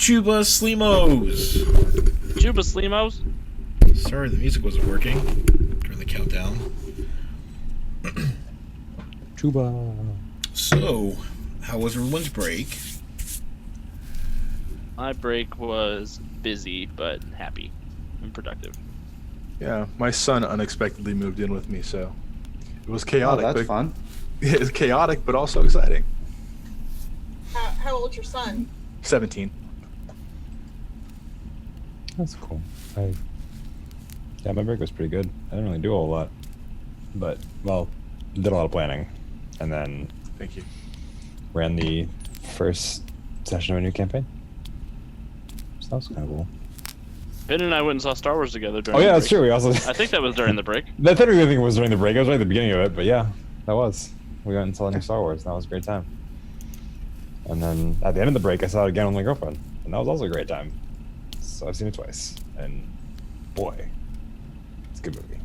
Chuba Slemos. Juba Slemos. Sorry, the music wasn't working during the countdown. Chuba. So, how was everyone's break? My break was busy but happy and productive. Yeah, my son unexpectedly moved in with me, so it was Oh, chaotic. that's but, fun. It was chaotic, but also exciting. How old's your son? 17. That's cool. Yeah, my break was pretty good. I didn't really do a whole lot, but did a lot of planning, and then Thank you. ran the first session of a new campaign. So that was kind of cool. Ben and I went and saw Star Wars together during Oh yeah, the that's break. true. We also I think that was during the break. that technically I think it was during the break. I was right at the beginning of it, but yeah, that was. We went and saw the new Star Wars, and that was a great time. And then at the end of the break, I saw it again with my girlfriend, and that was also a great time. So I've seen it twice, and boy, it's a good movie.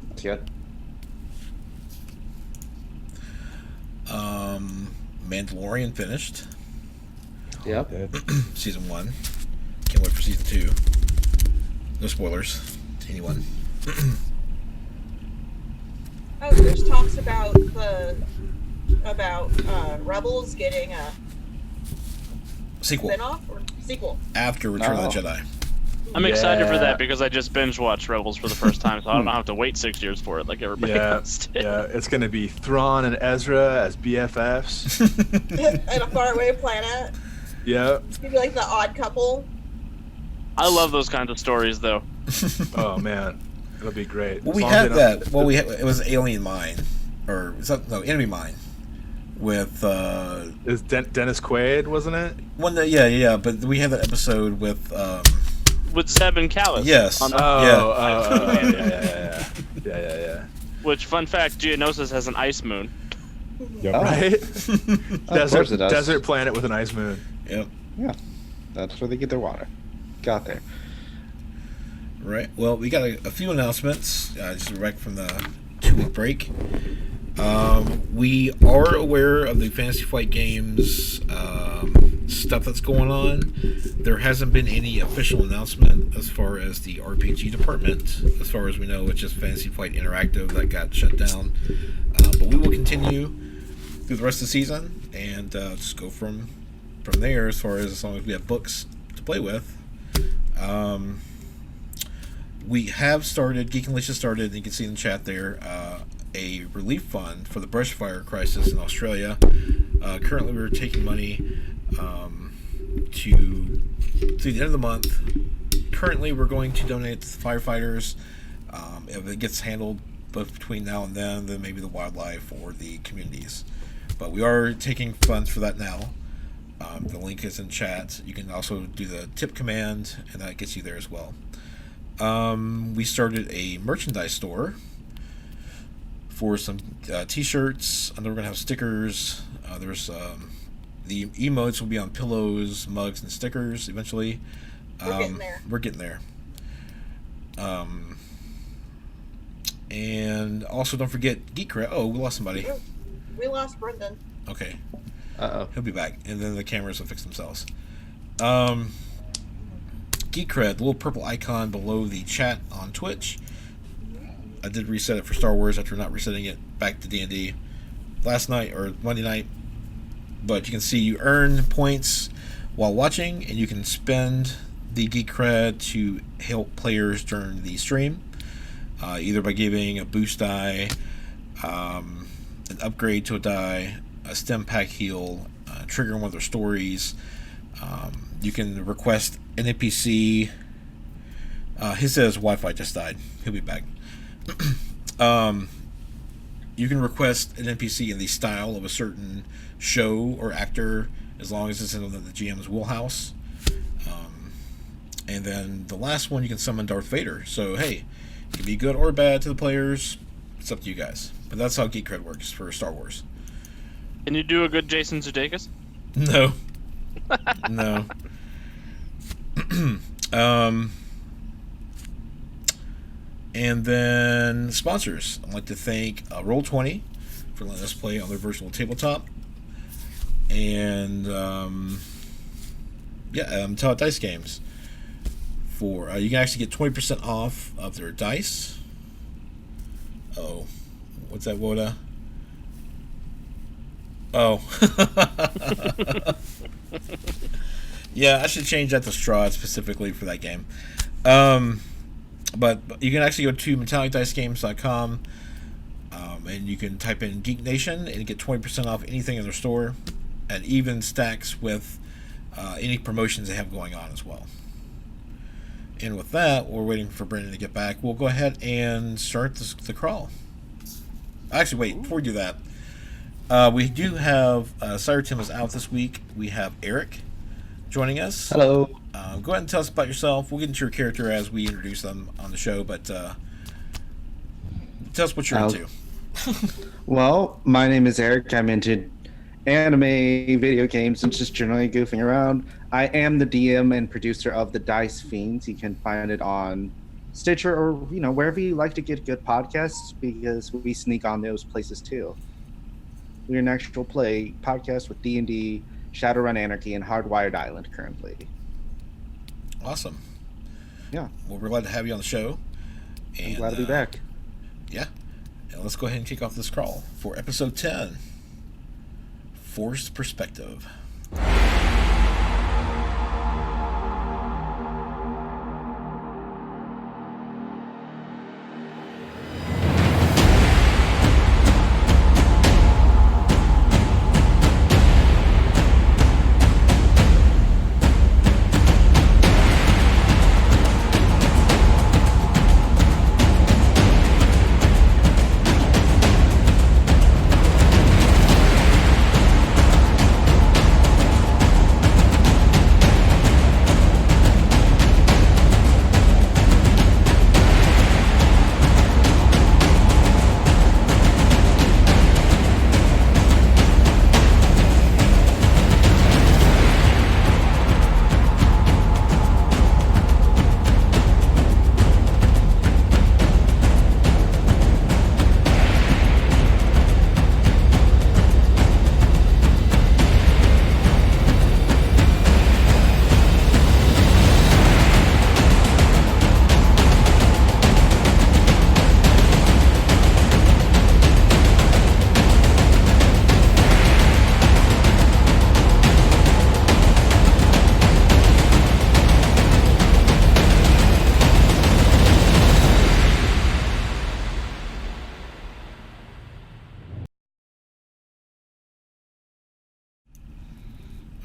That's good. Mandalorian finished. Yep. Season 1. Can't wait for Season 2. No spoilers to anyone. Oh, there's talks about Rebels getting a Sequel. spinoff or sequel. After Return of the Oh. Jedi. I'm excited for Yeah. that because I just binge watched Rebels for the first time, so I don't have to wait 6 years for it like everybody Yeah, else did. yeah. It's gonna be Thrawn and Ezra as BFFs. And a faraway planet. Yeah. It's gonna be like the odd couple. I love those kinds of stories, though. Oh man, it'll be great. Well, As we long as had they don't- that. Well, it was Alien Mine, or Enemy Mine, with Is Dennis Quaid, wasn't it? yeah. But we had that episode with With Zeb and Callus. Yes. On, Yeah. which, fun fact, Geonosis has an ice moon. Yep. Oh. Right? Of course it does. Desert planet with an ice moon. yep. Yeah, that's where they get their water. Got there. Right. Well, we got a few announcements just right from the 2-week break. We are aware of the Fantasy Flight Games stuff that's going on. There hasn't been any official announcement as far as the RPG department. As far as we know, it's just Fantasy Flight Interactive that got shut down. But we will continue through the rest of the season and just go from there as long as we have books to play with. We have started, Geek Unleashed started, and you can see in the chat there, a relief fund for the brushfire crisis in Australia. Currently, we're taking money to the end of the month. Currently, we're going to donate to the firefighters. If it gets handled both between now and then maybe the wildlife or the communities. But we are taking funds for that now. The link is in chat. You can also do the tip command, and that gets you there as well. We started a merchandise store for some t-shirts, and then we're going to have stickers. There's the emotes will be on pillows, mugs, and stickers eventually. We're getting there. We're getting there. And also don't forget Geek Cred. Oh, we lost somebody. We lost Brendan. Okay. Uh-oh. He'll be back, and then the cameras will fix themselves. Geek Cred, the little purple icon below the chat on Twitch. I did reset it for Star Wars after not resetting it back to D&D last night or Monday night. But you can see you earn points while watching, and you can spend the Geek Cred to help players during the stream, either by giving a boost die, an upgrade to a die, a stem pack heal, triggering one of their stories. You can request an NPC. He says Wi-Fi just died. He'll be back. You can request an NPC in the style of a certain show or actor, as long as it's in the GM's wheelhouse. And then the last one, you can summon Darth Vader. So hey, it can be good or bad to the players. It's up to you guys. But that's how Geek Cred works for Star Wars. Can you do a good Jason Sudeikis? No. No. And then sponsors. I'd like to thank Roll20 for letting us play on their virtual tabletop. And Yeah, Metallic Dice Games. For you can actually get 20% off of their dice. Oh, what's that, Woda? Oh. Yeah, I should change that to Strahd specifically for that game. But you can actually go to metallicdicegames.com, and you can type in Geek Nation and get 20% off anything in their store, and even stacks with any promotions they have going on as well. And with that, we're waiting for Brendan to get back. We'll go ahead and start the crawl. Actually, wait, before we do that, we do have Sire Tim is out this week. We have Eric joining us. Hello. Go ahead and tell us about yourself. We'll get into your character as we introduce them on the show, but tell us what you're into. Well, my name is Eric. I'm into anime, video games, and just generally goofing around. I am the DM and producer of the Dice Fiends. You can find it on Stitcher or wherever you like to get good podcasts, because we sneak on those places too. We're an actual play podcast with D&D, Shadowrun Anarchy, and Hardwired Island currently. Awesome. Yeah. Well, we're glad to have you on the show. And, I'm glad to be back. Yeah. And let's go ahead and kick off this crawl for episode 10, Forced Perspective.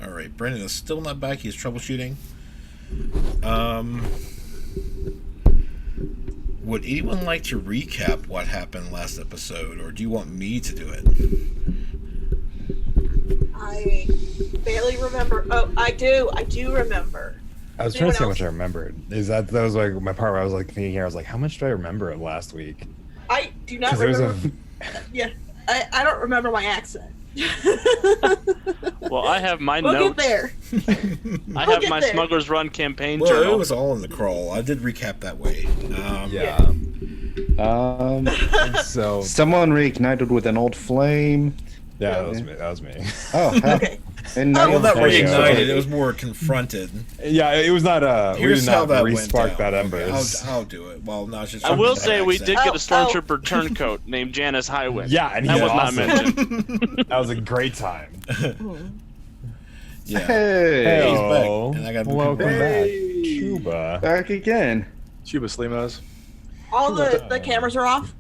All right, Brendan is still not back. He's troubleshooting. Would anyone like to recap what happened last episode, or do you want me to do it? I barely remember. Oh, I do. I do remember. I was trying to see how much I remembered. That was like my part where I was like thinking here. I was like, how much do I remember of last week? I do not 'Cause there was remember. Yeah, I don't remember my accent. Well, I have my We'll notes. get there. I We'll have get my there. Smugglers Run campaign Well, journal. it was all in the crawl. I did recap that way. Yeah. So Someone reignited with an old flame. yeah, that was me. That was me. Oh, hell. Okay. And Oh, now Well, not There you go. reignited. It was more confronted. Yeah, it was not. We Here's did how not that went re-spark down. that Okay, embers. I'll do it. Well, no, it's just I will from say that we accent. did get a Oh, stormtrooper turncoat named Janice Highwind. Yeah, and that he's was not awesome. mentioned. That was a great time. Yeah. Hey, He's back, Hello. and I got Welcome Hey. back, Chuba. back again. Chuba Slimos. All the cameras are off.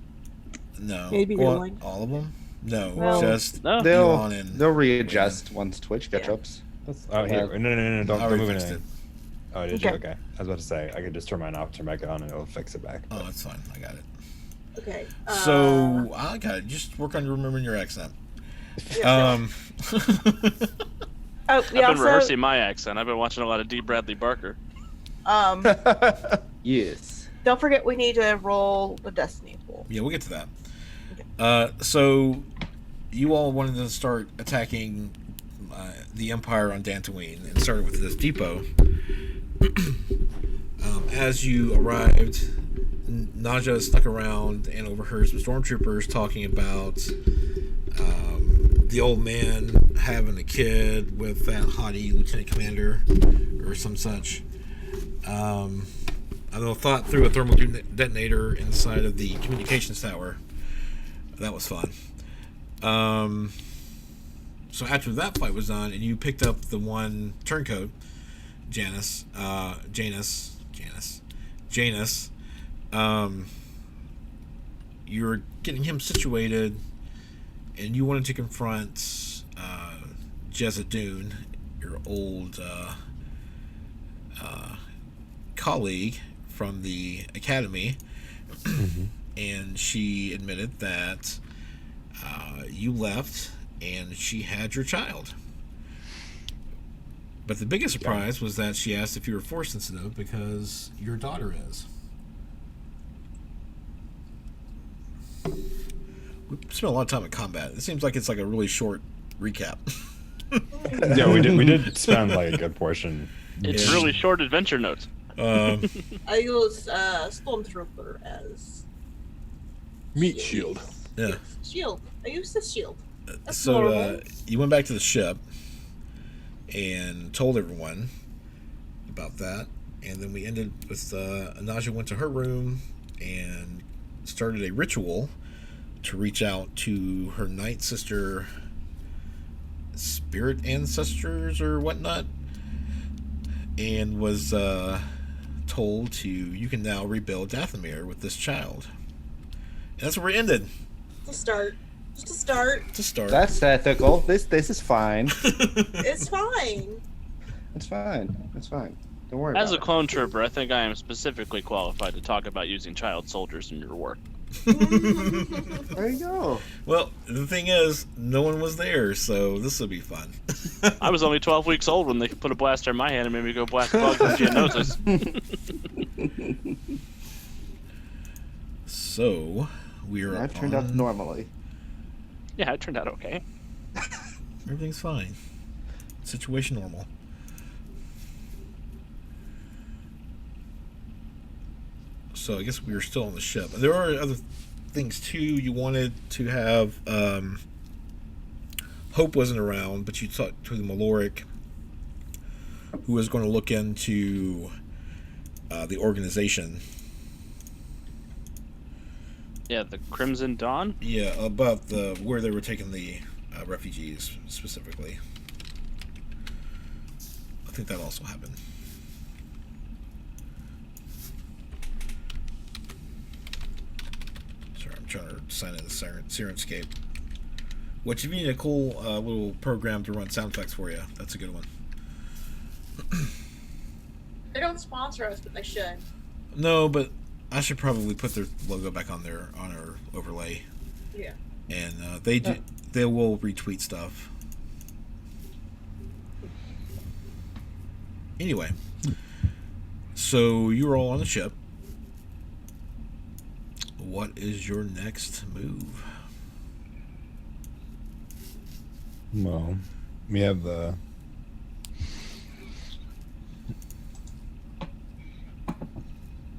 No. Maybe Well, rolling. all of them? No. Well, just No. Elon and They'll readjust once Twitch catch-ups. Oh, here. No, I don't already move fixed it. it. Oh, did you? Okay. Okay. I was about to say, I could just turn mine off, turn back on, and it'll fix it back. Oh, that's fine. I got it. Okay. So I got it. Just work on remembering your accent. yeah, Um. oh, I've been rehearsing my accent. I've been watching a lot of D. Bradley Barker. Yes. Don't forget we need to roll the Destiny pool. Yeah, we'll get to that. So you all wanted to start attacking the Empire on Dantooine and started with this depot. As you arrived, Naja stuck around and overheard some stormtroopers talking about the old man having a kid with that haughty lieutenant commander or some such. I know, thought through a thermal detonator inside of the communications tower. That was fun. So after that fight was done, and you picked up the one turncoat, Janus, you were getting him situated, and you wanted to confront Jezadun, your old colleague from the academy, and she admitted that you left and she had your child. But the biggest surprise was that she asked if you were force sensitive because your daughter is. We spent a lot of time in combat. It seems like it's like a really short recap. Yeah, we did spend like a good portion. It's really short adventure notes. I use Stormtrooper as Meat shield. Yeah. shield. I use the shield. That's So normal. you went back to the ship and told everyone about that, and then we ended with Anaja went to her room and started a ritual to reach out to her night sister spirit ancestors or whatnot, and was told you can now rebuild Dathomir with this child. And that's where we ended. To start. Just to start. To start. That's ethical. This is fine. It's fine. It's fine. It's fine. Don't worry As a about clone trooper, I think I am specifically qualified to talk about using child soldiers in your work. it. There you go. Well, the thing is, no one was there, so this will be fun. I was only 12 weeks old when they put a blaster in my hand and made me go blast bugs in Geonosis. So, we're I've turned out normally. Yeah, it turned out okay. Everything's fine. Situation normal. So I guess we were still on the ship. There are other things too. You wanted to have Hope wasn't around, but you talked to the Maloric, who was going to look into the organization. Yeah, the Crimson Dawn? Yeah, about where they were taking the refugees specifically. I think that also happened. Sorry, I'm trying to sign in the Sirenscape. Which, if you need a cool little program to run sound effects for you, that's a good one. They don't sponsor us, but they should. No, but I should probably put their logo back on our overlay. Yeah. And they will retweet stuff. Anyway, so you're all on the ship. What is your next move? Well, we have the.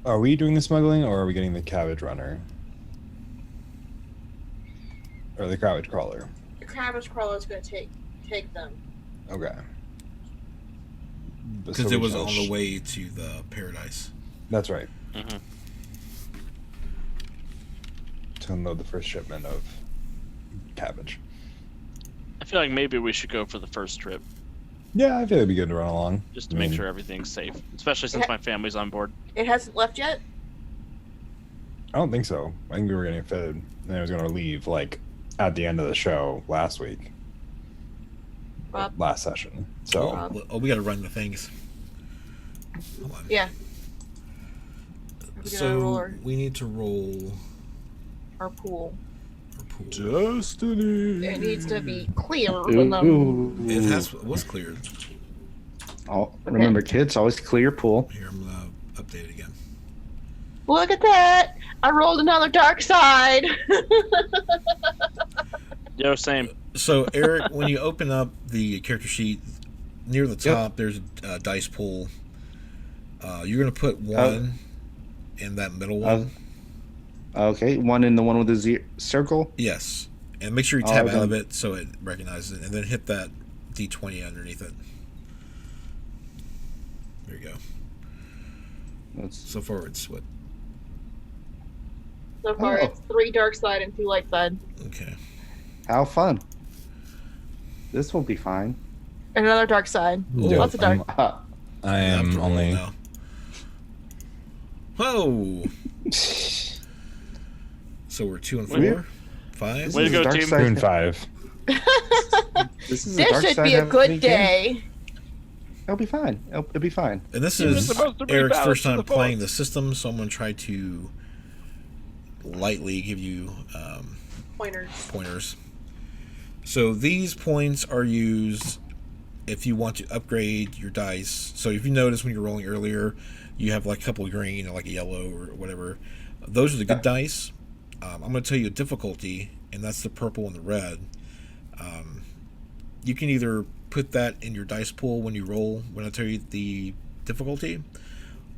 Are we doing the smuggling, or are we getting the cabbage runner? Or the cabbage crawler? The cabbage crawler is going to take them. Okay. Because So it we was can on the way to the paradise. That's right. Mm-hmm. To unload the first shipment of cabbage. I feel like maybe we should go for the first trip, Yeah, I feel it'd be good to run along. just to I make mean, sure everything's safe, especially since my family's on board. It hasn't left yet? I don't think so. I think we were getting fitted, and it was going to leave like at the end of the show last week, Rob? last session. So Rob? We got to run the things. Hold on. Yeah. Are we gonna roll We need to roll our pool? our pool. Destiny. It needs to be clear. Ooh. It was cleared. Oh, remember, kids, always clear pool. Here, I'm gonna update it again. Look at that! I rolled another dark side. Yo, same. So, Eric, when you open up the character sheet, near the top, there's a dice pool. You're gonna put one in that middle one. Okay, one in the one with the circle. Yes, And make sure you Oh, tab I out of didn't- it so it recognizes it, and then hit that D20 underneath it. There you go. Let's, So far, it's what? So far, Oh. it's 3 dark side and 2 light side. Okay. how fun. This will be fine. And another dark side. Yeah, Lots of dark. I have am to roll only. now. Whoa! So we're 2 and 4, Weird. 5. Way to is go, dark team. side- 2 and 5. This is a This dark should side be a heavy good game. day. It'll be fine. It'll be fine. And this You're is supposed to bring Eric's balance first to time the playing the force. system, so I'm going to try to lightly give you Pointers. pointers. So these points are used if you want to upgrade your dice. So if you notice when you're rolling earlier, you have like a couple of green or like a yellow or whatever. Those are the good dice. I'm going to tell you a difficulty, and that's the purple and the red. You can either put that in your dice pool when you roll, when I tell you the difficulty,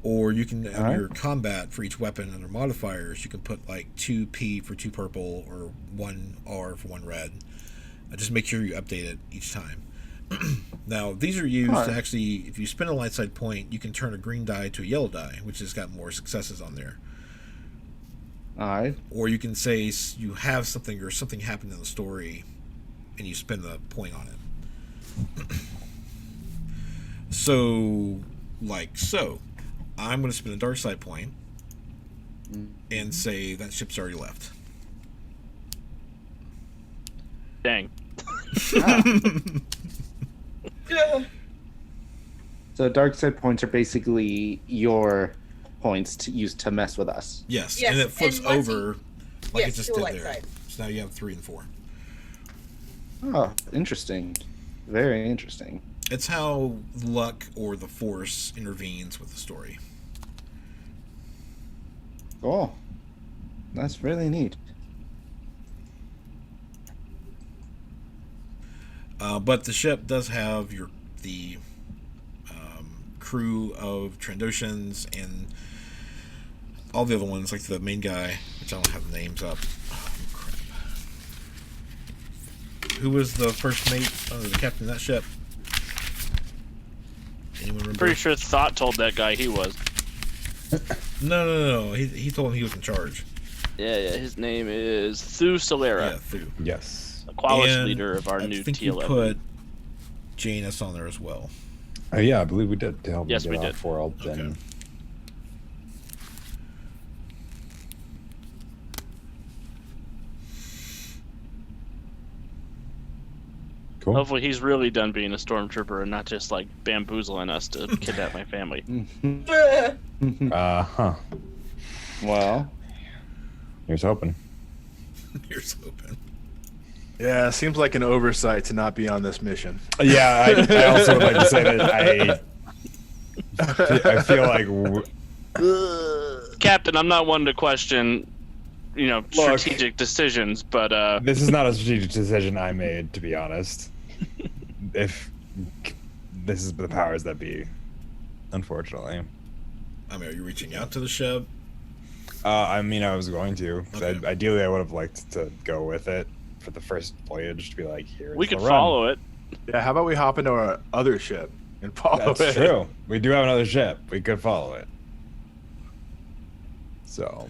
or you can, on Alright. your combat for each weapon under modifiers, you can put like 2P for 2 purple or 1R for 1 red. Just make sure you update it each time. Now, these are used to Alright. actually, if you spend a light side point, you can turn a green die to a yellow die, which has got more successes on there. All right. Or you can say you have something or something happened in the story and you spend the point on it. So, I'm going to spend a dark side point and say that ship's already left. Dang. Ugh. So dark side points are basically your points to use to mess with us. Yes, Yes, and it flips and once over like yes, it just to a did light there. side. So now you have 3 and 4. Oh, interesting. Very interesting. It's how luck or the force intervenes with the story. Cool. That's really neat. But the ship does have the crew of Trandoshans and all the other ones, like the main guy, which I don't have the names up. Oh, crap. Who was the first mate, the captain of that ship? Anyone remember? Pretty sure Thought told that guy he was. No. He told him he was in charge. Yeah. His name is Thu Solera, Yeah, Thu. Yes. the Qualis And leader of our I new think you T11. put Janus on there as well. Oh, yeah, I believe we did to help Yes, me we get did. off world. Okay. And cool. Hopefully he's really done being a stormtrooper and not just like bamboozling us to kidnap my family. Ugh. Huh. Well, Here's hoping. Here's hoping. Yeah, seems like an oversight to not be on this mission. Yeah, I also would like to say that I feel like Captain, I'm not one to question, strategic decisions, but this is not a strategic decision I made, to be honest. If this is the powers that be, unfortunately. I mean, are you reaching out to the ship? I mean, I was going to. 'Cause Okay. ideally, I would have liked to go with it for the first voyage to be like, here. we could follow it. Yeah, how about we hop into our other ship and follow That's it? true. We do have another ship. We could follow it. So,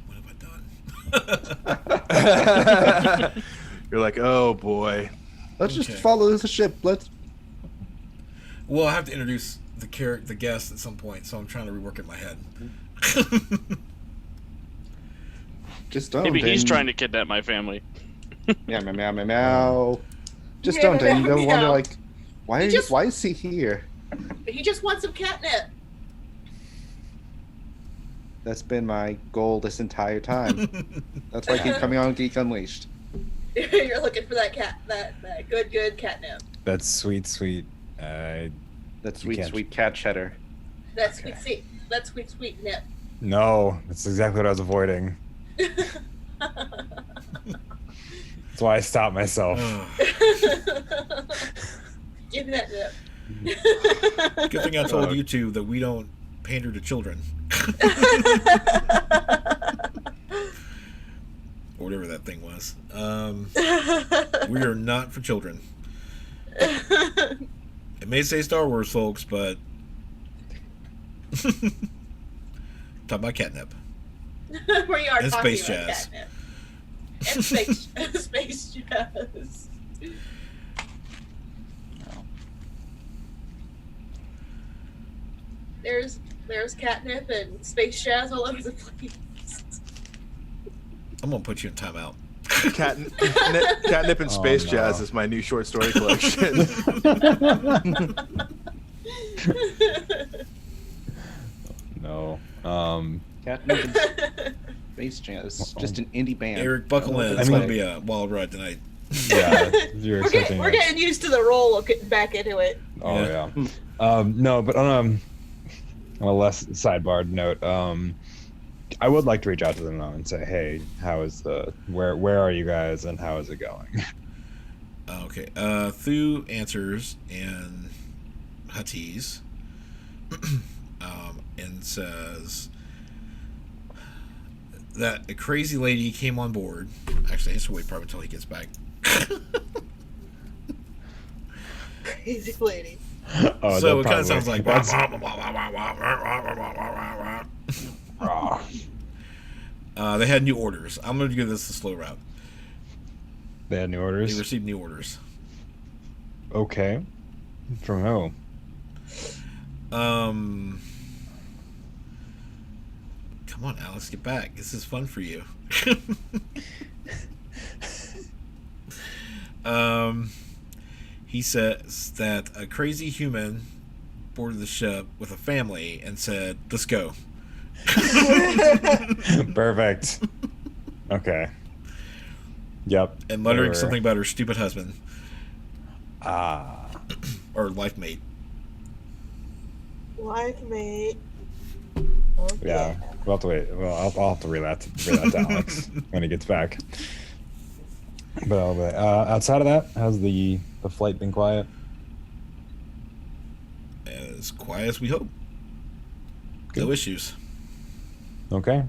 What have I done? You're like, oh boy. let's just Okay. follow the ship. Let's. Well, I have to introduce the guest at some point, so I'm trying to rework it in my head. Just don't. Maybe he's and- trying to kidnap my family. Meow, meow, meow, meow, meow. Just Meow, don't. And you meow, don't wonder, meow. like, why is he here? He just wants some catnip. That's been my goal this entire time. That's why I keep coming on Geek Unleashed. You're looking for that that good catnip. that's sweet, sweet. That You can't- sweet cat cheddar. That sweet nip. No, that's exactly what I was avoiding. That's why I stopped myself. Give me that nip. Good thing I told you two that we don't pander to children. or whatever that thing was. We are not for children. It may say Star Wars, folks, but talking about catnip We are and talking space about jazz. catnip. And space jazz. There's catnip and space jazz all over the place. I'm gonna put you in timeout. Catnip and Oh, Space no. Jazz is my new short story collection. No. Catnip and Space Jazz. Just an indie band. Eric, buckle in. I It's mean- gonna be a wild ride tonight. Yeah, you're we're expecting we're it. getting used to the role of getting back into it. Oh Yeah. yeah. No, but on a less sidebar note, I would like to reach out to them now and say, hey, how is where are you guys and how is it going? Okay. Thu answers in Huttese, and says that a crazy lady came on board. Actually, I have to wait probably until he gets back. Crazy lady. Oh, So that it kind of probably- sounds like. that's- They had new orders. I'm going to give this the slow route. They had new They orders. received new orders. Okay. From who? Come on, Alex, get back. This is fun for you. He says that a crazy human boarded the ship with a family and said, "Let's go." Perfect. Okay. Yep. And muttering They were- something about her stupid husband Ah. or life mate. Life mate. Yeah. We'll have to wait. Well, I'll have to relay that to Alex when he gets back. But outside of that, how's the flight been quiet? As quiet as we hope. No Good. issues. Okay.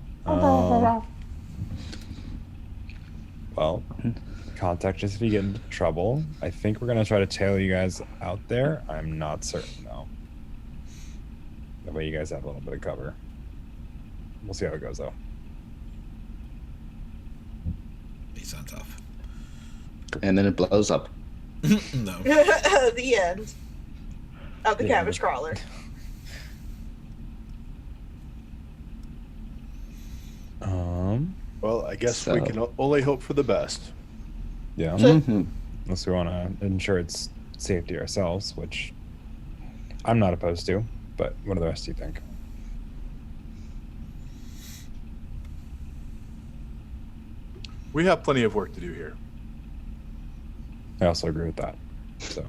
Well, contact us if you get into trouble. I think we're gonna try to tail you guys out there. I'm not certain though. That way you guys have a little bit of cover. We'll see how it goes though. They sound tough. And then it blows up. No. The end of the The cabbage end. crawler. Well, I guess we So- can only hope for the best. Yeah. Mhm. Unless we want to ensure its safety ourselves, which I'm not opposed to. But what do the rest of you think? We have plenty of work to do here. I also agree with that. So.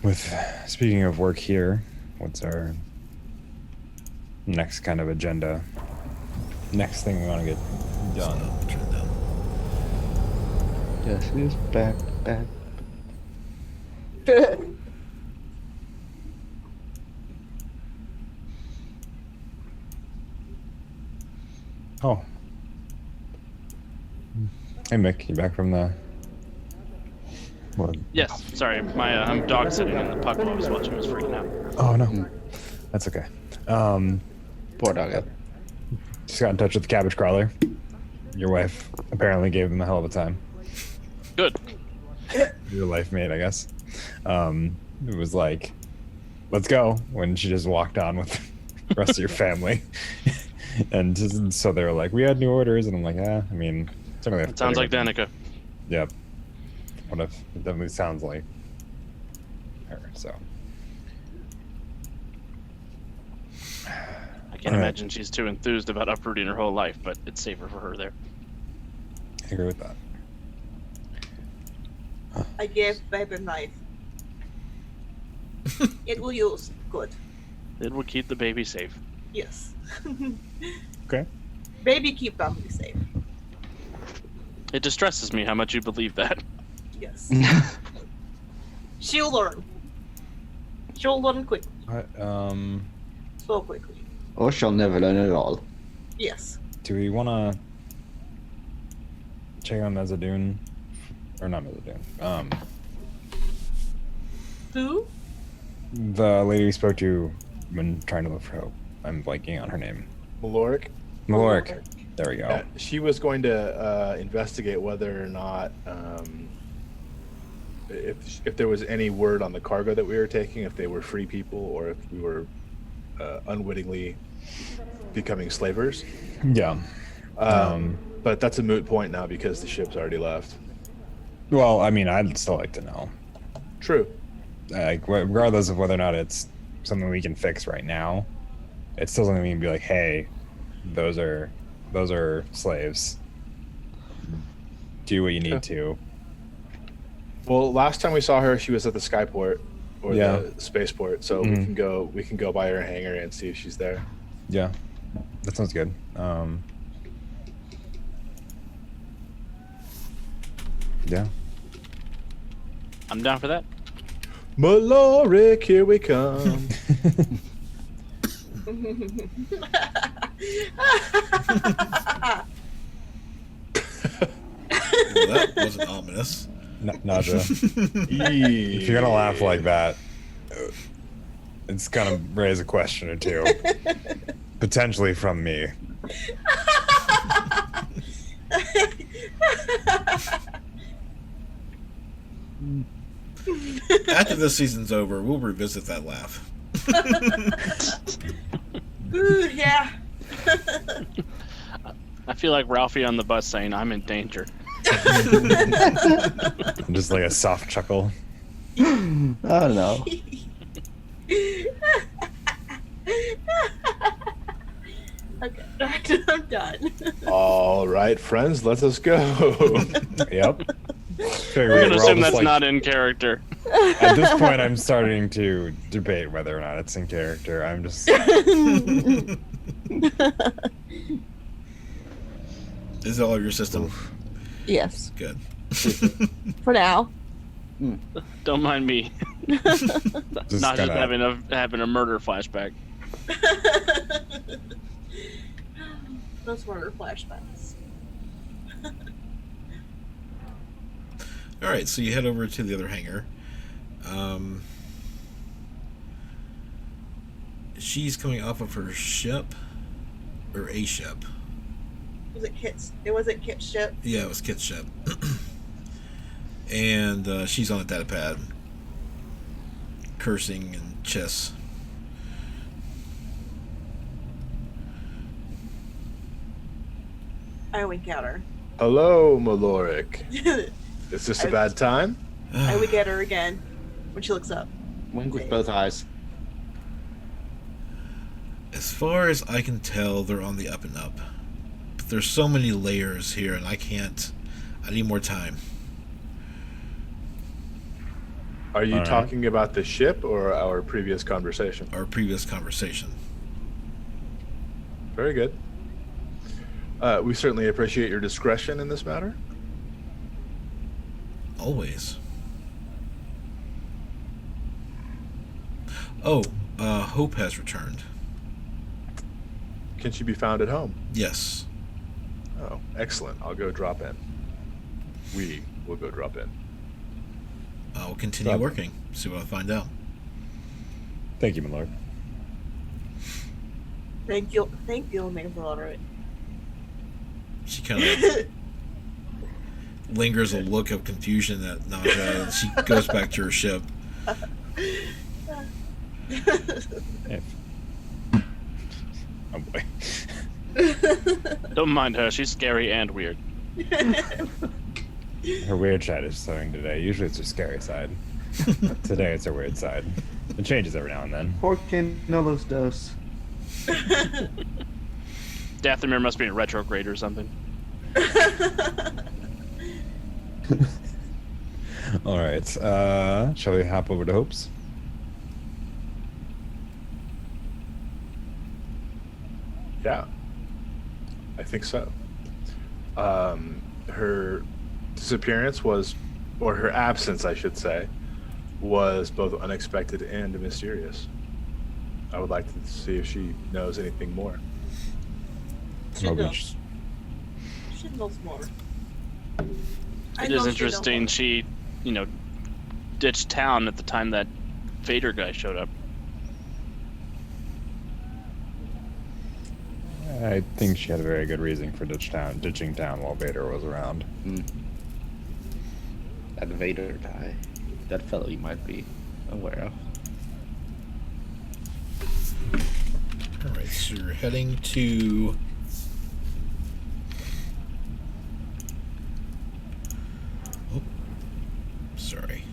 With speaking of work here, what's our next kind of agenda? Next thing we want to get done. Turn it down. Yes, it's back. Oh. Hey Mick, you back from the what? Yes, sorry, my I'm dog sitting in the puck while I was watching. I was freaking out. Oh no. That's okay. Poor dog. Just got in touch with the cabbage crawler. Your wife apparently gave him a hell of a time. Good. Your life mate, I guess. It was like, let's go, when she just walked on with the rest of your family. So they were like, we had new orders, and I'm like, I mean, certainly. It sounds like Danica. Yep. What if it definitely sounds like her? So I can't Alright. imagine she's too enthused about uprooting her whole life, but it's safer for her there. I agree with that. I gave baby a knife. It will use good. It will keep the baby safe. Yes. Okay. Baby keep family safe. It distresses me how much you believe that. Yes. She'll learn. She'll learn quickly. What, So quickly. Or she'll never learn at all. Yes. Do we want to check on Mezzadune? Or not Mezzadune. Who? The lady we spoke to when trying to look for Hope. I'm blanking on her name. Maloric. Maloric. There we go. She was going to investigate whether or not if there was any word on the cargo that we were taking, if they were free people or if we were unwittingly becoming slavers. Yeah. But that's a moot point now because the ship's already left. Well, I mean, I'd still like to know. True. Like, regardless of whether or not it's something we can fix right now, it's still something we can be like, hey, those are slaves. Do what you need to. Well, last time we saw her, she was at the skyport or Yeah. the spaceport, so we can go by her hangar and see if she's there. Yeah, that sounds good. Yeah. I'm down for that. Maloric, here we come. Well, that wasn't ominous. Naja, if you're gonna laugh like that, it's gonna raise a question or two, potentially from me. After this season's over, we'll revisit that laugh. Ooh, yeah. I feel like Ralphie on the bus saying, "I'm in danger." Just like a soft chuckle. Oh no. Okay, I'm done. All right, friends, let us go. Yep. We're gonna assume that's not in character. At this point, I'm starting to debate whether or not it's in character. I'm just. Is it all of your system? Yes, Good. for now. Don't mind me. Just Not just kinda- having a murder flashback. Those were flashbacks. All right, so you head over to the other hangar. She's coming off of her ship, or a ship. Was it Kit's? It wasn't Kit's ship. Yeah, it was Kit's ship. And she's on a data pad, cursing and chess. I wink at her. Hello, Maloric. Is this a bad time? I wink at her again when she looks up. Wink with both eyes. As far as I can tell, they're on the up and up. But there's so many layers here, and I need more time. Are you All right. talking about the ship or our previous conversation? Our previous conversation. Very good. We certainly appreciate your discretion in this matter. Always. Oh, Hope has returned. Can she be found at home? Yes. Oh, excellent. I'll go drop in. We will go drop in. I'll continue Drop. working. See what I find out. Thank you, my lord. Thank you, Maloric. She kind of lingers a look of confusion at Naja, and she goes back to her ship. If- Oh boy. Don't mind her. She's scary and weird. Her weird side is showing today. Usually it's her scary side. Today it's her weird side. It changes every now and then. Porque no los dos. Dathomir must be in retrograde or something. All right. Shall we hop over to Hope's? Yeah, I think so. Her disappearance was, or her absence, I should say, was both unexpected and mysterious. I would like to see if she knows anything more. She Well, we knows. just- She knows more. It is interesting she, ditched town at the time that Vader guy showed up. I think she had a very good reason for ditching town while Vader was around. That Vader guy. That fellow you might be aware of. Alright, so you're heading to... Oh, sorry.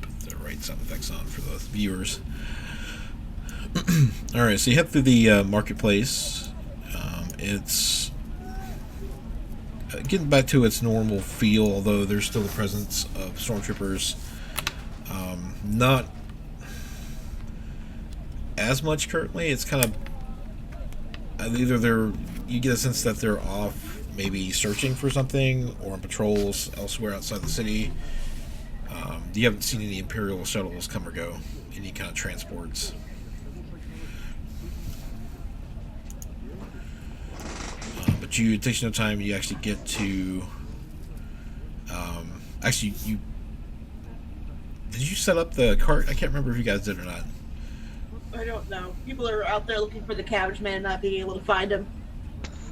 Put the right sound effects on for the viewers. Alright, so you head through the marketplace. It's getting back to its normal feel, although there's still the presence of stormtroopers. Not as much currently. It's kind of either you get a sense that they're off, maybe searching for something, or on patrols elsewhere outside the city. You haven't seen any Imperial shuttles come or go, any kind of transports. But it takes no time. You actually get to. Actually, did you set up the cart? I can't remember if you guys did or not. I don't know. People are out there looking for the Cabbage Man, not being able to find him.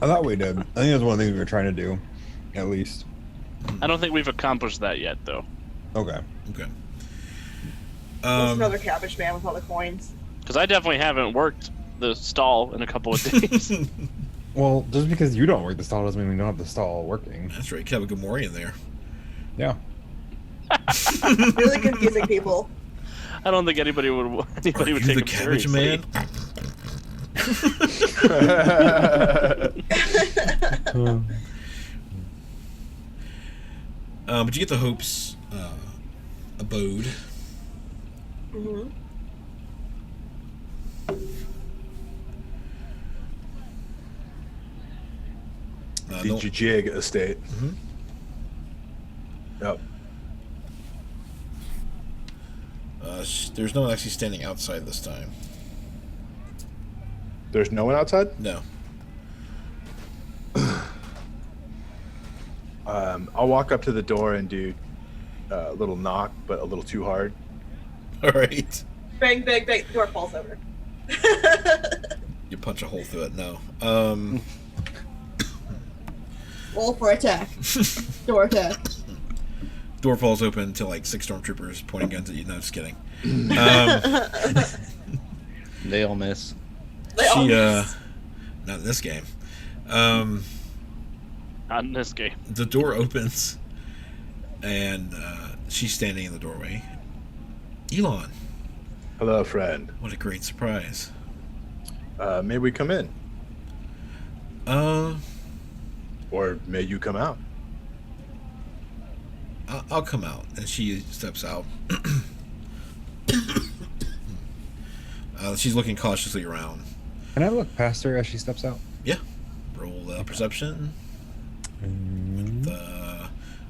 I thought we did. I think that's one of the things we were trying to do, at least. I don't think we've accomplished that yet, though. Okay. Okay. There's another Cabbage Man with all the coins. Because I definitely haven't worked the stall in a couple of days. Well, just because you don't work the stall doesn't mean we don't have the stall working. That's right. You could have a Gamorrean there. Yeah. Really confusing people. I don't think anybody would take the him Cabbage seriously. Man? But you get the Hope's abode. Mm-hmm. No- The Jig estate. Mhm. Yep. There's no one actually standing outside this time. There's no one outside? No. I'll walk up to the door and do a little knock, but a little too hard. All right. Bang, bang, bang. The door falls over. You punch a hole through it. No. Roll for attack. Door attack. Door falls open to like 6 stormtroopers pointing guns at you. No, just kidding. They all miss. She not in this game. Not in this game. The door opens, and she's standing in the doorway. Elon, Hello, friend. what a great surprise. May we come in? Uh, Or may you come out? I'll come out. And she steps out. She's looking cautiously around. Can I look past her as she steps out? Yeah. Roll perception.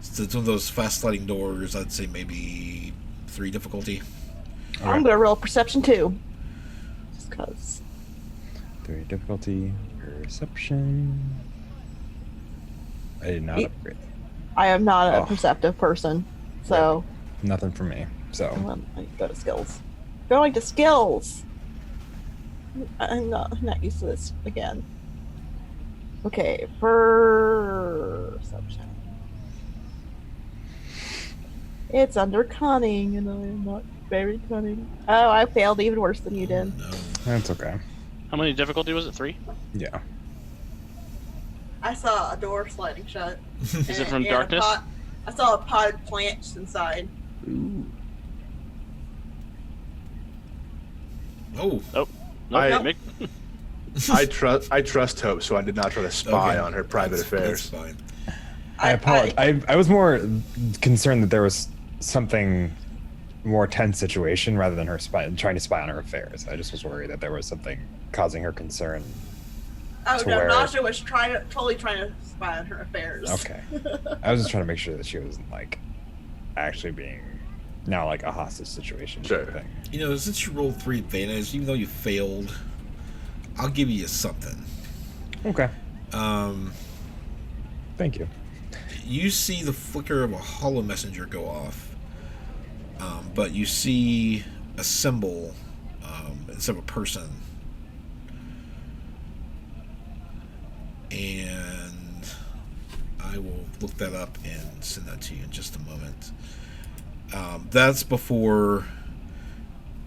It's one of those fast sliding doors. I'd say maybe 3 difficulty. I'm gonna roll perception too. Just cause. 3 difficulty, perception. I did not upgrade. I am not a Oh. perceptive person, so Nothing for me. So I go to skills. Going to skills. I'm not used to this again. Okay, perception. It's under cunning, and I'm not very cunning. Oh, I failed even worse than you did. No. that's okay. How many difficulty was it? 3? Yeah. I saw a door sliding shut. Is it from and darkness? I saw a potted plant inside. Ooh. Oh. Nope. I- Mick. I trust Hope, so I did not try to spy on her private That's affairs. fine. I apologize. I was more concerned that there was something more tense situation rather than her trying to spy on her affairs. I just was worried that there was something causing her concern. Oh to no, where- Nasha was totally trying to spy on her affairs. Okay. I was just trying to make sure that she wasn't like actually being now like a hostage situation. Sure. Thing. You know, since you rolled 3 advantage, even though you failed, I'll give you something. Okay. Um, Thank you. you see the flicker of a hollow messenger go off, but you see a symbol instead of a person. And I will look that up and send that to you in just a moment. That's before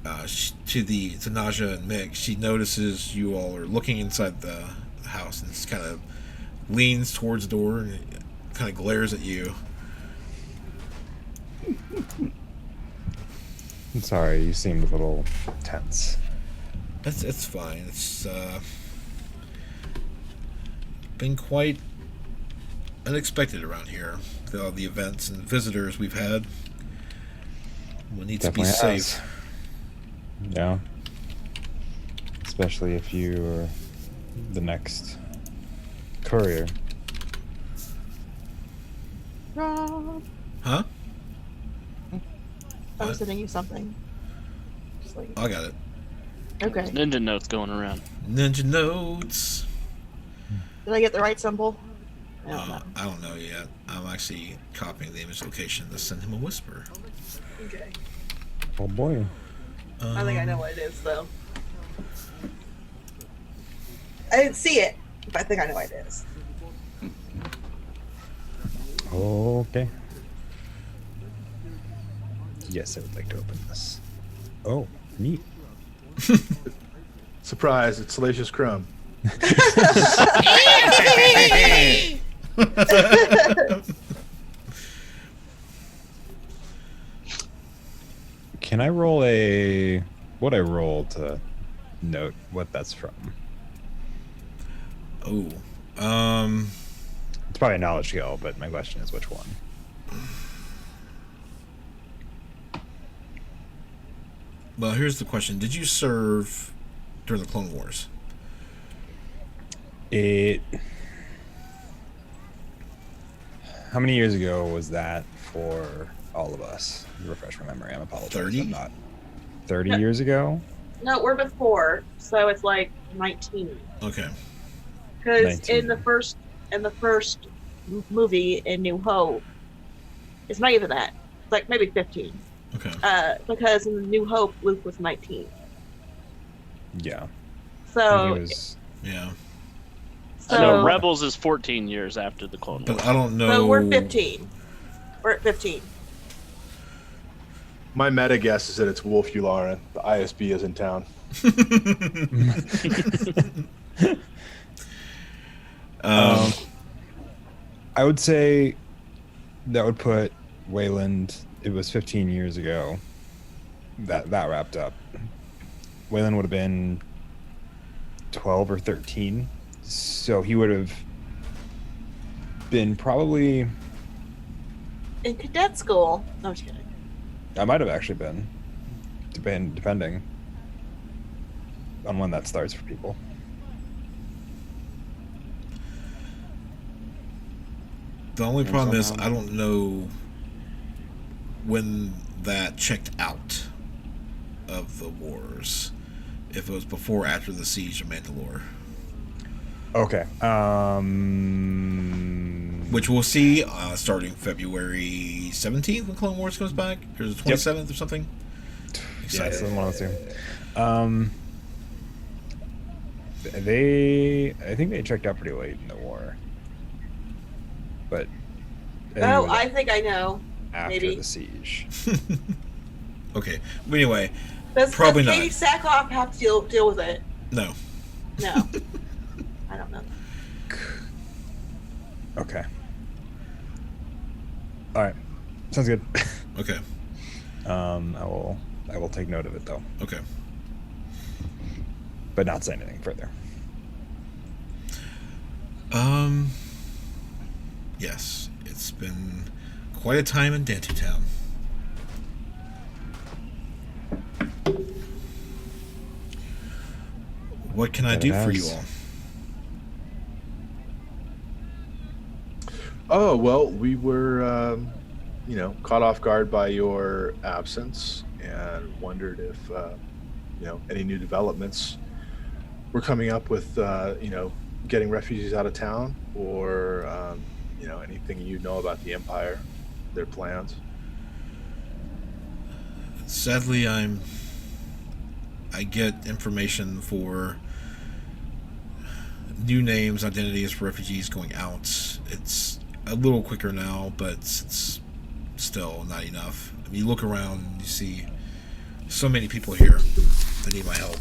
to Naja and Mick. She notices you all are looking inside the house and just kind of leans towards the door and kind of glares at you. I'm sorry, you seemed a little tense. It's fine. It's been quite unexpected around here. With all the events and visitors we've had. We need to be Definitely safe. has. Yeah. Especially if you're the next courier. Rob, Huh? I What? was sending you something. Just like, I got it. okay. Ninja notes going around. Ninja notes. Did I get the right symbol? I don't know. I don't know yet. I'm actually copying the image location to send him a whisper. Okay. Oh boy. I think I know what it is, though. I didn't see it, but I think I know what it is. Okay. Yes, I would like to open this. Oh, neat. Surprise! It's Salacious Crumb. Can I roll a... What I roll to note what that's from? Oh. It's probably a knowledge skill, but my question is which one? Well, here's the question. Did you serve during the Clone Wars? How many years ago was that for all of us? Refresh my memory. I'm apologizing. 30? I'm not. 30 Yeah. years ago? No, we're before, so it's like 19. Okay. Because 19. in the first movie in New Hope, it's not even that. It's like maybe 15. Okay. Because in New Hope, Luke was 19. Yeah. So, He was... Yeah. so, No, Rebels is 14 years after the Clone Wars. But I don't know. so we're 15. We're at 15. My meta guess is that it's Wolf Yularen. The ISB is in town. I would say that would put Wayland. It was 15 years ago that wrapped up. Wayland would have been 12 or 13, so he would have been probably. In cadet school. No, I'm just kidding. I might have actually been, depending on when that starts for people. The only problem is somehow- I don't know when that checked out of the wars. If it was before or after the siege of Mandalore. Okay. Which we'll see starting February 17th when Clone Wars comes back. Or the 27th or something. Yeah, so one of the two. I think they checked out pretty late in the war. But Oh, I think I know. after maybe. the siege. Okay. But anyway, Does Probably Katie not. Sackhoff have to deal with it? no. No. I don't know. Okay. All right. Sounds good. Okay. I will take note of it though, Okay. but not say anything further. Yes. It's been quite a time in Dantu Town. What can I That do it for you has. all? Oh well, we were caught off guard by your absence and wondered if, any new developments were coming up with, getting refugees out of town, or, anything you know about the Empire, their plans. Sadly, I get information for new names, identities for refugees going out. It's a little quicker now, but it's still not enough. I mean, you look around and you see so many people here that need my help.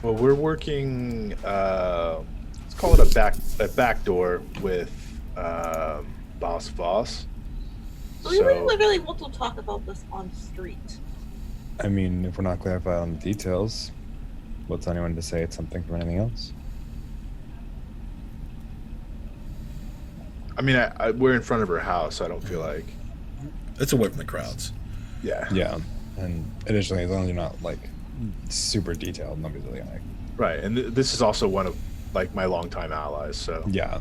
Well, we're working. Let's call it a back door with Boss Voss. We really want to talk about this on street. I mean, if we're not clarified on the details, what's anyone to say it's something from anything else? I mean, we're in front of her house. I don't feel like. It's away from the crowds. Yeah. Yeah, and additionally, as long as you're not like super detailed, nobody's really gonna. Right, and this is also one of like my longtime allies, so Yeah,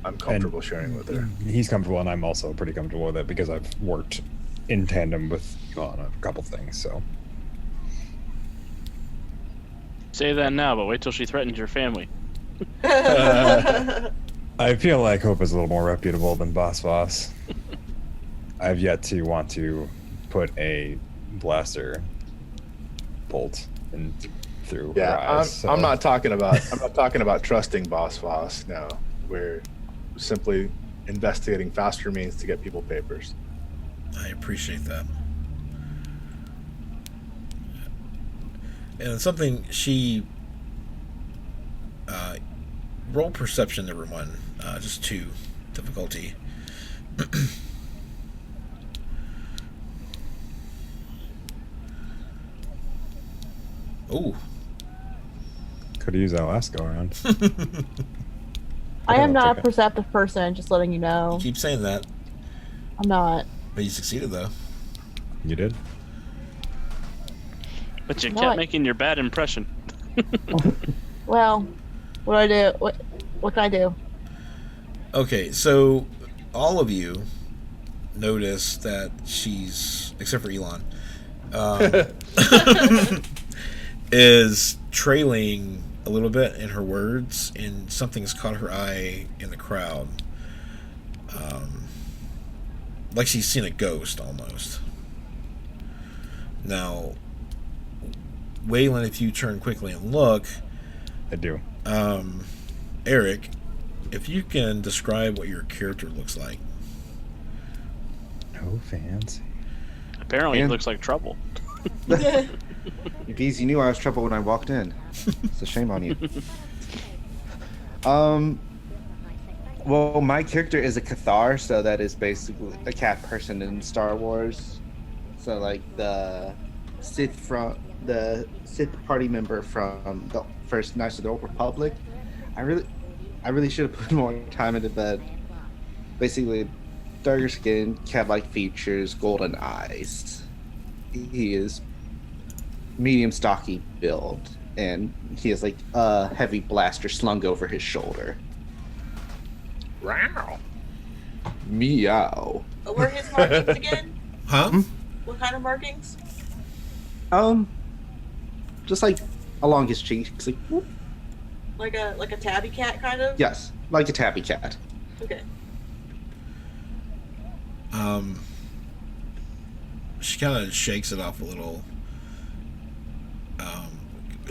I'm comfortable sharing with her. he's comfortable, and I'm also pretty comfortable with it because I've worked in tandem with you on a couple things. So Say that now, but wait till she threatens your family. I feel like Hope is a little more reputable than Boss Voss. I've yet to want to put a blaster bolt in through her Yeah, eyes. So. I'm not talking about trusting Boss Voss. No, we're simply investigating faster means to get people papers. I appreciate that. And something she roll perception, everyone. Just 2 difficulty. Oh. Could have used that last go around. I am not a Okay. perceptive person, just letting you know. You keep saying that, I'm not. but you succeeded though. You did? But you No, kept I- making your bad impression. Well, what do I do? What can I do? Okay, so all of you notice that she's, except for Elon, is trailing a little bit in her words, and something's caught her eye in the crowd. Like she's seen a ghost almost. Now, Waylon, if you turn quickly and look, I do. Eric, if you can describe what your character looks like. No fancy. Apparently, And- it looks like trouble. Bees, you knew I was trouble when I walked in. It's a shame on you. Well, my character is a Cathar, so that is basically a cat person in Star Wars. So like the Sith party member from the first Knights of the Old Republic. I really should have put more time into that. Basically, darker skin, cat-like features, golden eyes. He is medium stocky build, and he has like a heavy blaster slung over his shoulder. Wow. Meow. What were his markings again? Huh? What kind of markings? Just like along his cheeks, like whoop. Like a tabby cat kind of? Yes, like a tabby cat. Okay. She kind of shakes it off a little.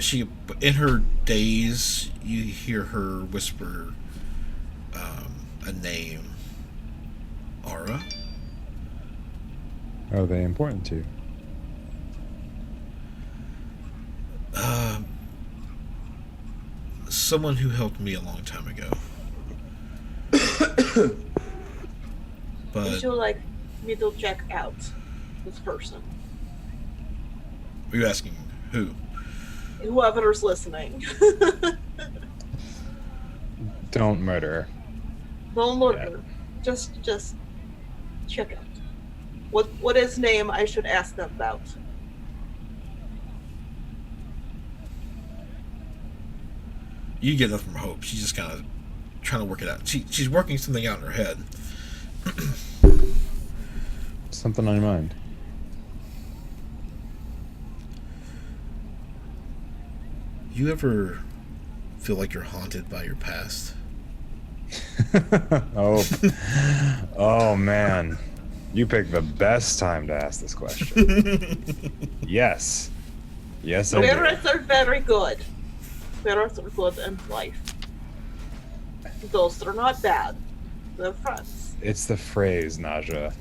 She, in her daze, you hear her whisper a name. Aura? Are they important to you? Someone who helped me a long time ago. You But should like me to check out this person. are you asking who? Whoever's listening. Don't murder her. Don't look her. Just check out. What is name I should ask them about? You get that from Hope. She's just kind of trying to work it out. She's working something out in her head. Something on your mind? You ever feel like you're haunted by your past? Oh, oh man, you picked the best time to ask this question. Yes, yes, I do. Spirits are very good. Spirits are good in life. Ghosts are not bad. They're friends. It's the phrase, Naja.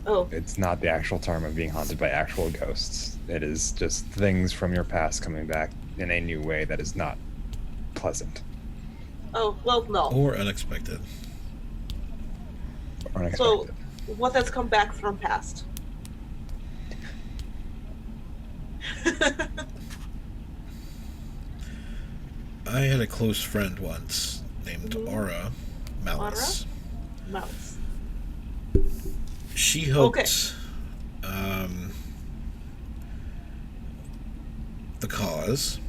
Oh, It's not the actual term of being haunted by actual ghosts. It is just things from your past coming back in a new way that is not pleasant oh, well, no. Or unexpected? or So, unexpected. what has come back from past? I had a close friend once named Aura Malice. Mouse. She helped Okay. the cause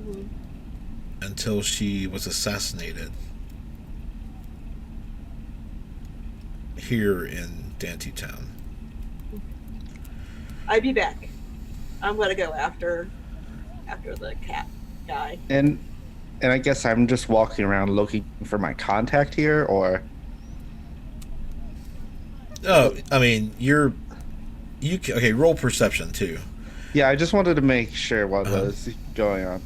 Mhm. until she was assassinated here in Dante Town. I'll be back. I'm gonna go after the cat guy. And I guess I'm just walking around looking for my contact here, or Oh, I mean, okay, roll perception too. yeah, I just wanted to make sure what Uh-huh. was going on.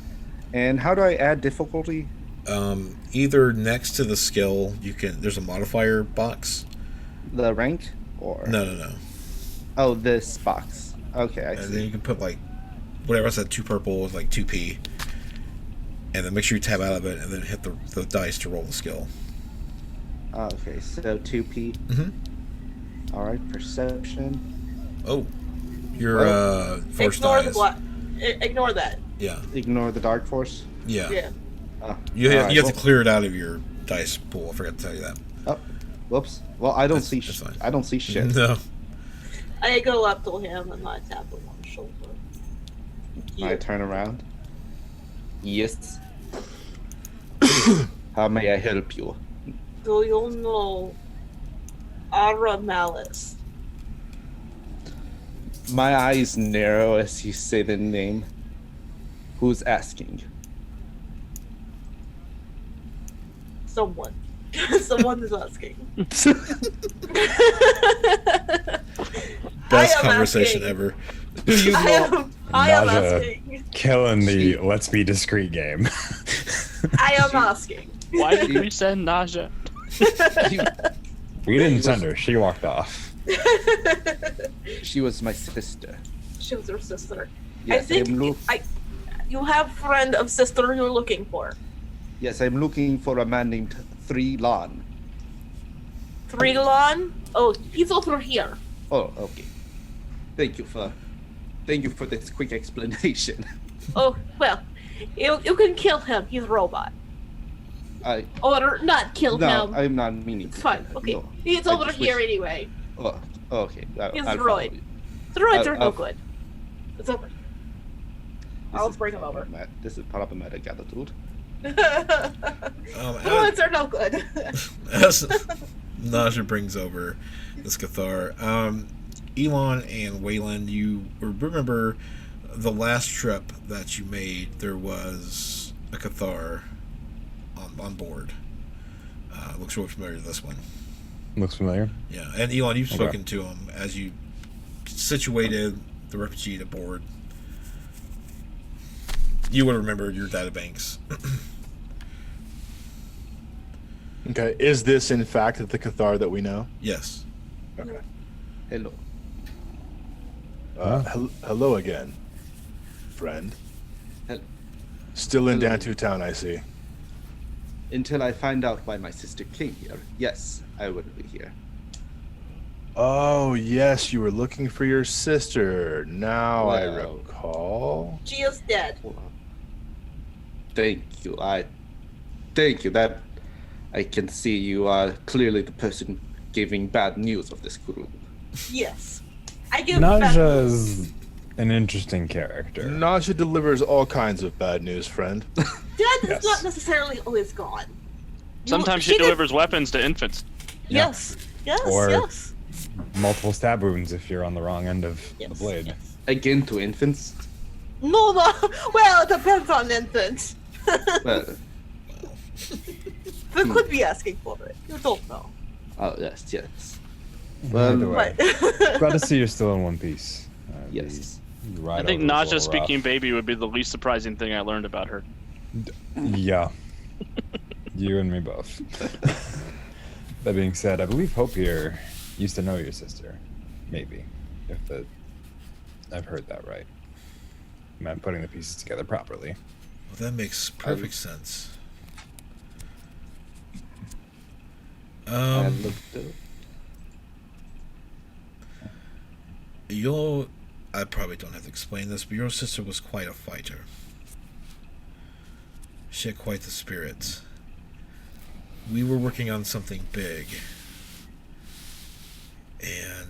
And how do I add difficulty? Either next to the skill, there's a modifier box. The rank, or No. oh, this box. Okay, I And then see. you can put like whatever I said, 2 purple is like 2p. And then make sure you tab out of it and then hit the dice to roll the skill. Okay, so 2p. Mm-hmm. All right, perception. Oh, your force Ignore dice. the black. Ignore that. Yeah. Ignore the dark force. Yeah. Yeah. You have, Alright, you have well- to clear it out of your dice pool. I forgot to tell you that. Oh, whoops. Well, I don't That's- see. that's fine. I don't see shit. No. I go up to him and I tap him on the shoulder. I turn around. Yes. How may I help you? Do you know Aura Malice? My eyes narrow as you say the name. Who's asking? Someone. Someone is asking. Best I am conversation asking. ever. I am Nausea. asking. Killing the let's be discreet game. I am asking. Why did we send Naja? We didn't send her. She walked off. She was my sister. She was her sister. Yes, I think I'm you have friend of sister you're looking for. Yes, I'm looking for a man named Three Lon. Trilon? Oh, he's over here. Oh, okay. Thank you for this quick explanation. Oh, well, you can kill him. He's a robot. Or not kill No, him. I'm not meaning. It's to fine. kill him, Okay. no. He's I over just here wish- anyway. Oh, okay. He's I'll a follow droid. you. Droids are no I'll- good. It's over. This I'll is bring him part over. of this is problematic attitude. Droids are no good. As Naja brings over this Cathar, Elon and Wayland, you remember the last trip that you made, there was a Cathar on board. Looks really familiar to this one. Looks familiar. Yeah, and Elon, you've Okay. spoken to him as you situated the refugee aboard. You would remember your databanks. Okay, is this in fact the Cathar that we know? Yes. Okay. Hello. Hello again, friend. Hel- Still in Hello. Dantu Town, I see. Until I find out why my sister came here, yes, I will be here. Oh, yes, you were looking for your sister. Now I Well. recall. She is dead. Well, thank you. Thank you. That I can see you are clearly the person giving bad news of this group. Yes. I give Naja is an interesting character. Naja delivers all kinds of bad news, friend. Death Yes. is not necessarily always gone. Sometimes she did- delivers weapons to infants. Yes. Yes. Or- Yes. multiple stab wounds if you're on the wrong end of the Yes, blade. yes. Again to infants. No, no. Well, it depends on infants. Well, They could be asking for it. You don't know. oh yes, yes. Either Well, way. But Glad to see you're still in one piece. yes. I think Nasha speaking baby would be the least surprising thing I learned about her. Yeah. You and me both. That being said, I believe Hope here used to know your sister. Maybe. I've heard that right. I'm putting the pieces together properly. Well, that makes perfect sense. I looked up. I probably don't have to explain this, but your sister was quite a fighter. She had quite the spirit. We were working on something big. And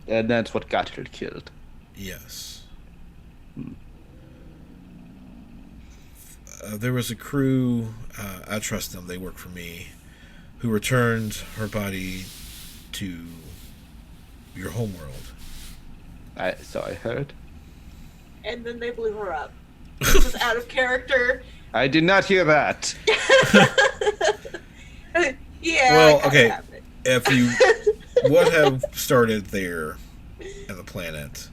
that's what got her killed. Yes. There was a crew, I trust them, they work for me, who returned her body to your homeworld. So I heard. and then they blew her up. This is out of character. I did not hear that. Yeah. Well, it kinda okay. happened. If you would have started there in the planet,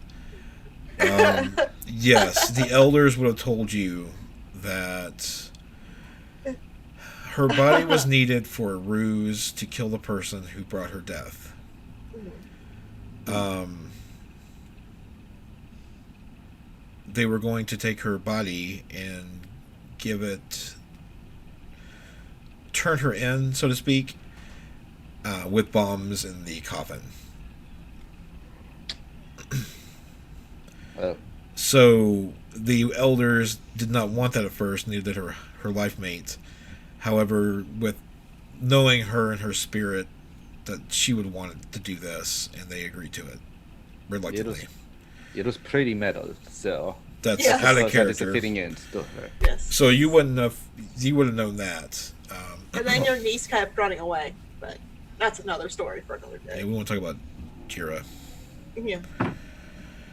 yes, the elders would have told you that her body was needed for a ruse to kill the person who brought her death. They were going to take her body and turn her in, so to speak, with bombs in the coffin. So the elders did not want that at first, neither did her life mate. However, with knowing her and her spirit, that she would want to do this, and they agreed to it reluctantly. It was pretty metal, so That's Yeah. out so of that is a character. fitting end to her. Yes. So you would have known that. And then your niece kept running away, but that's another story for another Yeah, day. we won't talk about Kira. Yeah.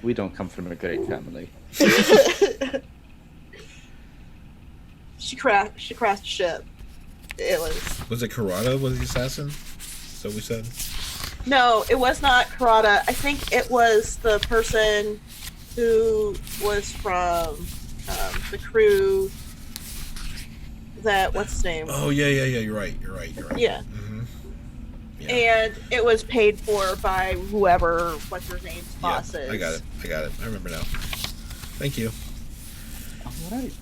We don't come from a great family. She crashed a ship. It was Was it Karada was the assassin? So we said. no, it was not Karada. I think it was the person who was from the crew. That what's his name? Oh yeah. You're right. Yeah. Mm-hmm. Yeah. And it was paid for by whoever, what's her name's boss is. I got it. I remember now. Thank you. Alright.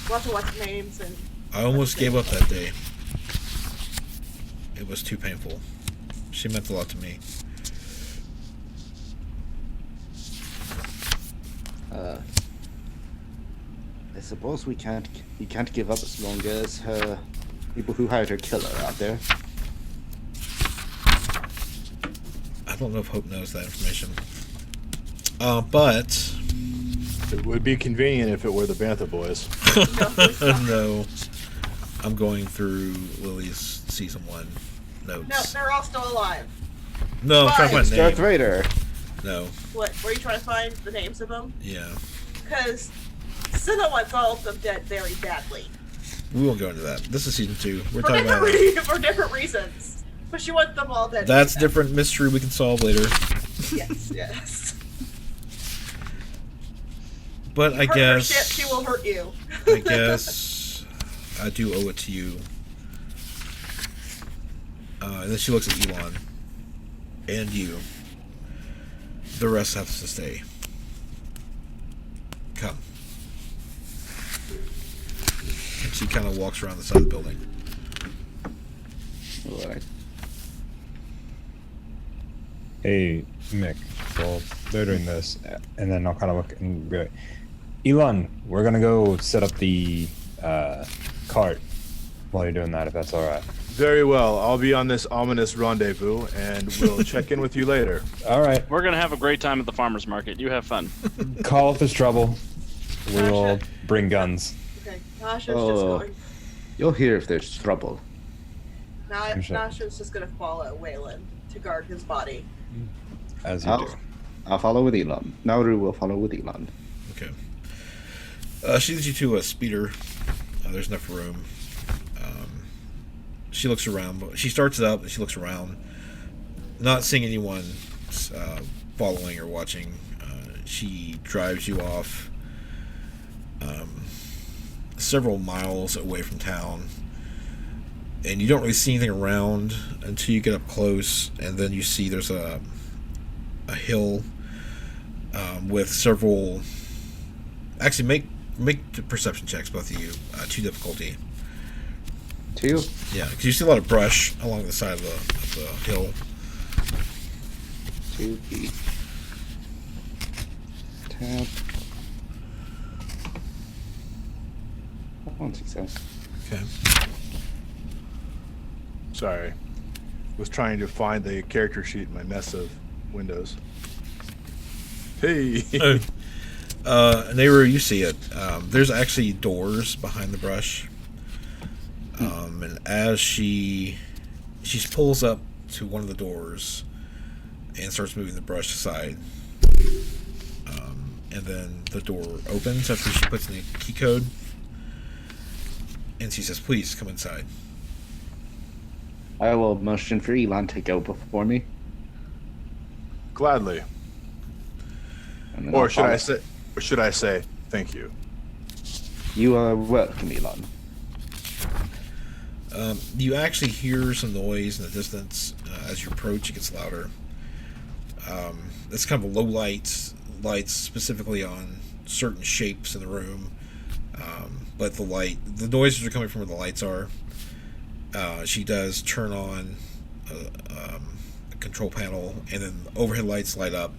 Lots of what's names and I almost gave up that day. It was too painful. She meant a lot to me. I suppose we can't give up as long as her people who hired her kill her out there. I don't know if Hope knows that information. But It would be convenient if it were the Bantha Boys. no, I'm going through Lily's season 1 no, notes. they're all still alive. No, I'm trying to find Darth name. Vader. No, What? Were you trying to find the names of them? yeah, Because Cinna wants all of them dead very badly we won't go into that. This is season 2. We're for talking different, about for different reasons. But she wants them all dead. that's very different mystery we can solve later. badly. Yes, yes. But I Hurt her guess shit, she will hurt you. I guess I do owe it to you. And then she looks at Elon and you. The rest have to stay. Come. And she kind of walks around the side of the building. Alright. Hey, Mick. Well, they're doing this, and then I'll kind of look and be like, Elon, we're gonna go set up the cart while you're doing that, if that's all right. Very well. I'll be on this ominous rendezvous, and we'll check in with you later. All right. We're gonna have a great time at the farmers market. You have fun. Call if there's trouble. We will bring guns. Okay, Nasha's just Oh. going. You'll hear if there's trouble. I'm sure. Nasha's just gonna follow Waylon to guard his body. As you do. I'll follow with Elon. Nauru will follow with Elon. Okay. She leads you to a speeder. There's enough room. She looks around. She starts it up and she looks around, not seeing anyone following or watching. She drives you off several miles away from town, and you don't really see anything around until you get up close, and then you see there's a hill with several. Actually, make the perception checks, both of you. 2 difficulty. 2. Yeah, because you see a lot of brush along the side of the hill. 2 feet. Tab. 1 success. Okay. Sorry. Was trying to find the character sheet in my mess of windows. Hey. Nehru, you see it. There's actually doors behind the brush. And as she pulls up to one of the doors and starts moving the brush aside, and then the door opens after she puts in the key code, and she says, "Please come inside." I will motion for Elon to go before me. Gladly. And then Or I'll should I say thank you? You are welcome, Elon. You actually hear some noise in the distance. As you approach, it gets louder. It's kind of a low lights specifically on certain shapes in the room. But the noises are coming from where the lights are. She does turn on a control panel, and then overhead lights light up.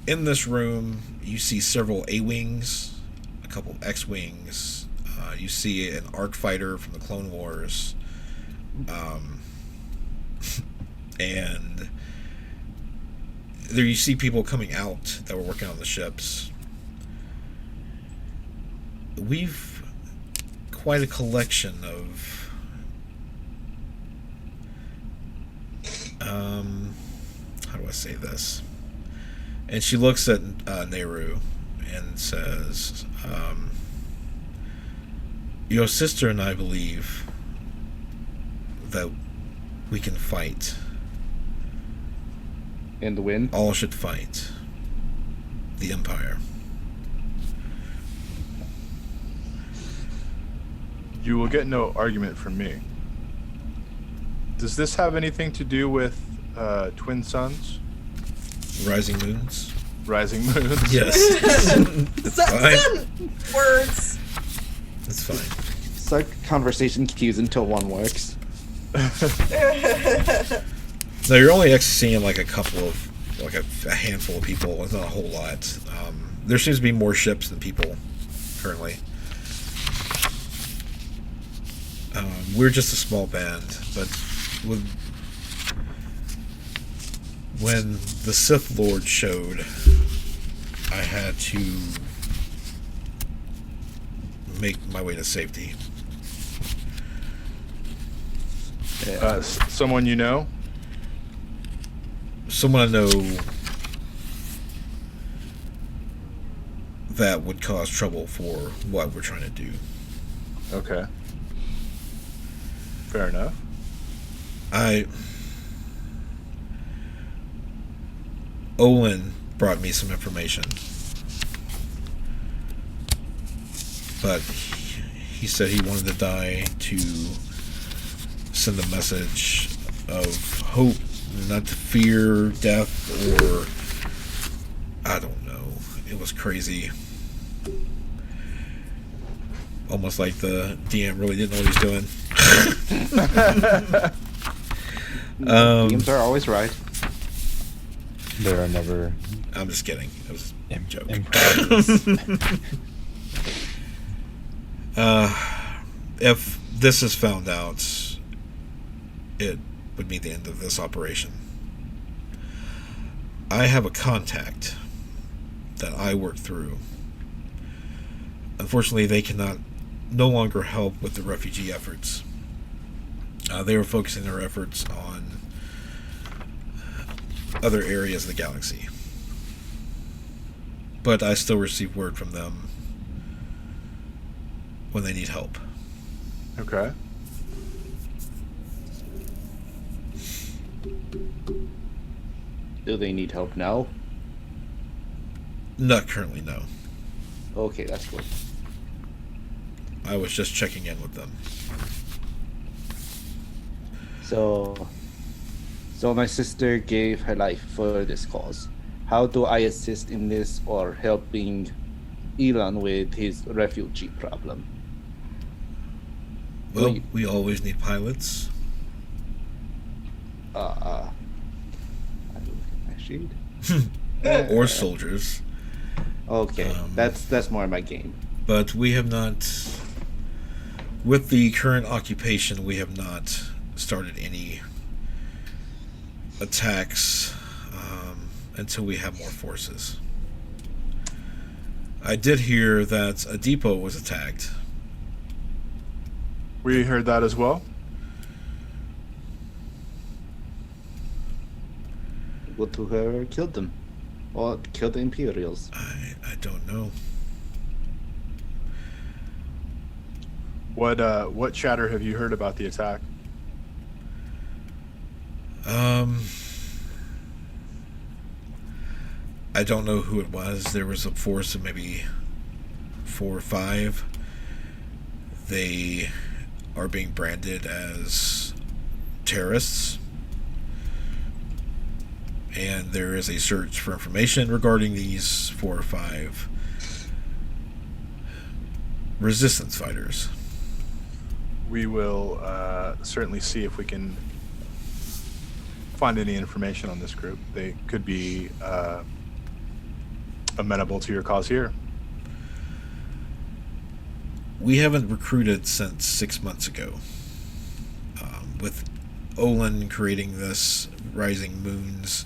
In this room, you see several A-Wings, a couple X-Wings. You see an ARC fighter from the Clone Wars. And there you see people coming out that were working on the ships. We've quite a collection of how do I say this? And she looks at Nehru and says, your sister and I believe that we can fight. And the win? All should fight. The Empire. You will get no argument from me. Does this have anything to do with twin suns? Rising moons? Rising moons? Yes. Words. That's fine. It's like conversation cues until one works. No, you're only actually seeing like a handful of people. It's not a whole lot. There seems to be more ships than people currently. We're just a small band, but when the Sith Lord showed, I had to make my way to safety. Someone you know? Someone I know that would cause trouble for what we're trying to do. Okay. Fair enough. Olin brought me some information, but he said he wanted to die to send a message of hope, not to fear death, or I don't know. It was crazy. Almost like the DM really didn't know what he was doing. DMs are always right. There are never. I'm just kidding. It was a joke. If this is found out, it would be the end of this operation. I have a contact that I work through. Unfortunately, they cannot no longer help with the refugee efforts. They were focusing their efforts on other areas of the galaxy. But I still receive word from them when they need help. Okay. Do they need help now? Not currently, no. Okay, that's good. I was just checking in with them. So my sister gave her life for this cause. How do I assist in this or helping Elon with his refugee problem? Well, we always need pilots. I look at my sheet. Or soldiers. Okay, that's more my game. But we have not, with the current occupation, we have not started any attacks until we have more forces. I did hear that a depot was attacked. We heard that as well. What whoever killed them? Or killed the Imperials? I don't know. What chatter have you heard about the attack? I don't know who it was. There was a force of maybe 4 or 5. They are being branded as terrorists. And there is a search for information regarding these 4 or 5 resistance fighters. We will certainly see if we can find any information on this group. They could be amenable to your cause here. We haven't recruited since 6 months ago. With Olin creating this Rising Moons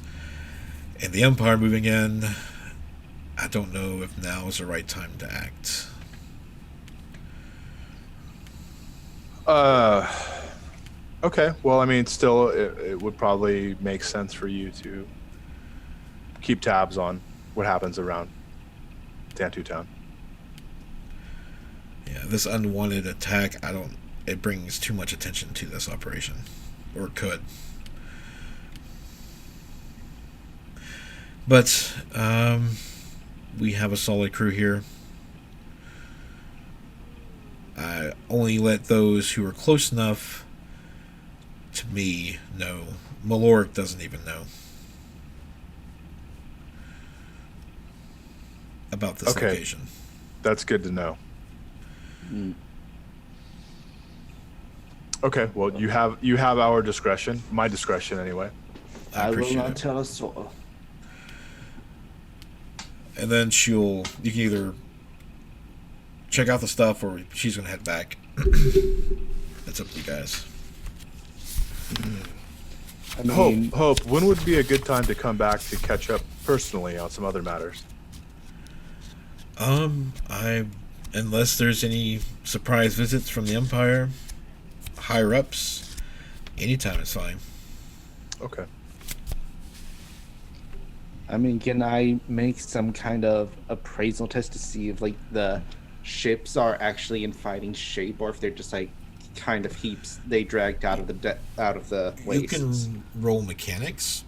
and the Empire moving in, I don't know if now is the right time to act. Okay. Well, I mean, still, it would probably make sense for you to keep tabs on what happens around Tantu Town. Yeah, this unwanted attack, it brings too much attention to this operation. Or could. But, we have a solid crew here. I only let those who are close enough to me know. Maloric doesn't even know about this location. That's good to know. Okay, well, you have our discretion, my discretion anyway. I will appreciate not it. tell a soul. And then you can either check out the stuff or she's going to head back. It's up to you guys. I mean, Hope, when would be a good time to come back to catch up personally on some other matters? Unless there's any surprise visits from the Empire, higher ups, anytime is fine. Okay. I mean, can I make some kind of appraisal test to see if like the ships are actually in fighting shape, or if they're just like kind of heaps they dragged out of the You wastes? can roll mechanics.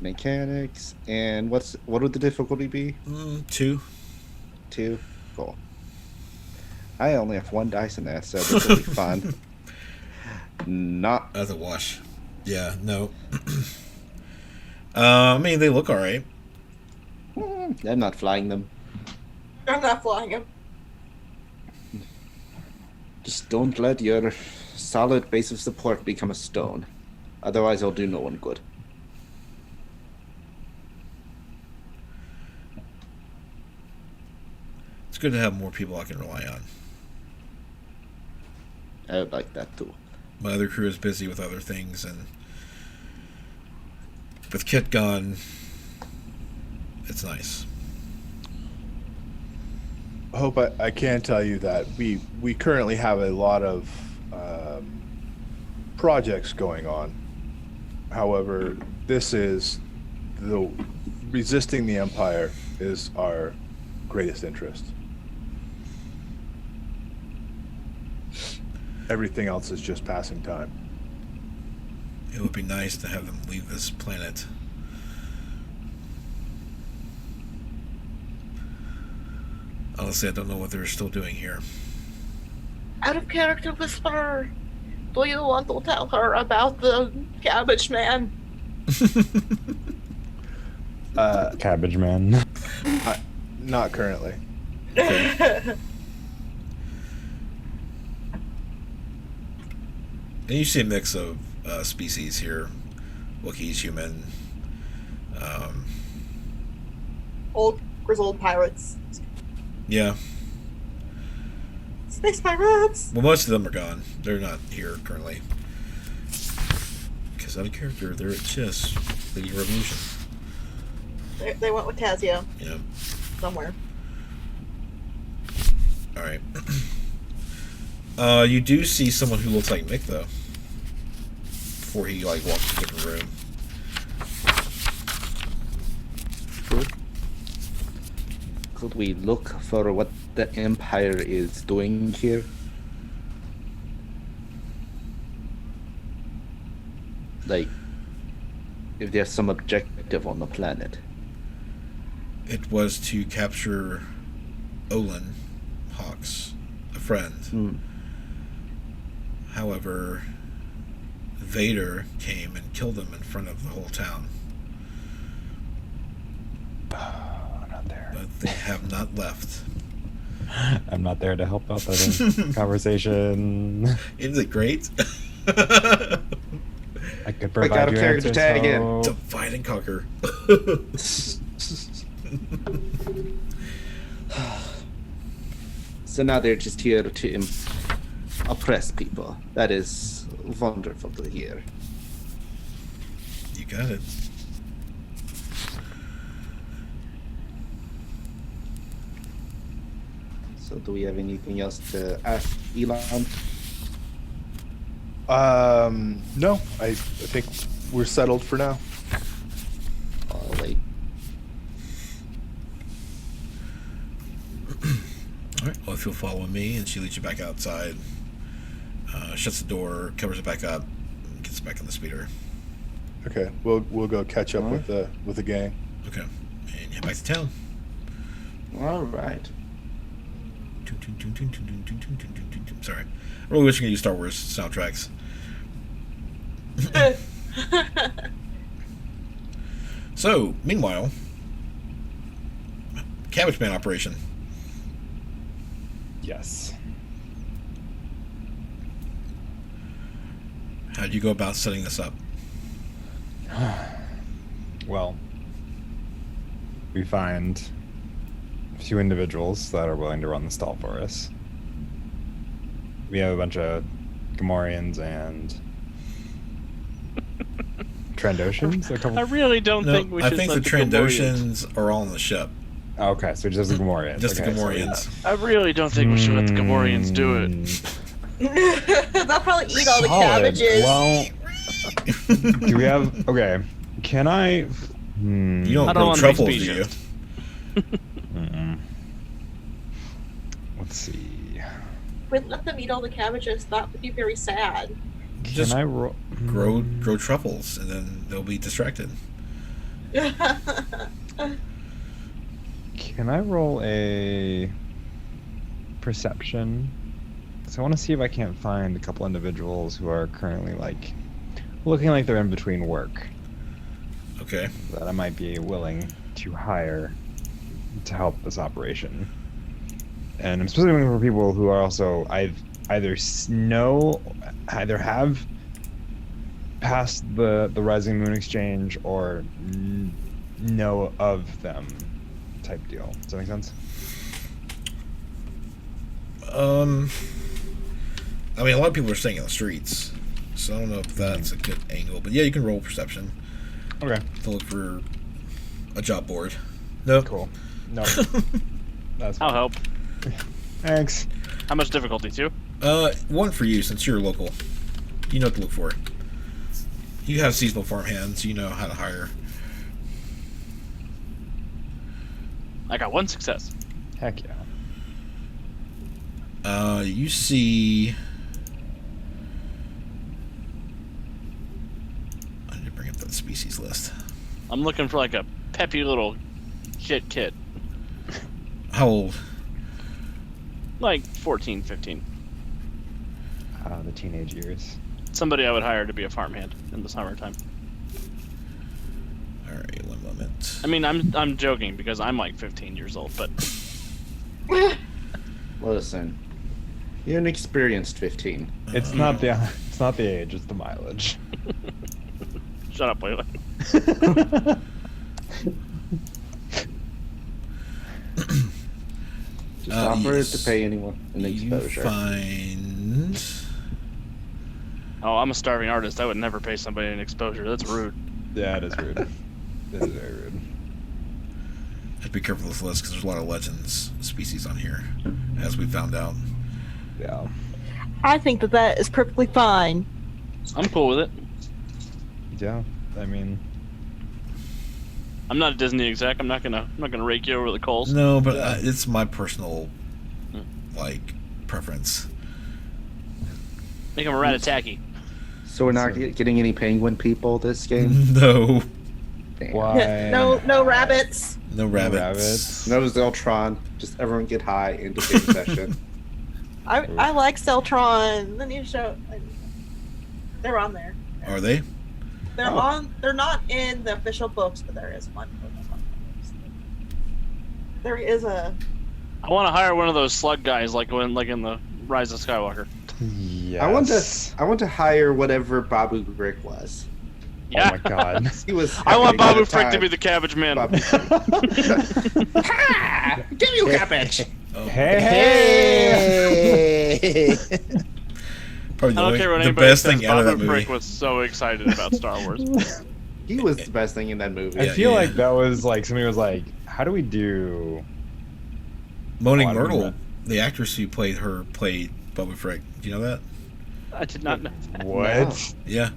Mechanics, and what would the difficulty be? 2. 2. Cool. I only have 1 dice in there, so this will be fun. Not. That's a wash. Yeah, no. I mean, they look alright. I'm not flying them. I'm not flying him. Just don't let your solid base of support become a stone. Otherwise, it'll do no one good. It's good to have more people I can rely on. I would like that too. My other crew is busy with other things, and with Kit gone, it's nice. Hope, I can tell you that we currently have a lot of projects going on However, this is resisting the Empire is our greatest interest. Everything else is just passing time. It would be nice to have them leave this planet. Honestly, I don't know what they're still doing here. Out of character whisperer, do you want to tell her about the cabbage man? Cabbage man. Not currently. And you see a mix of species here. Wookiees, human. Old grizzled pirates. Yeah. Space pirates! Well, most of them are gone. They're not here currently. Because out of character, they're at Chiss, the Revolution. They went with Tazio. Yeah. Somewhere. Alright. You do see someone who looks like Mick, though. Before he, like, walks into a different room. Could we look for what the Empire is doing here? Like, if there's some objective on the planet. It was to capture Olin Hawks, a friend. However, Vader came and killed him in front of the whole town. Not there. But they have not left. I'm not there to help out that conversation. Isn't it great? I could Break provide out of you character answers, tag again. so- Divide and conquer. So now they're just here to oppress people. That is wonderful to hear. You got it. So do we have anything else to ask Elon? No, I think we're settled for now. Oh, wait. Alright, well, if you'll follow me, and she leads you back outside, shuts the door, covers it back up, and gets back in the speeder. Okay, we'll go catch up with the gang. Okay, and you head back to town. All right. Sorry. I really wish we could use Star Wars soundtracks. So, meanwhile, Cabbage Man operation. Yes. How do you go about setting this up? Well, we find a few individuals that are willing to run the stall for us. We have a bunch of Gamorreans and Trandoshans. A couple. I really don't think we I should think let the Gamorreans- Trandoshans are all on the ship. Okay, so just the Gamorreans. Just the Okay, so Gamorreans. I really don't think we should let the Gamorreans do it. They'll probably eat all the Solid. cabbages. Well, do we have? Okay, can I? You don't I don't grow wanna be truffles, do you? specious. Let's see. Wouldn't let them eat all the cabbages. That would be very sad. Just Can I roll? grow truffles, and then they'll be distracted. Can I roll a perception? So I want to see if I can't find a couple individuals who are currently like looking like they're in between work Okay. that I might be willing to hire to help this operation. And I'm specifically looking for people who are also either have passed the Rising Moon Exchange or know of them, type deal. Does that make sense? I mean, a lot of people are staying in the streets, so I don't know if that's a good angle. But yeah, you can roll perception Okay. to look for a job board. No. Cool. No. That's I'll help. Thanks. How much difficulty, too? 1 for you since you're local. You know what to look for. You have seasonal farm hands. You know how to hire. I got 1 success. Heck yeah. You see. I need to bring up that species list. I'm looking for like a peppy little shit kid. How old? Like 14, 15. The teenage years. Somebody I would hire to be a farmhand in the summertime. All right, 1 moment. I mean, I'm joking because I'm like 15 years old, but Listen, you're an experienced 15. It's not the age, it's the mileage. shut up, Waylon. Just offer yes. to pay anyone an You exposure. find. Oh, I'm a starving artist. I would never pay somebody an exposure. That's rude. Yeah, it is rude. It is very rude. Have to be careful with this list because there's a lot of legends species on here, as we found out. Yeah. I think that is perfectly fine. I'm cool with it. Yeah. I mean, I'm not a Disney exec. I'm not gonna rake you over the coals. No, but it's my personal, preference. Make him a rat-a-tacky. So we're not getting any penguin people this game? No. Damn. why? No rabbits. No rabbits. No Zeltron. Just everyone get high into game session. I like Celtron. The new show. They're on there. Are they? They're on. They're not in the official books, but there is one. There is a. I want to hire one of those slug guys, like in the Rise of Skywalker. Yes. I want to hire whatever Babu Brick was. Yeah. Oh my god. He was. I want having a Babu good Frick to time. be the cabbage man. Babu Frick. Ha! Give you cabbage. Oh. Hey. Probably I don't care what the anybody best says. thing out of that Babu movie. Frick was so excited about Star Wars. He was the best thing in that movie. I Yeah, feel yeah. like that was like somebody was like, how do we do Moaning Oh, I didn't Myrtle, know the actress who played Bubba Frick. Do you know that? I did not know that. what? No. Yeah.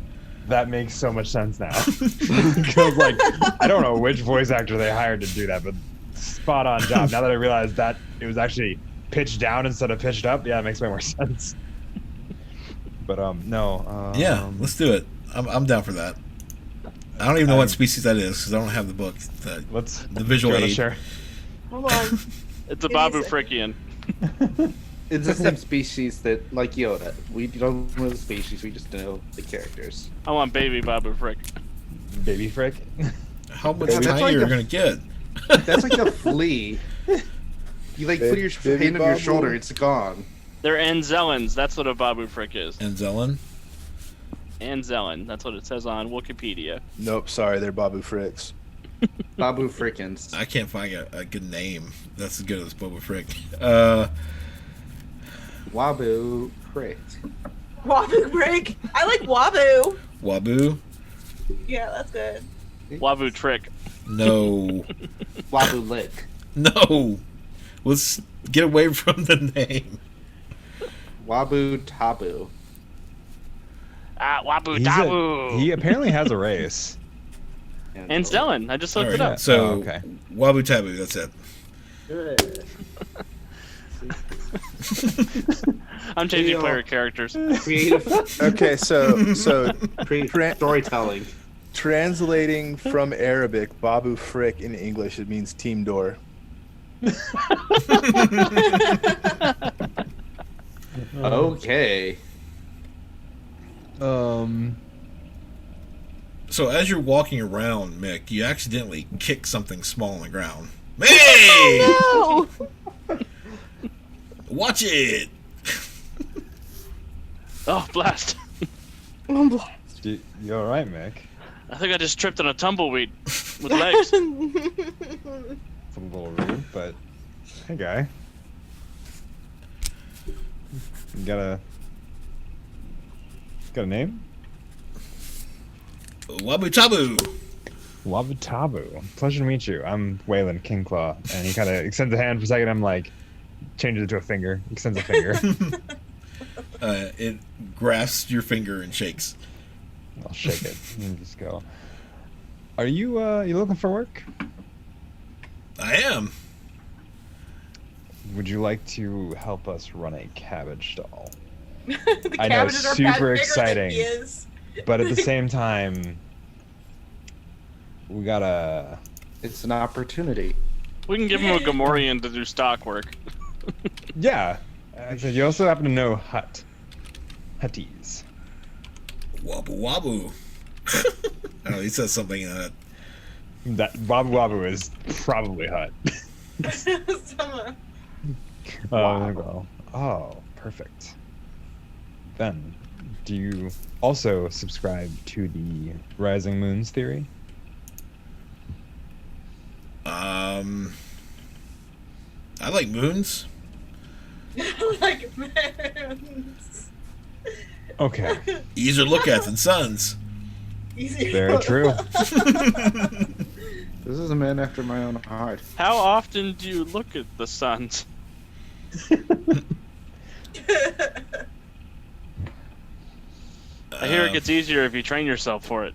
That makes so much sense now. Because like I don't know which voice actor they hired to do that, but spot on job. Now that I realize that it was actually pitched down instead of pitched up, yeah, it makes way more sense. But no. Yeah, let's do it. I'm down for that. I don't even know what species that is because I don't have the book. let's The visual go to aid. share. Hold on. It's a It Babu is- Frickian. It's the same species that, like Yoda. We don't know the species, we just know the characters. I want baby Babu Frick. Baby Frick. How much That's tinier like you're a- gonna get? That's like a flea. You like put your Baby hand on your Babu. shoulder, it's gone. They're Anzellans. That's what a Babu Frick is. And Zelen? Anzellan. That's what it says on Wikipedia. Nope, sorry, they're Babu Fricks. Babu Frickins. I can't find a good name that's as good as Boba Frick. Wabu Frick. Wabu break. I like Wabu. Wabu? Yeah, that's good. Wabu Trick. No. Wabu Lick. No. Let's get away from the name. Wabu Tabu. Wabu He Dabu. apparently has a race. Anzellan. I just All looked right, it up. so Oh, okay. Wabu Tabu, that's it. I'm changing Deal. player characters. Creative Okay, so storytelling. translating from Arabic, Babu Frick in English, it means team door. Okay. So as you're walking around, Mick, you accidentally kick something small on the ground. Hey! No. Watch it! Oh, blast. I'm blessed. You all right, Mick? I think I just tripped on a tumbleweed with legs. It's a little rude, but hey, guy. You got a name? Wabu Tabu! Wabutabu. Pleasure to meet you. I'm Waylon Kingclaw. And he kind of extends a hand for a second. I'm like, changes it to a finger. Extends a finger. It grasps your finger and shakes. I'll shake it and just go. Are you you looking for work? I am. Would you like to help us run a cabbage stall? The I know, cabbages are super bigger than exciting. he is. But at the same time, we gotta. It's an opportunity. We can give him a Gamorrean to do stock work. Yeah. I said you also happen to know Hutties. Wabu wabu. I don't know, he says something in that. That Wabu Wabu is probably Hut. Someone- Well, oh, perfect. Then, do you also subscribe to the Rising Moons theory? I like moons. like moons. Okay, Easier to look at than suns. Easy. very true. This is a man after my own heart. How often do you look at the suns? I hear it gets easier if you train yourself for it.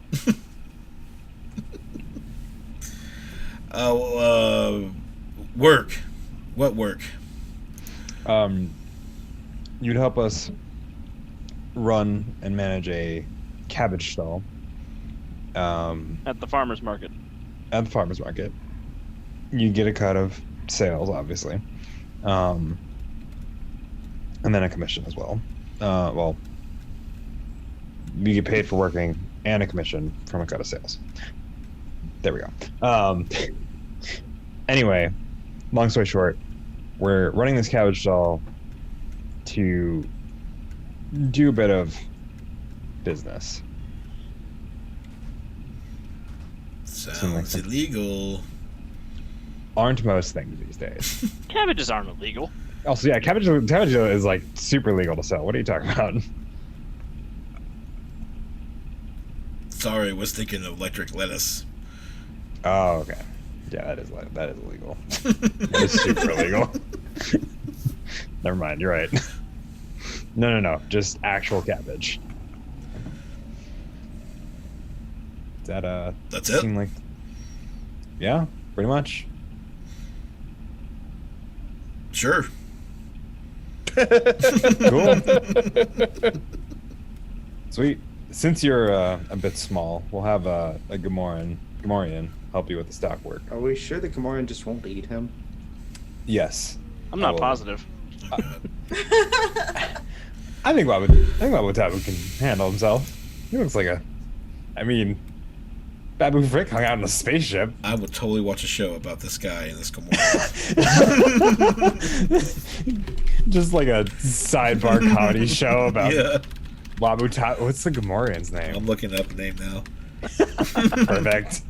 Work. What work? You'd help us run and manage a cabbage stall At the farmer's market. at the farmer's market. You get a cut of sales, obviously, and then a commission as well. Well, you get paid for working and a commission from a cut of sales. There we go. Anyway, long story short, we're running this cabbage stall to do a bit of business. Sounds illegal. Aren't most things these days. Cabbages aren't illegal. Also, yeah, cabbage is like super legal to sell. What are you talking about? Sorry, I was thinking of electric lettuce. Oh, okay. Yeah, that is illegal. That is super illegal. Never mind. You're right. No. Just actual cabbage. Is that That's it? seem like? Yeah, pretty much. Sure. Cool. Sweet. Since you're a bit small, we'll have a Gamorrean help you with the stock work. Are we sure the Gamorrean just won't eat him? Yes. I'm not will. positive. Oh, God. I think Wabu Tabu can handle himself. He looks like Babu Frick hung out in a spaceship. I would totally watch a show about this guy and this Gamora. Just like a sidebar comedy show about Yeah. Wabu Tabu. What's the Gamorrean's name? I'm looking up the name now. Perfect.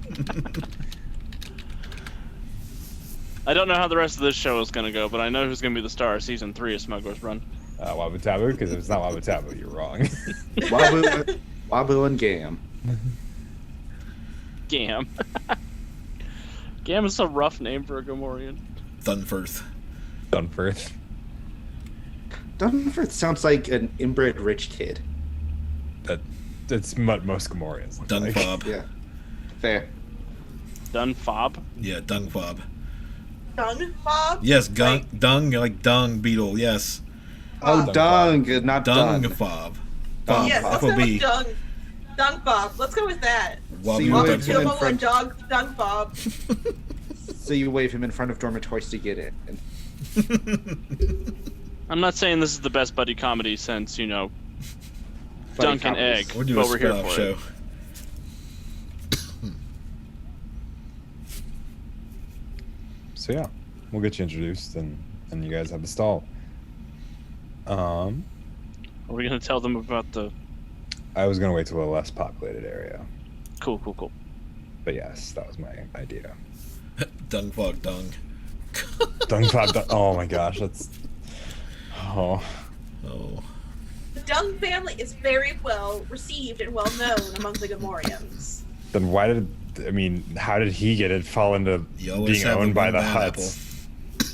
I don't know how the rest of this show is going to go, but I know who's going to be the star of season 3 of Smugglers Run. Wabu Tabu, because if it's not Wabu Tabu, you're wrong. Wabu and Gam. Gam. Gam is a rough name for a Gamorrean. Thunfirth. Dunfirth. Dunford sounds like an inbred rich kid. That's what most Gamorreans look like. Dungfob. Yeah. Fair. Dunfob. Yeah, Dungfob. Dung Bob? Yes, dung, like dung beetle, yes. Oh, dung, not dung. Dungfob. Bob, Yes, let's go FOB. with Dung Bob. Let's go with that. Wabu Welcome Dungfob. to Dungfob. and Dog Dung Bob. So you wave him in front of dormitories to get in. I'm not saying this is the best buddy comedy since, Buddy Dunk and comedies. Egg, We're doing but a we're here spin-off for show. it. So yeah, we'll get you introduced, and you guys have the stall. Are we going to tell them about the... I was gonna wait till a less populated area, Cool. but yes, that was my idea. Dungfog dung. Oh my gosh, that's. Oh. Oh. The Dung family is very well received and well known among the Gamorreans. Then how did he get it fall into You always being have owned the by one the bad Huts?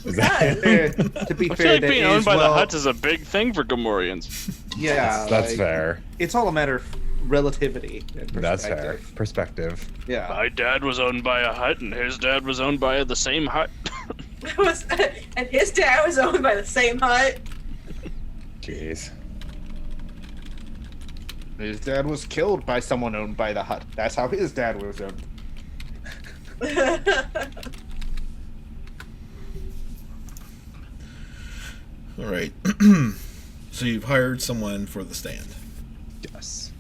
Is Because- that To be I fair, feel like that being owned is, by the well, Huts is a big thing for Gamorreans. Yeah, that's like, fair. It's all a matter of relativity and perspective. That's fair. Perspective. Yeah. My dad was owned by a hut, and his dad was owned by the same hut. And his dad was owned by the same hut. Jeez. His dad was killed by someone owned by the hut. That's how his dad was owned. All right. So you've hired someone for the stand. Yes.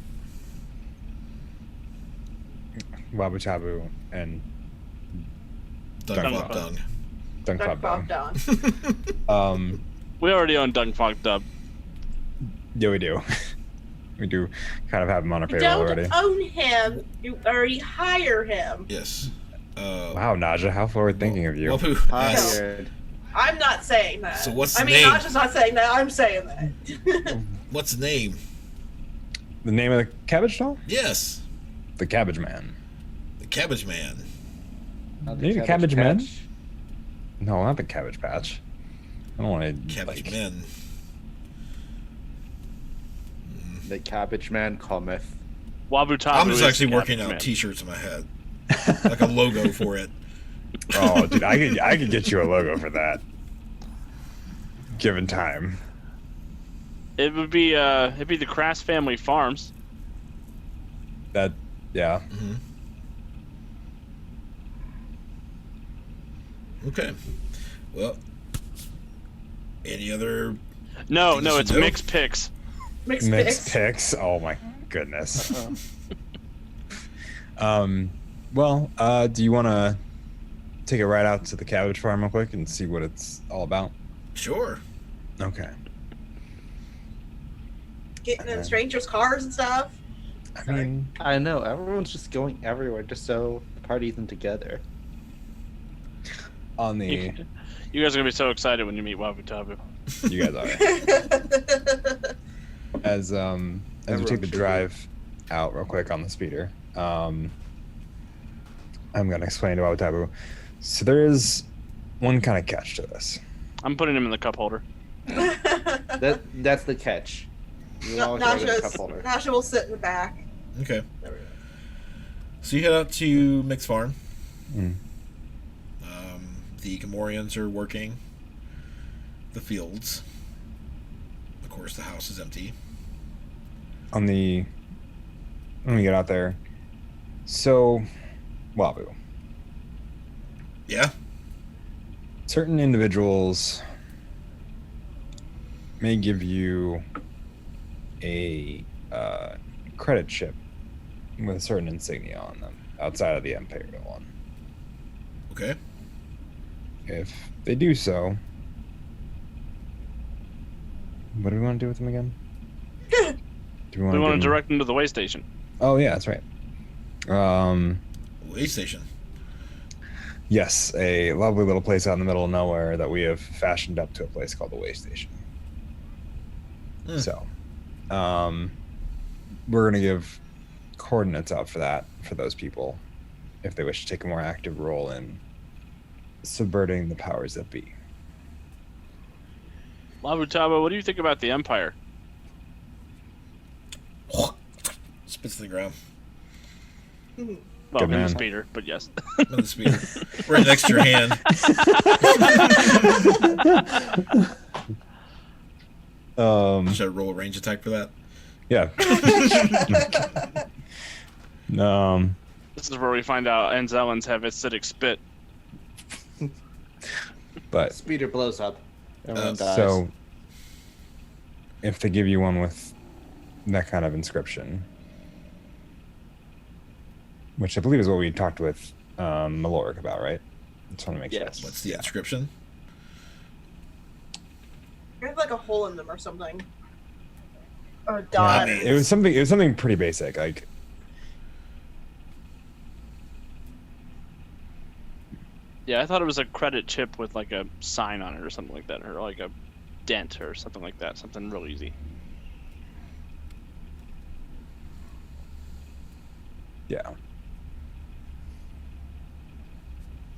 Wabu Chabu and Dung Dung Fop Fop. Dung. Dunk Duck Club Bob Dung. Don. We already own Dung Fog Dub. Yeah, we do. We do kind of have him on our You payroll don't already. own him. You already hire him. Yes. Wow, Naja, how forward thinking of you. Wapu asks, Hired. I'm not saying that. So what's I the mean, name? not just not saying that. I'm saying that. what's the name? The name of the cabbage doll? Yes. The Cabbage Man. The Cabbage Man. Not Maybe Cabbage Man? Patch. No, not the Cabbage Patch. I don't want to. Cabbage Man. The Cabbage Man cometh. Wabu Tabu I'm just is actually the working Cabbage out Man. T-shirts in my head, like a logo for it. Oh, dude, I could get you a logo for that. Given time. It would be it'd be the Crass Family Farms. That, yeah. Mm-hmm. Okay. Well, any other? No, Things no, to it's do? Mixed Picks. Mixed Mixed picks. picks. Oh my goodness. Uh-oh. Well, do you want to take a ride out to the cabbage farm real quick and see what it's all about? Sure. Okay. Getting in strangers' cars and stuff. I mean, I know, everyone's just going everywhere just so the party isn't together. on the You guys are gonna be so excited when you meet Wabu Tabu. you guys are as we Everyone take the should be. drive out real quick on the speeder. I'm gonna explain about Taboo. So there is one kind of catch to this. I'm putting him in the cup holder. That's the catch. You always write in the cup holder. Nasha will sit in the back. Okay. So you head out to Mix Farm. Mm. The Gamorreans are working the fields. Of course, the house is empty. When we get out there, so Wabu. Yeah. Certain individuals may give you a credit chip with a certain insignia on them outside of the Imperial one. Okay. If they do so, what do we want to do with them again? Do We want to direct him to the way station. Oh yeah, that's right. Way station. Yes, a lovely little place out in the middle of nowhere that we have fashioned up to a place called the Way Station. Hmm. So, we're gonna give coordinates out for that for those people, if they wish to take a more active role in subverting the powers that be. Wabu Tabu, what do you think about the Empire? Spits to the ground. Well, Good in the man. speeder, but yes. On the speeder. Right next to your hand. Should I roll a range attack for that? Yeah. This is where we find out Anzellans have acidic spit. But Speeder blows up. Everyone dies. so, if they give you one with that kind of inscription, which I believe is what we talked with Maloric about, right? I just want to make Yes. sure. What's the inscription? You have like a hole in them or something. Or a Yeah, dot. mean- it was something pretty basic, like Yeah, I thought it was a credit chip with like a sign on it or something like that, or like a dent or something like that. Something real easy. yeah,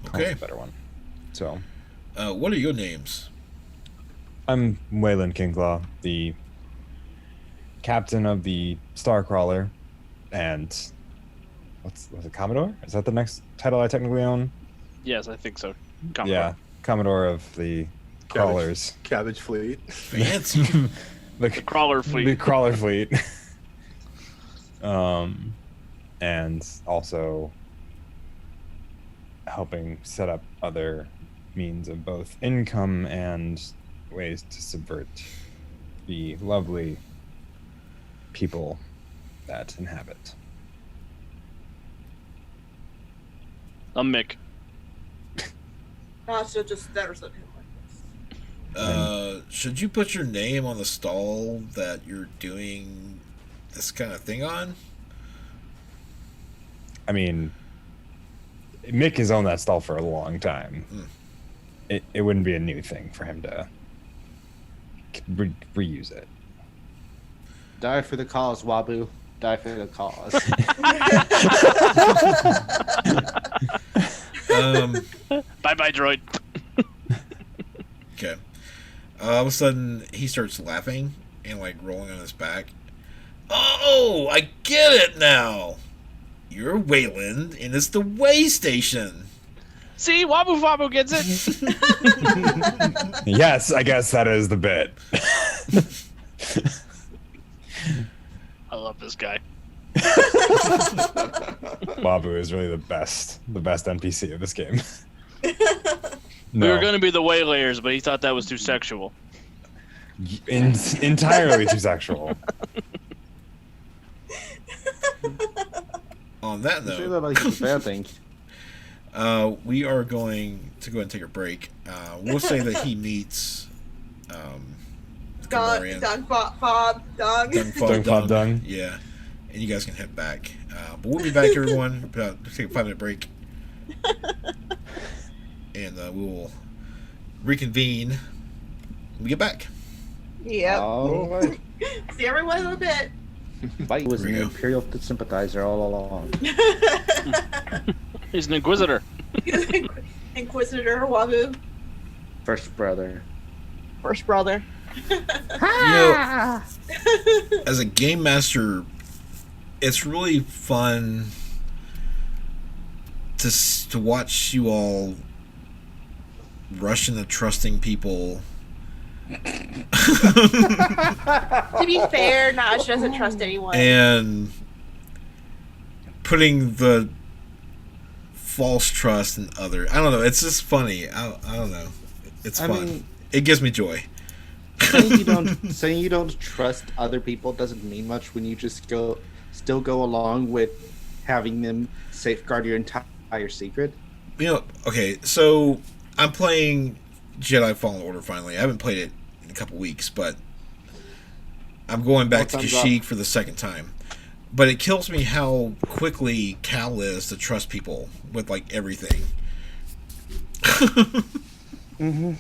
Okay. that's a better one. So What are your names? I'm Waylon Kingclaw, the captain of the Starcrawler, and was it Commodore? Is that the next title I technically own? Yes, I think so. Commodore. Yeah, Commodore of the crawlers. Cabbage Fleet. Fancy. The Crawler fleet. The crawler fleet. And also helping set up other means of both income and ways to subvert the lovely people that inhabit. I'm Mick. No, so just that or something like this. Should you put your name on the stall that you're doing this kind of thing on? I mean, Mick has owned that stall for a long time. It wouldn't be a new thing for him to reuse it. Die for the cause, Wabu. Die for the cause. Bye-bye, droid. Okay. All of a sudden, he starts laughing and like rolling on his back. Oh, I get it now. You're Wayland, and it's the way station. See, Wabu Wabu gets it. Yes, I guess that is the bit. I love this guy. Wabu is really the best NPC of this game. We were going to be the Waylayers, but he thought that was too sexual. Entirely too sexual. On that You say note, that like it's a bad thing. we are going to go ahead and take a break. We'll say that he meets Dong, Gamorrean. Dong, Fob, Dong. Dung Fob Dung. Yeah, and you guys can head back. But we'll be back, everyone. Let's take a 5-minute break, and we will reconvene when we get back. Yep. All right. See everyone in a bit. Bye. Was Here an we go. Imperial sympathizer all along. He's an Inquisitor. Inquisitor Wabu. First brother. First brother. You know, as a game master, it's really fun to watch you all rush into trusting people. To be fair, Naj doesn't trust anyone. And putting the false trust in other. I don't know. It's just funny. I don't know. It's I fun. mean- It gives me joy. saying you don't trust other people doesn't mean much when you just still go along with having them safeguard your entire secret. You know, okay, so I'm playing Jedi Fallen Order finally. I haven't played it in a couple weeks, but I'm going back to Thumbs Kashyyyk for the second time. But it kills me how quickly Cal is to trust people with, like, everything. Mm-hmm.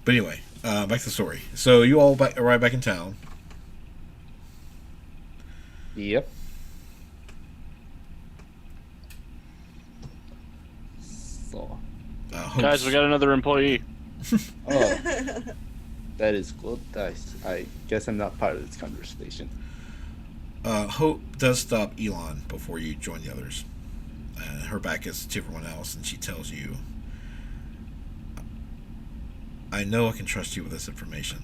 But anyway, back to the story. So you all arrive back in town. Yep. So, Guys, we got another employee. oh, that is good. I guess I'm not part of this conversation. Hope does stop Elon before you join the others. Her back is to everyone else, and she tells you, I know I can trust you with this information,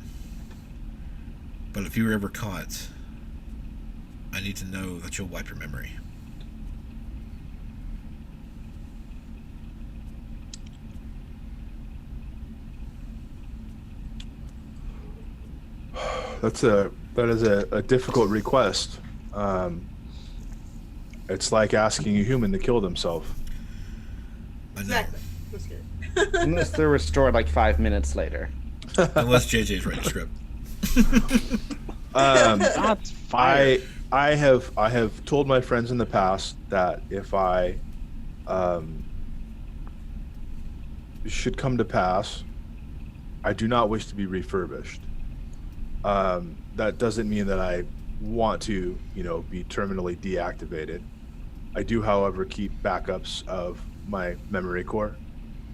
but if you're ever caught, I need to know that you'll wipe your memory. That is a difficult request. It's like asking a human to kill themselves. I know. Exactly. That's good. Unless they're restored like 5 minutes later. Unless JJ's writing a script. That's fire. I have told my friends in the past that if I should come to pass, I do not wish to be refurbished. That doesn't mean that I want to, be terminally deactivated. I do, however, keep backups of my memory core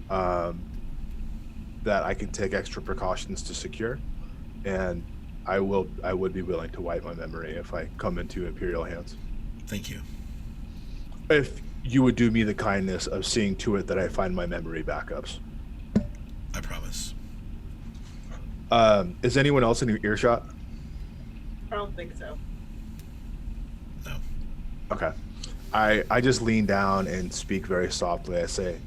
that I can take extra precautions to secure. And I would be willing to wipe my memory if I come into Imperial hands. Thank you. If you would do me the kindness of seeing to it that I find my memory backups. I promise. Is anyone else in your earshot? I don't think so. No. Okay. I just lean down and speak very softly. I say,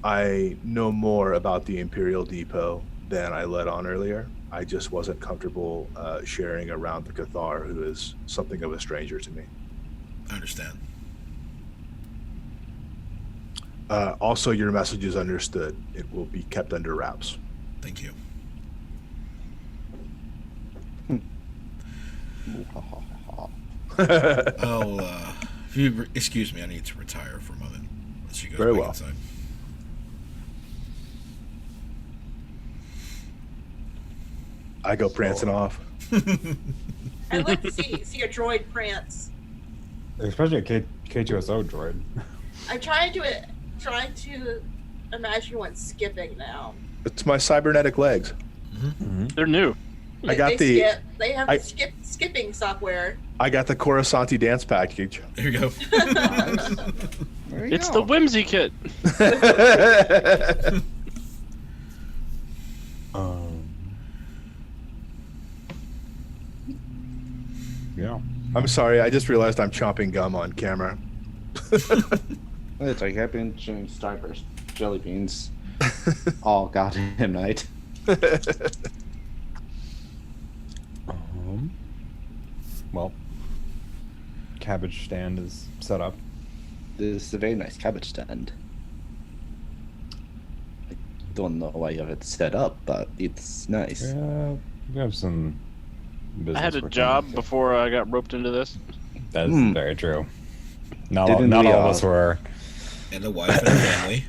I know more about the Imperial Depot than I let on earlier. I just wasn't comfortable sharing around the Cathar, who is something of a stranger to me. I understand. Also, your message is understood. It will be kept under wraps. Thank you. I'll, if you excuse me, I need to retire for a moment. Let's you go Very back well. inside. I go prancing off. I'd like to see a droid prance. Especially a K2SO droid. I'm trying to imagine one skipping now. It's my cybernetic legs. They're new. I got they the- skip. They have skipping software. I got the Coruscanti dance package. There you go. There you It's go. the Whimsy Kit. Yeah. I'm sorry, I just realized I'm chomping gum on camera. It's like I've been chewing Starburst jelly beans all goddamn night. Well, cabbage stand is set up. This is a very nice cabbage stand. I don't know why you have it set up, but it's nice. Yeah, we have some business. I had a working job on it. before I got roped into this. That's very true. Not Didn't not we all of all? us were. And a wife and a family.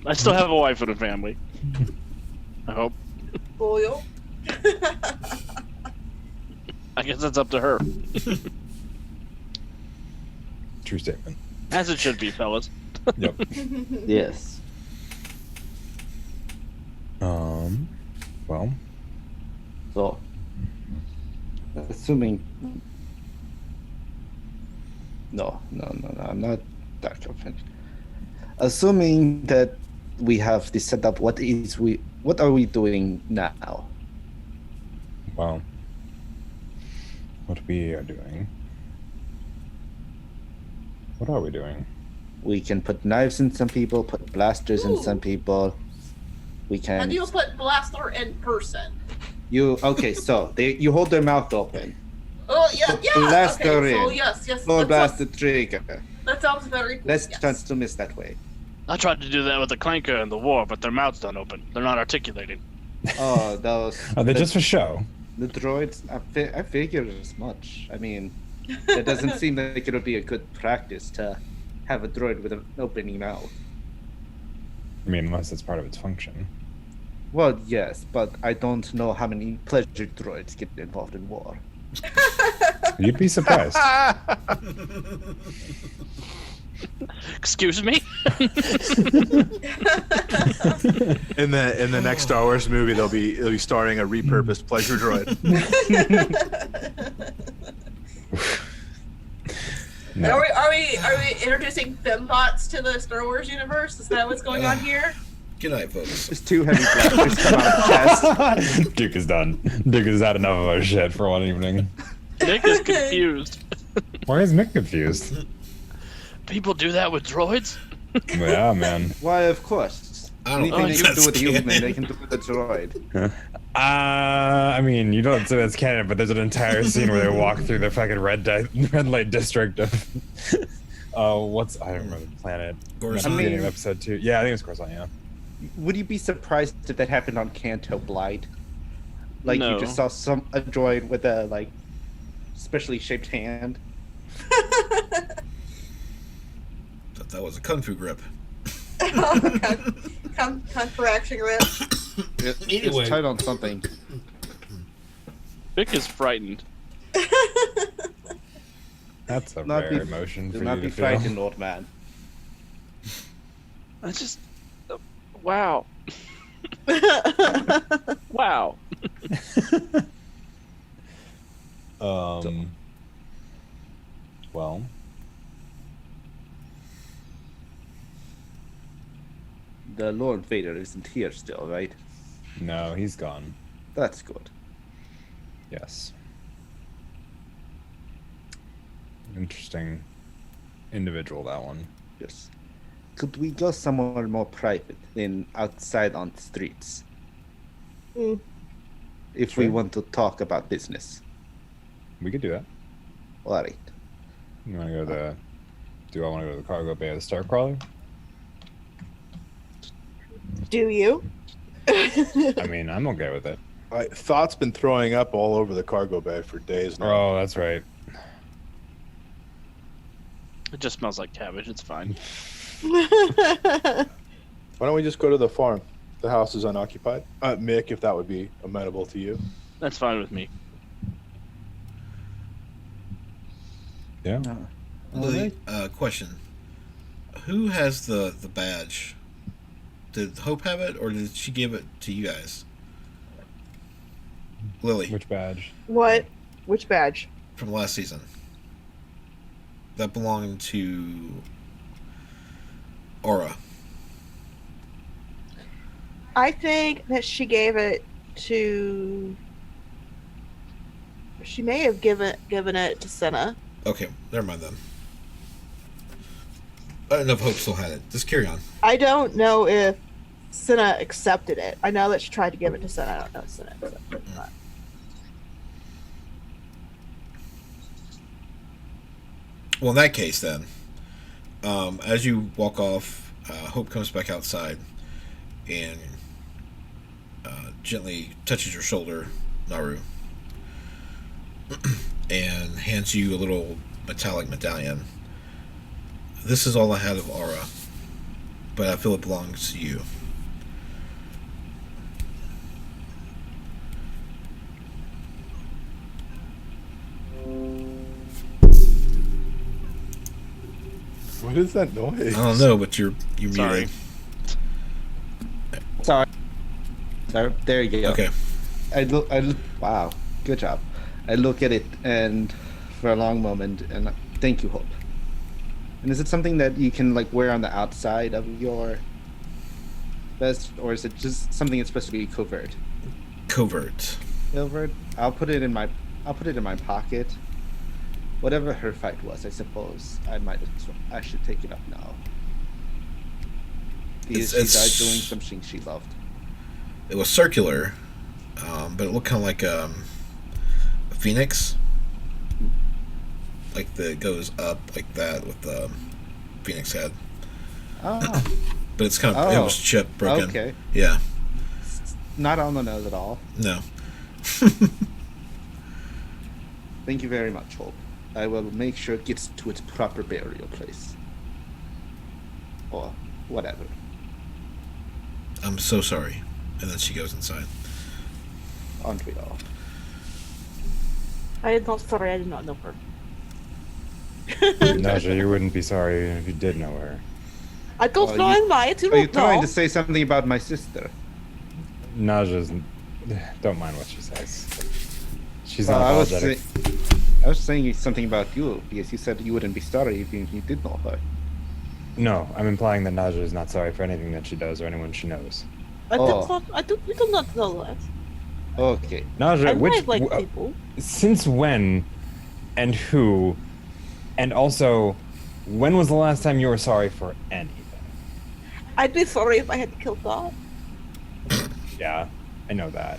I still have a wife and a family. I hope. Boyle. I guess that's up to her. True statement. As it should be, fellas. Yep. Yes. Well, So, assuming. No, I'm not that confident. Assuming that we have this set up, what are we doing now? well, what we are doing. What are we doing? We can put knives in some people, put blasters in some Ooh. people. We How can. do you put blaster in person? Okay? So you hold their mouth open. Oh yeah, yeah. Blaster Okay, so in. yes. Or That blast sounds, the trigger. that sounds very good. Less yes. chance to miss that way. I tried to do that with the clanker in the war, but their mouths don't open. They're not articulating. Oh, those. Are they the, just for show? the droids? I figured as much. I mean, it doesn't seem like it would be a good practice to have a droid with an opening mouth. I mean, unless it's part of its function. Well, yes, but I don't know how many pleasure droids get involved in war. You'd be surprised. Excuse me? In the next Star Wars movie, they'll be starring a repurposed pleasure droid. No. Are we introducing fembots to the Star Wars universe? Is that what's going on here? Good night, folks. Just two heavy blasters come out of the chest. Duke is done. Duke has had enough of our shit for one evening. Nick is confused. Why is Mick confused? People do that with droids? Yeah, man. Why, of course. I don't Anything think they can do that's with a human, canon. they can do with a droid. I mean, you don't say that's canon, but there's an entire scene where they walk through the fucking red light district of. I don't remember the planet. Coruscant. At the beginning of episode 2. Yeah, I think it's Coruscant. Yeah. Would you be surprised if that happened on Canto Blight? Like No. you just saw a droid with a specially shaped hand. Thought that was a kung fu grip. Counteraction grip. Anyway. It's tied on something. Vic is frightened. That's a Not rare be- emotion Do for not you be to feel. frightened, old man. I just. Wow. Wow. Well, The Lord Vader isn't here still, right? no, he's gone. That's good. Yes. Interesting individual, that one. Yes. Could we go somewhere more private than outside on the streets? If we Sure. want to talk about business. We could do that. All right. You want to go to the... Do I want to go to the cargo bay of the Starcrawler? Do you? I mean, I'm okay with it. Thought's been throwing up all over the cargo bay for days now. Oh, that's right. It just smells like cabbage. It's fine. Why don't we just go to the farm? The house is unoccupied. Mick, if that would be amenable to you. That's fine with me. Yeah. Lily, question: who has the badge? Did Hope have it, or did she give it to you guys? Lily, Which badge? What? Which badge? from last season. That belonged to Aura. I think that she gave it to. She may have given it to Senna. Okay, never mind then. I don't know if Hope still had it. Just carry on. I don't know if Senna accepted it. I know that she tried to give it to Senna. I don't know if Senna accepted it or not. Well, in that case, then, as you walk off, Hope comes back outside and gently touches your shoulder, Naru, and hands you a little metallic medallion. This is all I had of Aura, but I feel it belongs to you. What is that noise? I don't know, but you're Sorry. muted. Sorry. There you go. Okay. Wow, good job. I look at it and for a long moment and thank you, Hope. And is it something that you can like wear on the outside of your vest, or is it just something that's supposed to be covert? Covert. Covert. I'll put it in my pocket. Whatever her fight was, I suppose I should take it up now. Because It's- she died doing something she loved. It was circular, but it looked kind of like a phoenix. Like it goes up like that with the phoenix head. Oh, But it's kind of, it was chipped, broken. okay. Yeah. Not on the nose at all. No. Thank you very much, Hope. I will make sure it gets to its proper burial place. Or whatever. I'm so sorry. And then she goes inside. Aren't we all? I am not sorry. I did not know her. Naja, you wouldn't be sorry if you did know her. I don't Oh, know. you- I might. You Are you don't trying know. to say something about my sister? Naja's... Don't mind what she says. She's Well, not I was apologetic. I was saying something about you because you said you wouldn't be sorry if you did know her. No, I'm implying that Naja is not sorry for anything that she does or anyone she knows. I Oh. did not. I do. We do not know that. Okay. Naja, I which... might like people. Since when and who, and also, when was the last time you were sorry for anything? I'd be sorry if I had to kill God. Yeah, I know that.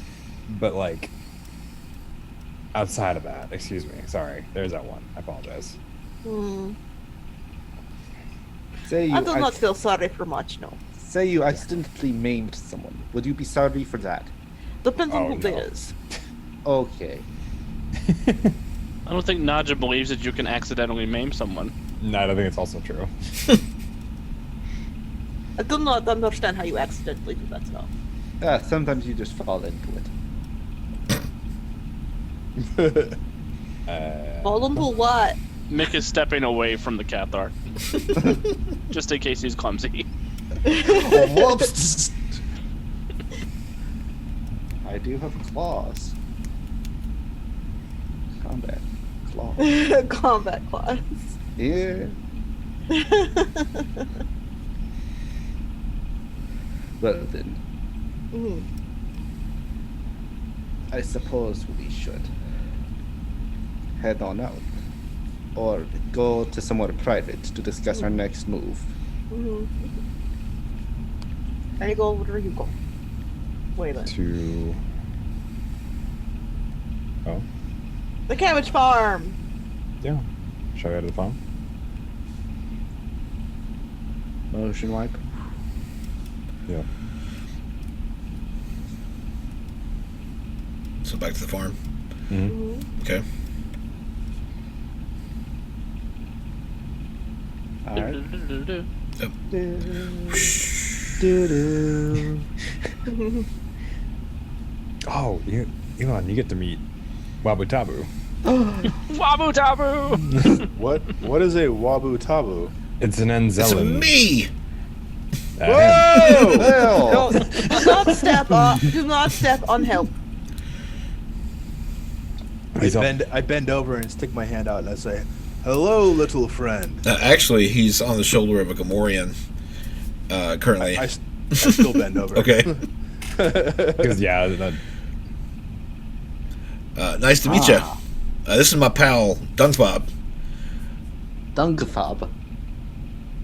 But, like, outside of that, excuse me, sorry, there's that one. I apologize. Say you I do not feel sorry for much. No. say you accidentally maimed someone. Would you be sorry for that? Depends on Oh, who no. it is. Okay. I don't think Naja believes that you can accidentally maim someone. No, I don't think it's also true. I do not understand how you accidentally do that stuff. Sometimes you just fall into it. Fall into what? Mick is stepping away from the Cathar. Just in case he's clumsy. Whoops! I do have claws. Combat claws. Combat claws. Yeah. Well then, Mhm. I suppose we should head on out, or go to somewhere private to discuss our next move. Mhm. I go. Where you go? Wait a minute. To. Oh, The cabbage farm. yeah. Shall we go to the farm? Motion wipe. Yeah. So back to the farm. Mm-hmm. Mhm. Okay. Alright. Oh, Elon, you get to meet Wabu Tabu. Wabu tabu. What is a wabu tabu? It's an It's Enzellan. me. Whoa! Hell! Do not step on. Do not step on help. I bend over and stick my hand out and I say, "Hello, little friend." Actually, he's on the shoulder of a Gamorrean. Currently. I still bend over. Okay. Because yeah, Nice to meet you. This is my pal, Dunsbob. Dungfob.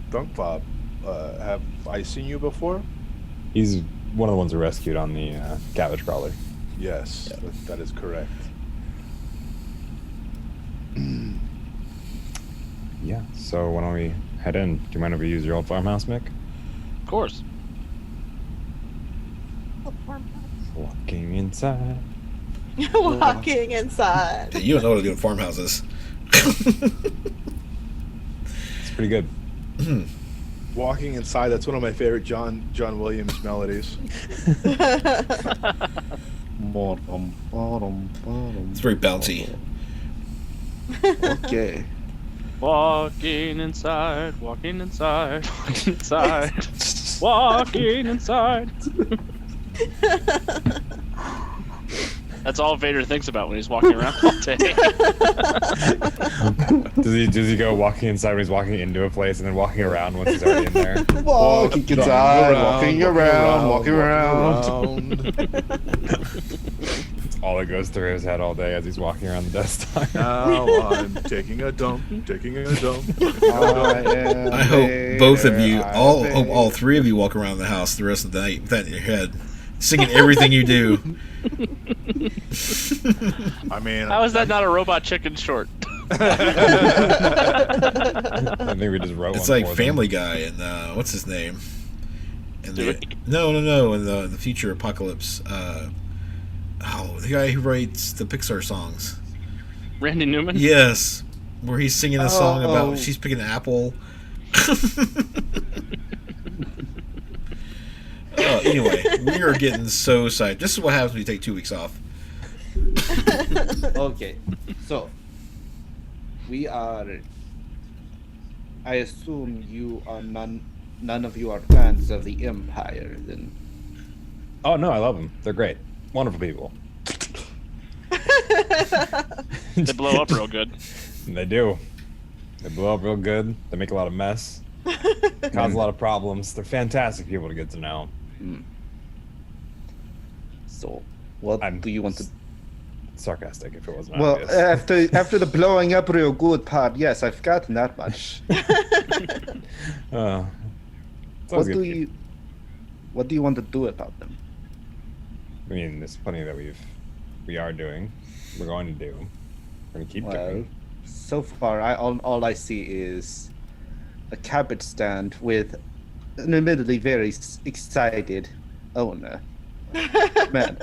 Dunkfob, have I seen you before? he's one of the ones we rescued on the cabbage crawler. Yes, that is correct. Yeah. So why don't we head in? Do you mind if we use your old farmhouse, Mick? Of course. Walking inside. Walking inside. You don't know what to do in farmhouses. It's pretty good. Walking inside, that's one of my favorite John Williams melodies. It's very bouncy. Okay. Walking inside, walking inside, walking inside, walking inside. That's all Vader thinks about when he's walking around all day. Does he go walking inside when he's walking into a place and then walking around once he's already in there? Walking inside, walking around, walking around. It's all that goes through his head all day as he's walking around the Death Star. Now I'm taking a dump, taking a dump. I hope both of you, hope all three of you walk around the house the rest of the night with that in your head, singing everything you do. I mean, How is that not a robot chicken short? I think we just wrote It's one like for Family them. Guy and what's his name? In Do the, it. no, in the future apocalypse. The guy who writes the Pixar songs. Randy Newman? Yes, where he's singing a song Oh. about she's picking an apple. Anyway, we are getting so psyched. This is what happens when you take 2 weeks off. Okay, so we are. I assume you are none of you are fans of the Empire, then. Oh no, I love them. They're great, wonderful people. They blow up real good. They do. They blow up real good. They make a lot of mess. Cause a lot of problems. They're fantastic people to get to know. So, what I'm do you want to? Sarcastic, if it wasn't Well, obvious. after the blowing up real good part, yes, I've gotten that much. It's always What good do to- you? What do you want to do about them? I mean, there's plenty that we are doing. We're going to do. We're gonna keep doing. So far, all I see is a cabbage stand with an admittedly very excited owner. Man,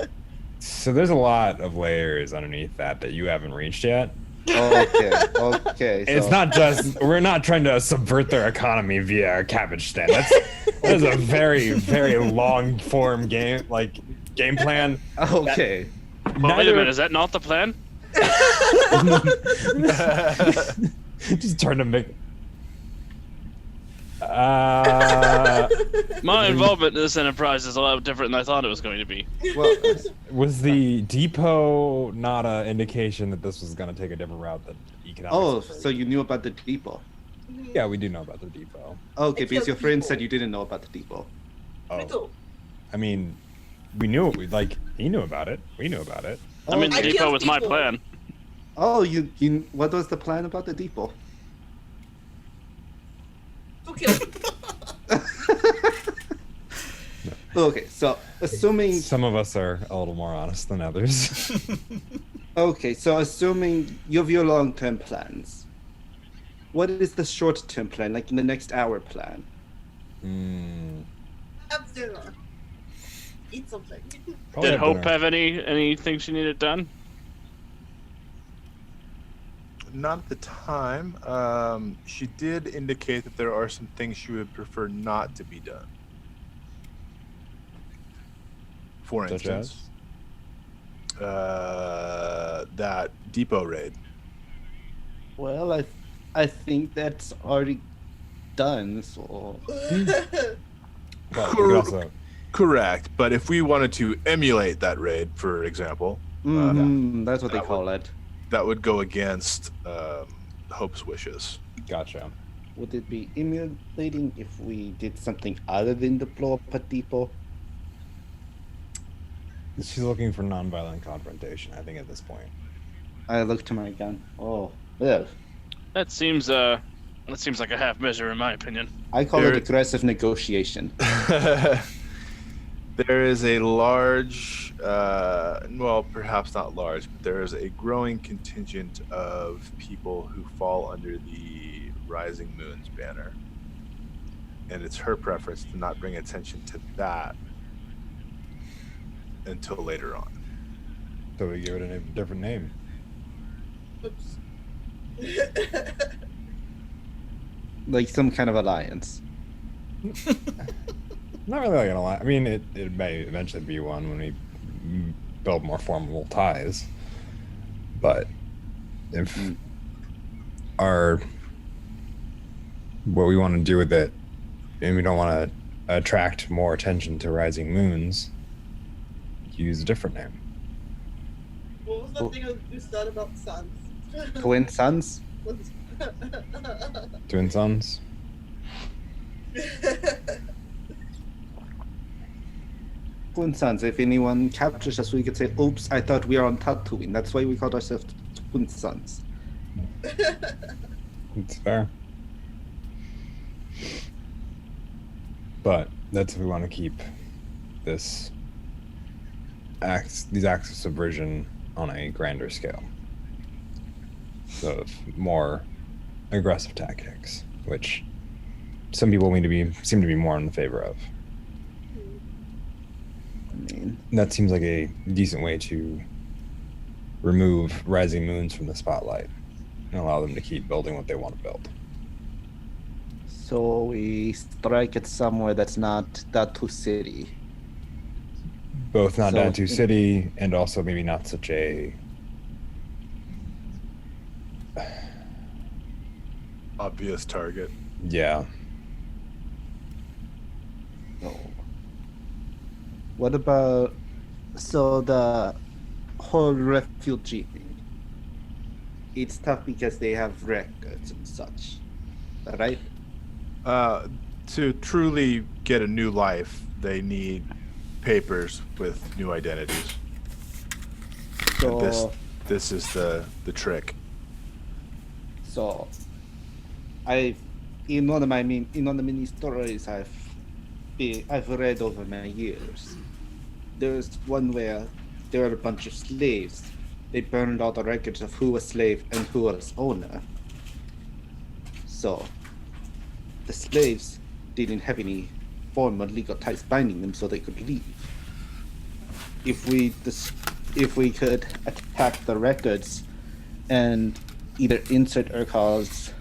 So there's a lot of layers underneath that you haven't reached yet. okay. It's so- not just we're not trying to subvert their economy via a cabbage stand. That is a very, very long form game plan. Okay. Well, wait a minute, is that not the plan? Just trying to make My involvement in this enterprise is a lot different than I thought it was going to be. Well, Was the depot not an indication that this was going to take a different route than economics? oh, preferred? so you knew about the depot? Yeah, we do know about the depot. Okay, It's because the your friend depot. said you didn't know about the depot. Oh, Me too. I mean, we knew it. Like, he knew about it. We knew about it. I mean, the I depot killed was my people. plan. Oh, you what was the plan about the depot? To kill people. Okay, so assuming Some of us are a little more honest than others. assuming you have your long-term plans, what is the short-term plan, like in the next hour plan? Have dinner. Eat something. Probably Did have Hope dinner. have anything she needed done? Not at the time. She did indicate that there are some things she would prefer not to be done. For Such instance, that depot raid. Well, I think that's already done. So But we could also, Correct, but if we wanted to emulate that raid, for example, that's what they that call it. that would go against Hope's wishes. gotcha. Would it be emulating if we did something other than the blow up a depot? She's looking for nonviolent confrontation, I think, at this point. I look to my gun. Oh, well, That seems like a half measure in my opinion. I call There- it aggressive negotiation. There is a large, well, perhaps not large, but there is a growing contingent of people who fall under the Rising Moons banner. And it's her preference to not bring attention to that until later on. So we give it a different name. Oops. Like some kind of alliance. Not really like an alliance. I mean, it may eventually be one when we build more formable ties. But if what we want to do with it, and we don't want to attract more attention to Rising Moons, use a different name. What was the thing you said about sons? Twin Sons? Twin Sons. Twin Sons. If anyone captures us, we could say, oops, I thought we were on Tatooine. That's why we called ourselves Twin Sons. It's fair. But that's if we want to keep these acts of subversion on a grander scale. So more aggressive tactics, which some people seem to be more in favor of. I mean, That seems like a decent way to remove Rising Moons from the spotlight and allow them to keep building what they want to build. so we strike it somewhere that's not Datu City. Both not So- Datu City and also maybe not such a Obvious target. yeah. Oh. What about the whole refugee thing? It's tough because they have records and such, right? To truly get a new life, they need papers with new identities. So, And this is the trick. so in one of the many stories I've read over my years, there's one where there were a bunch of slaves. They burned all the records of who was slave and who was owner. So the slaves didn't have any formal legal ties binding them, so they could leave. If we could attack the records and either insert or cause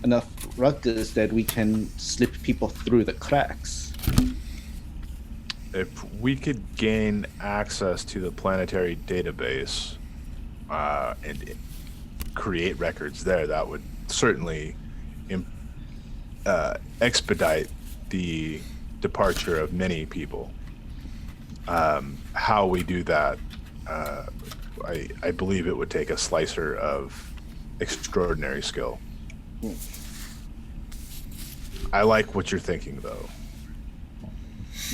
enough ruckus that we can slip people through the cracks. If we could gain access to the planetary database and create records there, that would certainly expedite the departure of many people. How we do that, I believe it would take a slicer of extraordinary skill. I like what you're thinking, though.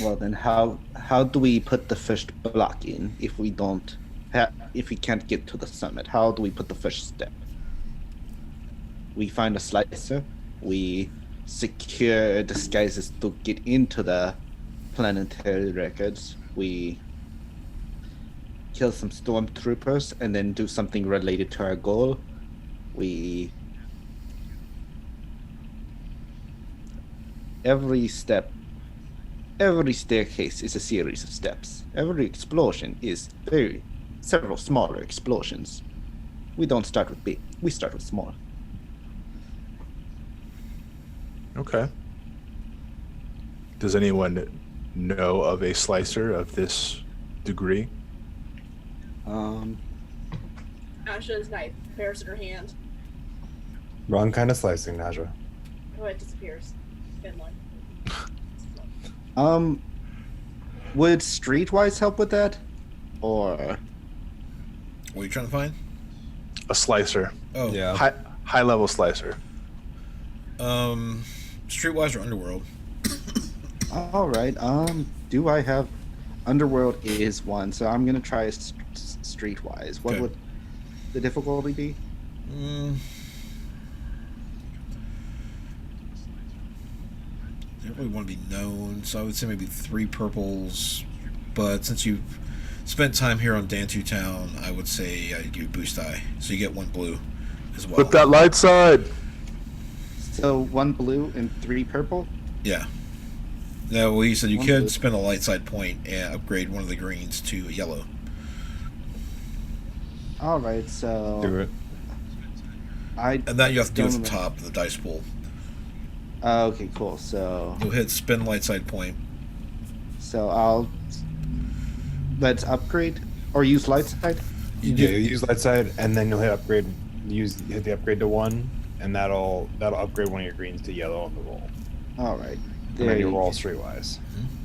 Well, then how do we put the first block in if we don't if we can't get to the summit? How do we put the first step? We find a slicer. We secure disguises to get into the planetary records. We kill some stormtroopers and then do something related to our goal. Every staircase is a series of steps. Every explosion is several smaller explosions. We don't start with big, we start with small. Okay. Does anyone know of a slicer of this degree? Asha's knife appears in her hand. Wrong kind of slicing, Naja. Oh, it disappears. Finland. Would Streetwise help with that? Or What are you trying to find? A slicer. Oh, Yeah. High level slicer. Streetwise or Underworld? all right. Do I have Underworld is one, so I'm gonna try Streetwise. What Okay. would the difficulty be? I don't really want to be known, so I would say maybe 3 purples. But since you've spent time here on Dantu Town, I would say I'd give you boost eye, so you get 1 blue as well. Put that light side. So 1 blue and 3 purple. Yeah. No, well, you said you 1 could blue. spend a light side point and upgrade one of the greens to a yellow. All right. So Do it. I And that you have to do at don't the top of the dice pool. Okay, cool. So You'll hit spin light side point. let's upgrade or use light side. Yeah, you use light side, and then you'll hit upgrade. Hit the upgrade to 1, and that'll upgrade one of your greens to yellow on the roll. All right. And then you you roll go. streetwise.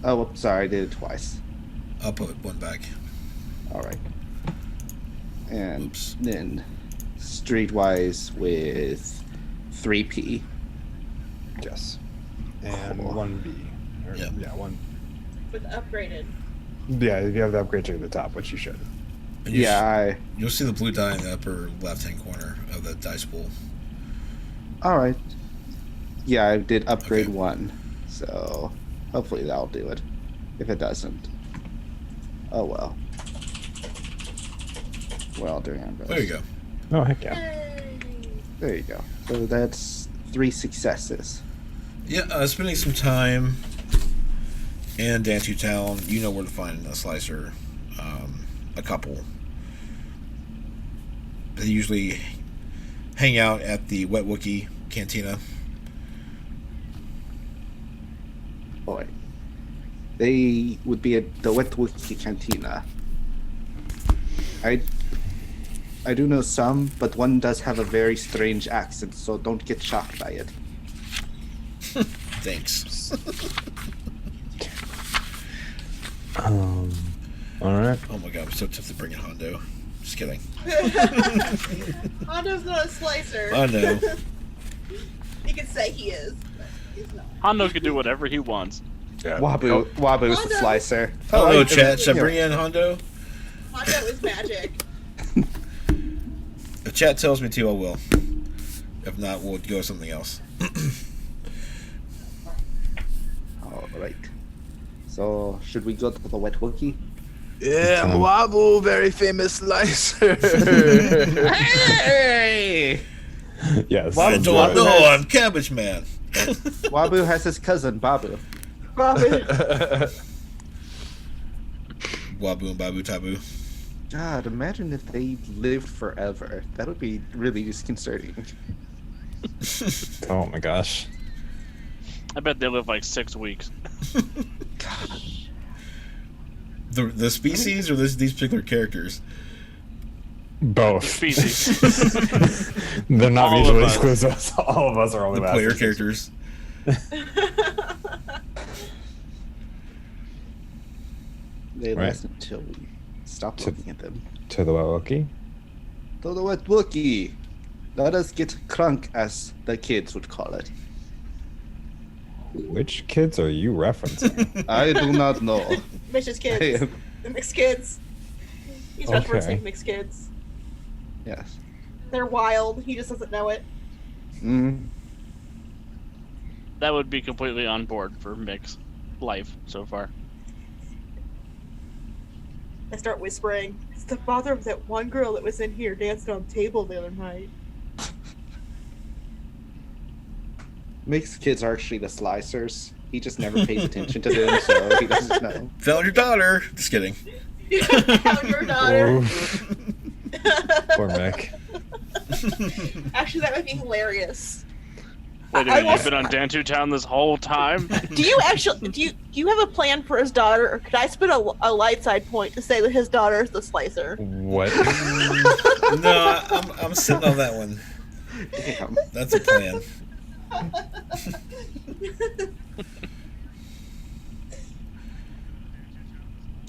Oh, whoops, sorry, I did it twice. I'll put 1 back. All right. And Oops. then streetwise with 3p. Yes. And Cool. 1B. Or, Yep. Yeah, 1. With upgraded. Yeah, if you have the upgrade check at the top, which you should. And you Yeah, You'll see the blue die in the upper left-hand corner of the dice pool. all right. Yeah, I did upgrade Okay. 1. So hopefully that'll do it. If it doesn't, oh well. We're all doing our best. There you go. Oh, heck yeah. Yay! There you go. So that's 3 successes. Yeah, spending some time in Dantu Town, you know where to find a slicer. A couple. They usually hang out at the Wet Wookie Cantina. Boy. They would be at the Wet Wookie Cantina. I do know some, but one does have a very strange accent, so don't get shocked by it. Thanks. All right. Oh my god, I'm so tempted to bring in Hondo. Just kidding. Hondo's not a slicer. I know. He can say he is, but he's not. Hondo can do whatever he wants. Yeah. Wabu's the Hondo. slicer. Oh, I- no, chat. Should I here. bring in Hondo? Hondo is magic. If chat tells me to, I will. If not, we'll go with something else. All right. So, should we go to the Wet Wookie? Yeah, Wabu, very famous slicer. Hey! Yes. Well, I Wabu don't know. has- I'm Cabbage Man. Wabu has his cousin, Babu. Wabu and Babu Tabu. God, imagine if they lived forever. That would be really disconcerting. Oh my gosh. I bet they live like 6 weeks. The species or these particular characters? Both. Species. They're not All of mutually us. exclusive. All of us are only The lasting player 6 characters. They Right. last until we stop To- looking at them. To the Wookiee? To the wet Wookie. Let us get crunk, as the kids would call it. Which kids are you referencing? I do not know. Mitch's I kids. am- The mixed kids. He's Okay. referencing mixed kids. Yes. They're wild. He just doesn't know it. Mm. That would be completely on board for Mick's life so far. I start whispering. It's the father of that one girl that was in here dancing on the table the other night. Mick's kids are actually the slicers. He just never pays attention to them, so he doesn't know. Found your daughter. Just kidding. Found your daughter. Oof. Poor Mick. Actually, that would be hilarious. Wait a I minute, was- you've been on Dantu Town this whole time? Do you actually do you have a plan for his daughter, or could I spin a light side point to say that his daughter is the slicer? What? No, I'm sitting on that one. Damn. That's a plan.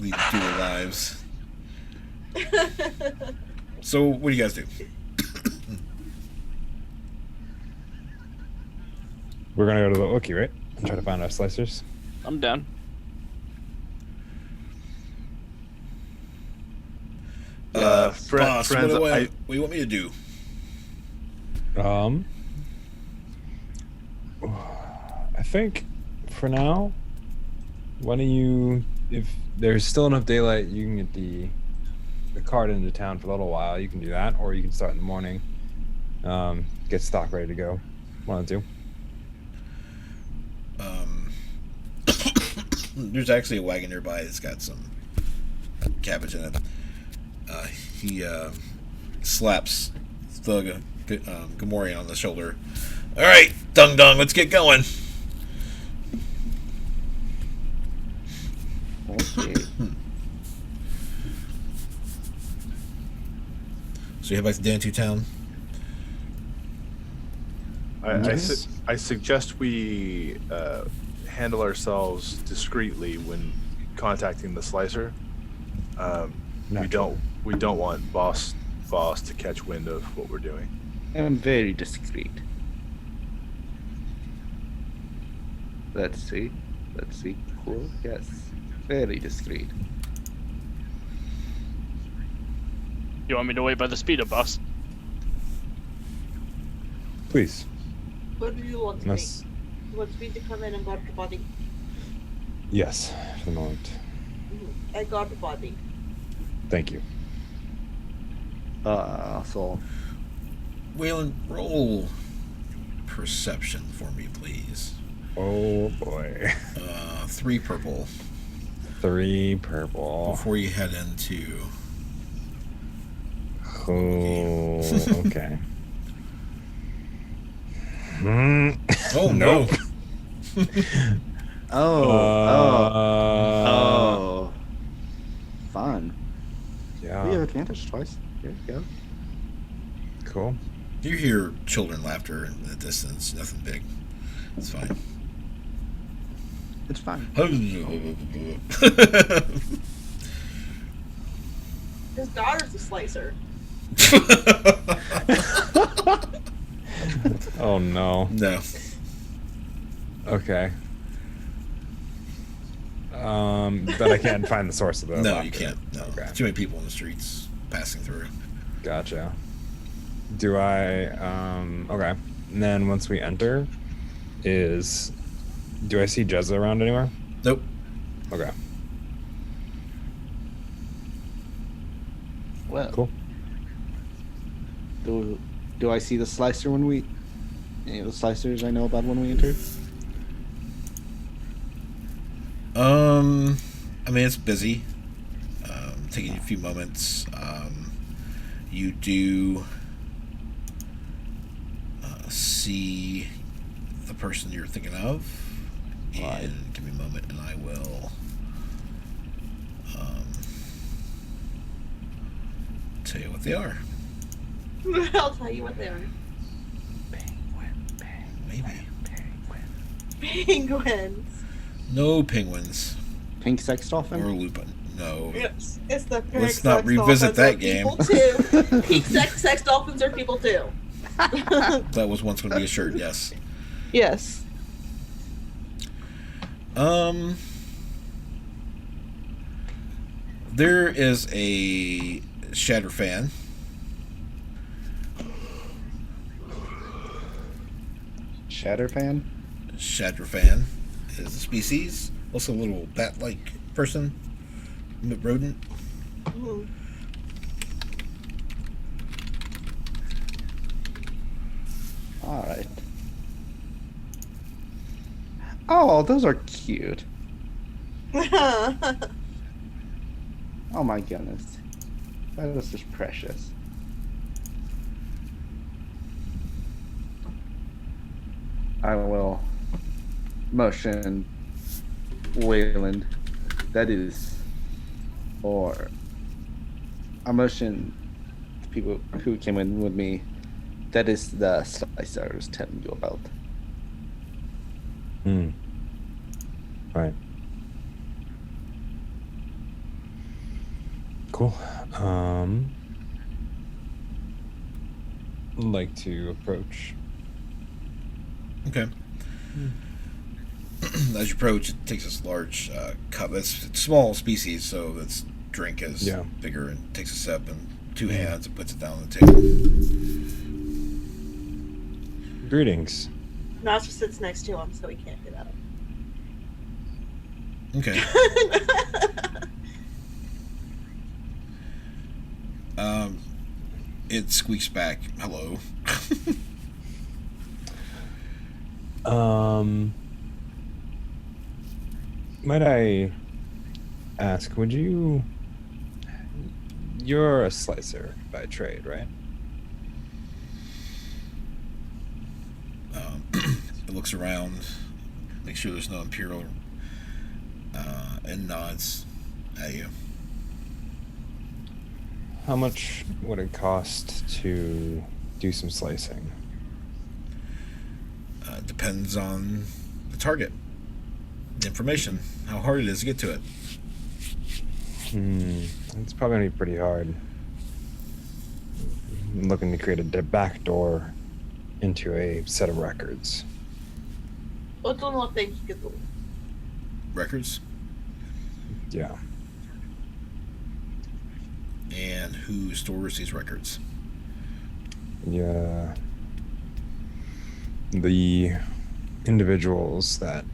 Lead dual lives. So, what do you guys do? We're gonna go to the Wookiee, right? And try to find our slicers. I'm down. Boss, friends, what do you want me to do? I think for now, why don't you, if there's still enough daylight, you can get the cart into town for a little while. You can do that, or you can start in the morning, get stock ready to go. One of the two. There's actually a wagon nearby that's got some cabbage in it. He slaps Thug Gamorrean on the shoulder. All right, Dung Dung, let's get going. Okay. So you head back to Dantu Town. I suggest we handle ourselves discreetly when contacting the slicer. We don't want boss to catch wind of what we're doing. I'm very discreet. Let's see. Cool. Yes. Very discreet. You want me to wait by the speeder bus? Please. What do you want me? Unless, You want me to come in and guard the body? yes, for the moment. I guard the body. Thank you. So Waylon, roll perception for me, please. Oh boy. 3 purple 3 purple. before you head into. Oh, okay. Oh no! Oh. Fun. We have Yeah. advantage twice. There you go. Cool. You hear children laughter in the distance. Nothing big. It's fine. It's fine. His daughter's a slicer. Oh no. No. Okay. But I can't find the source of the No, laughter. you can't. No. Okay. Too many people in the streets passing through. Gotcha. Do I okay. And then once we enter, do I see Jezza around anywhere? Nope. Okay. Well, Cool. do I see the slicer when we? Any of the slicers I know about when we enter? I mean, it's busy. Taking a few moments. You do see the person you're thinking of. Right. And give me a moment, and I will tell you what they are. I'll tell you what they are. Maybe. Penguins. No penguins Pink sex or dolphin? lupin. No. Yes, it's the pig Let's not sex revisit dolphins that are game. People too. Pig sex dolphins are people too. That was once going to be a shirt, yes. Yes. There is a Shatter fan. Shatter fan? Shatter fan is a species, also a little bat-like person, rodent. Mhm. All right. Oh, those are cute. Oh my goodness. That is just precious. I will motion Wayland. That is, or I motion the people who came in with me. That is the slice I was telling you about. Hmm. Right. Cool. Like to approach. Okay. As you approach, it takes this large cup. It's a small species, so its drink is bigger, and takes a sip, and two hands, and puts it down on the table. Greetings. Nacho sits next to him, so he can't get out. Okay. It squeaks back, hello. Might I ask, you're a slicer by trade, right? It looks around, makes sure there's no Imperial, and nods at you. How much would it cost to do some slicing? Depends on the target, the information, how hard it is to get to it. It's probably gonna be pretty hard. I'm looking to create a back door into a set of records. What's one more thing you could do? Records? Yeah. And who stores these records? Yeah. The individuals that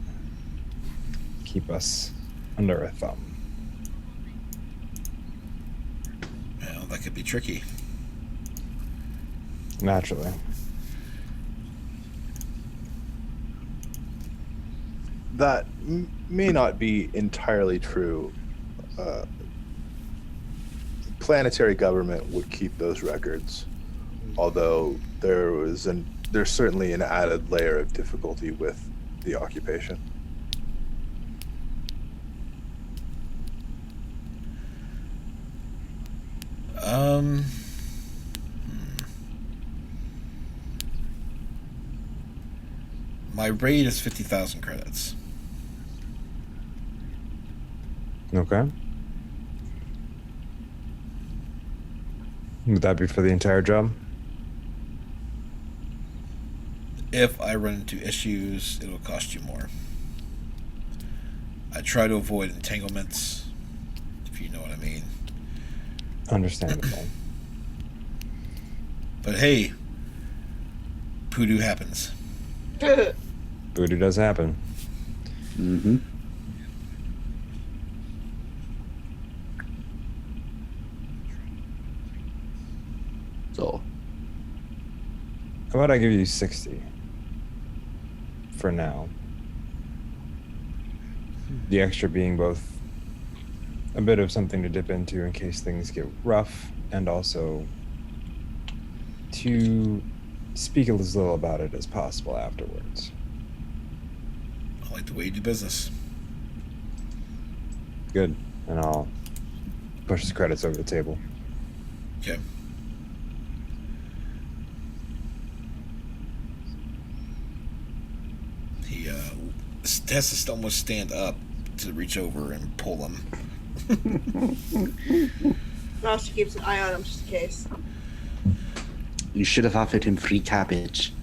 keep us under a thumb. Well, that could be tricky. Naturally. That may not be entirely true. Planetary government would keep those records, although there's certainly an added layer of difficulty with the occupation. My rate is 50,000 credits. Okay. Would that be for the entire job? If I run into issues, it'll cost you more. I try to avoid entanglements, if you know what I mean. Understandable. But hey, voodoo happens. Voodoo does happen. Mm-hmm. So, How about I give you 60 for now? The extra being both a bit of something to dip into in case things get rough, and also to speak as little about it as possible afterwards. I like the way you do business. Good. And I'll push the credits over the table. Okay. He has to almost stand up to reach over and pull him. Now she keeps an eye on him just in case. You should have offered him free cabbage.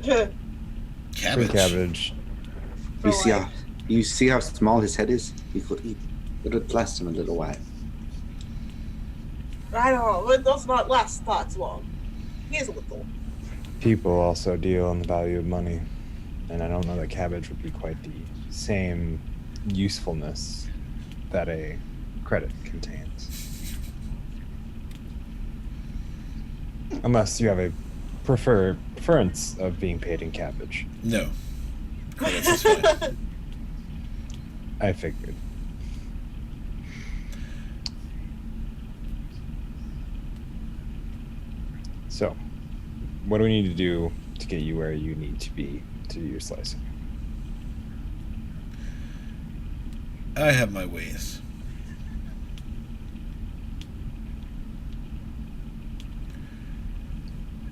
Free Cabbage. cabbage. You see how small his head is? He could eat. It would last him a little while. I don't know. It does not last that long. He is a little. People also deal on the value of money, and I don't know that cabbage would be quite the same usefulness that a credit contains. Unless you have a preference of being paid in cabbage. No. Credits is fine. I figured. So, what do we need to do to get you where you need to be to do your slicing? I have my ways.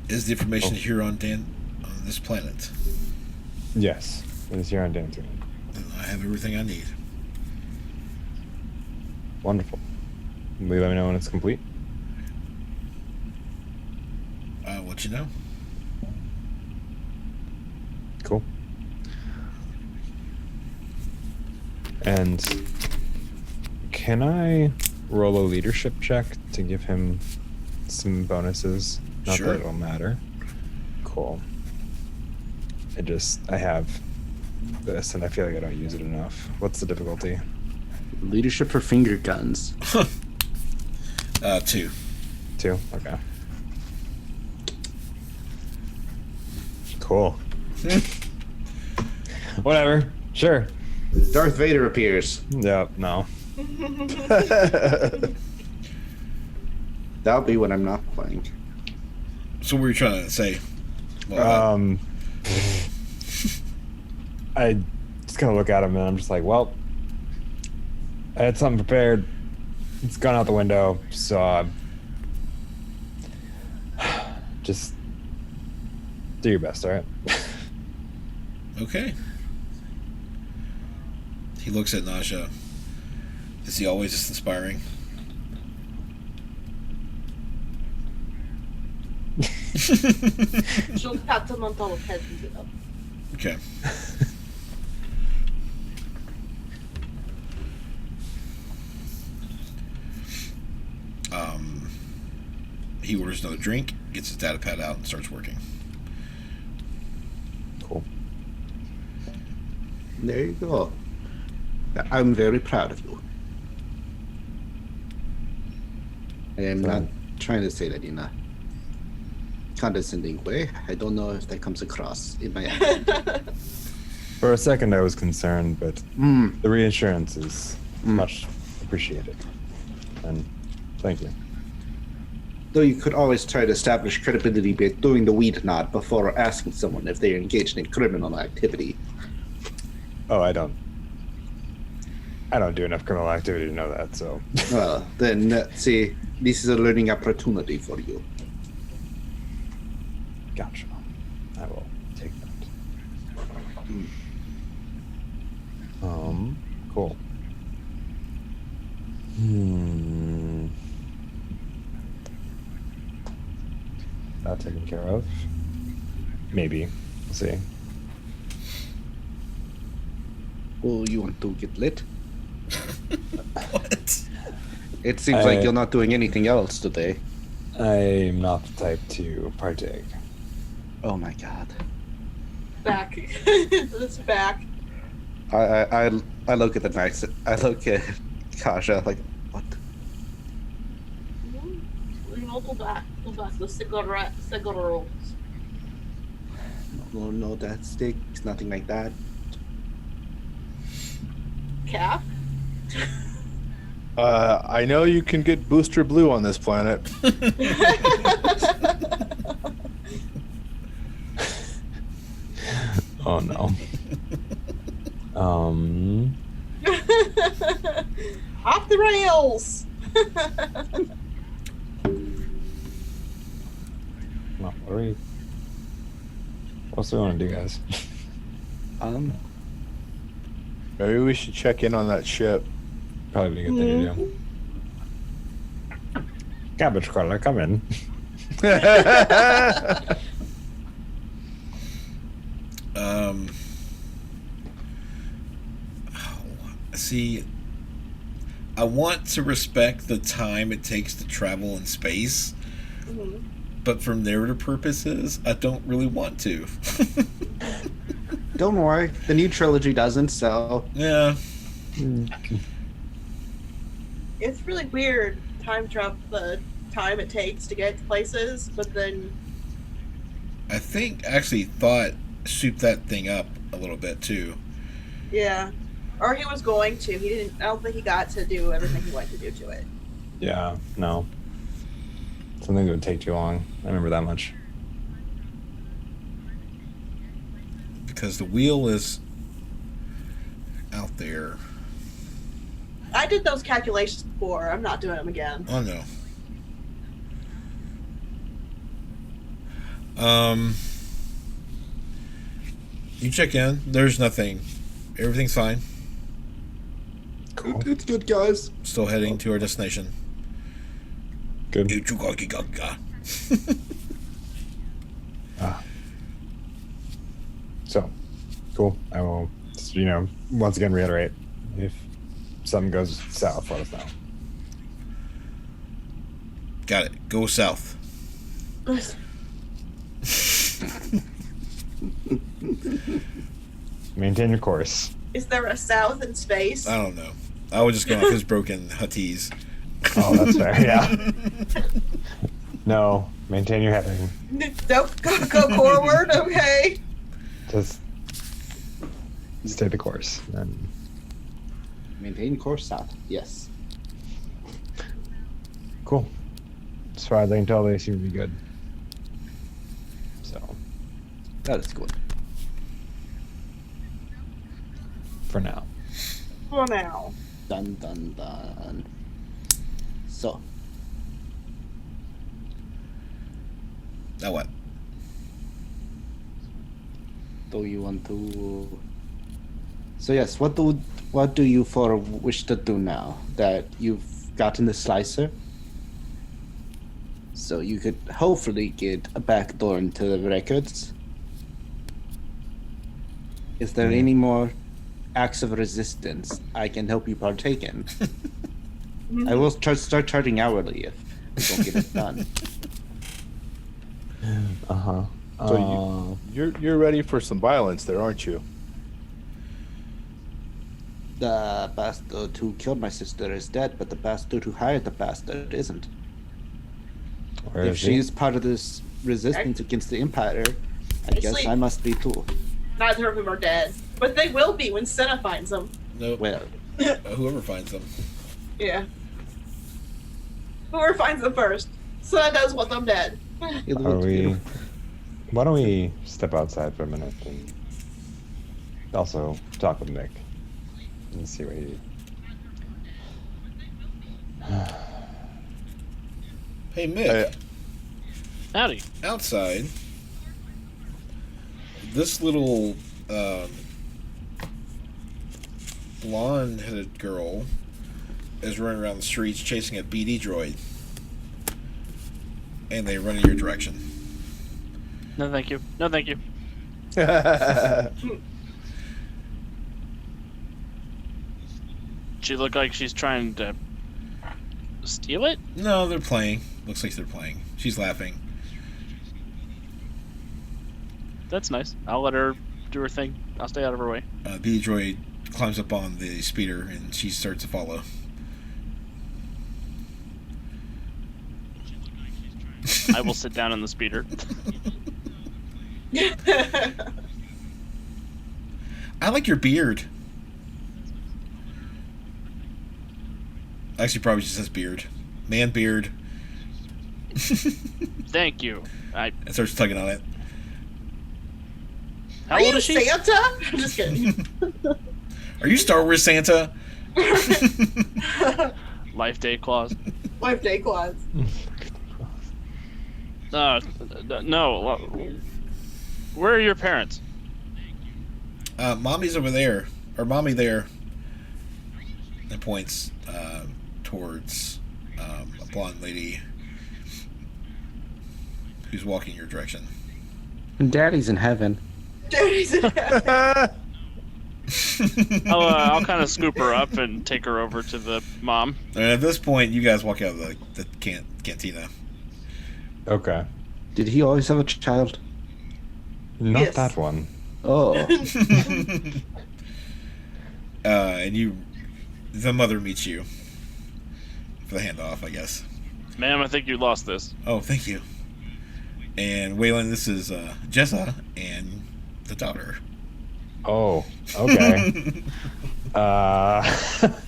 Is the information here on this planet? Yes, it is here on Danton. Then I have everything I need. Wonderful. Will you let me know when it's complete? I'll let you know. Cool. And can I roll a leadership check to give him some bonuses? Not Sure. that it'll matter. Cool. I have this and I feel like I don't use it enough. What's the difficulty? Leadership for finger guns. 2. 2? Okay. Cool. Whatever. Sure. Darth Vader appears. Yep, no. That'll be when I'm not playing. So what were you trying to say? Well, I just kind of look at him and I'm just like, well, I had something prepared. It's gone out the window, so just do your best, all right? okay. He looks at Nasha. Is he always this inspiring? She'll pat him on top of head and get up. Okay. He orders another drink, gets his data pad out, and starts working. Cool. There you go. I'm very proud of you. I am not trying to say that in a condescending way. I don't know if that comes across in my accent. For a second I was concerned, but the reassurance is much appreciated. And thank you. Though you could always try to establish credibility by doing the weed nod before asking someone if they are engaged in criminal activity. Oh, I don't do enough criminal activity to know that, so. Well, then, see, this is a learning opportunity for you. Gotcha. I will take that. Cool. That taken care of. Maybe. We'll see. Oh, you want to get lit? What? It seems like you're not doing anything else today. I'm not the type to partake. Oh my god. Back. It's back. I look at the nice. I look at Kasha like, what? Go back. Go back. The cigarette rolls. No, that stick. It's nothing like that. Cap? I know you can get Booster Blue on this planet. Oh no. Off the rails. What else do we want to do, guys? Maybe we should check in on that ship. Probably be a good thing to do. Garbage crawler, come in. See, I want to respect the time it takes to travel in space, but for narrative purposes, I don't really want to. Don't worry, the new trilogy doesn't, so... Yeah. It's really weird the time it takes to get to places, but then I think actually thought souped that thing up a little bit too. yeah. Or he was going to. He didn't. I don't think he got to do everything he wanted to do to it. Yeah, no. Something that would take too long. I remember that much. Because the wheel is out there. I did those calculations before. I'm not doing them again. Oh no. You check in. There's nothing. Everything's fine. Cool. It's good, guys. Still heading to our destination. Good. So, cool. I will, just, once again reiterate, if something goes south, let us know. Got it. Go south. Maintain your course. Is there a south in space? I don't know. I was just going off his broken Huttese. Oh, that's fair, yeah. No, maintain your heading. Don't go forward, okay? Just stay the course. And Maintain course south, yes. cool. As far as I can tell, they seem to be good. So, That is good. for now. For now. Dun dun dun. So, Now what? do you want to? So yes, what do you four wish to do now that you've gotten the slicer? So you could hopefully get a back door into the records. Is there any more acts of resistance I can help you partake in? I will start charging hourly if we don't get it done. Uh-huh. So you're ready for some violence there, aren't you? The bastard who killed my sister is dead, but the bastard who hired the bastard isn't. Where If is he? she's part of this resistance against the Empire, I guess Actually- I must be too. Neither of them are dead. But they will be when Senna finds them. Nope. Well, Whoever finds them. Yeah. Whoever finds them first. Senna does want them dead. it Are would we? be- Why don't we step outside for a minute and also talk with Nick and see what he. Hey, Mick. Howdy. Outside, this little blonde-headed girl is running around the streets chasing a BD droid, and they run in your direction. No, thank you. No, thank you. She look like she's trying to steal it? No, they're playing. Looks like they're playing. She's laughing. That's nice. I'll let her do her thing. I'll stay out of her way. BD droid climbs up on the speeder, and she starts to follow. I will sit down in the speeder. I like your beard. Actually, probably just says beard. Man beard. Thank you. And starts tugging on it. How Are old you is she? Santa? I'm just kidding. Are you Star Wars Santa? Life day clause. Life day clause. No. Where are your parents? Mommy's over there. Or mommy there. and points towards a blonde lady who's walking your direction. Daddy's in heaven. Daddy's in heaven. I'll kind of scoop her up and take her over to the mom. And at this point, you guys walk out of the cantina. Okay. Did he always have a child? Not Yes. that one. Oh. And the mother meets you for the handoff, I guess. Ma'am, I think you lost this. Oh, thank you. And Waylon, this is Jessa and the daughter. Oh, okay.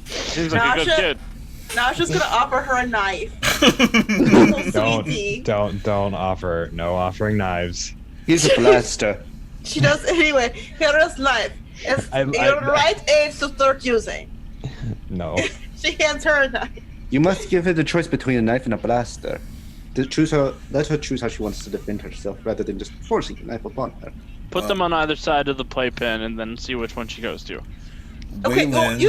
Seems like a good Nasha? kid. Now she's gonna offer her a knife. Little sweetie. don't offer. No offering knives. He's a blaster. She does anyway. Here is knife. It's I- your right age to start using. No. She hands her a knife. You must give her the choice between a knife and a blaster. Let her choose how she wants to defend herself, rather than just forcing a knife upon her. Put them on either side of the playpen and then see which one she goes to. Okay, no, Waylon,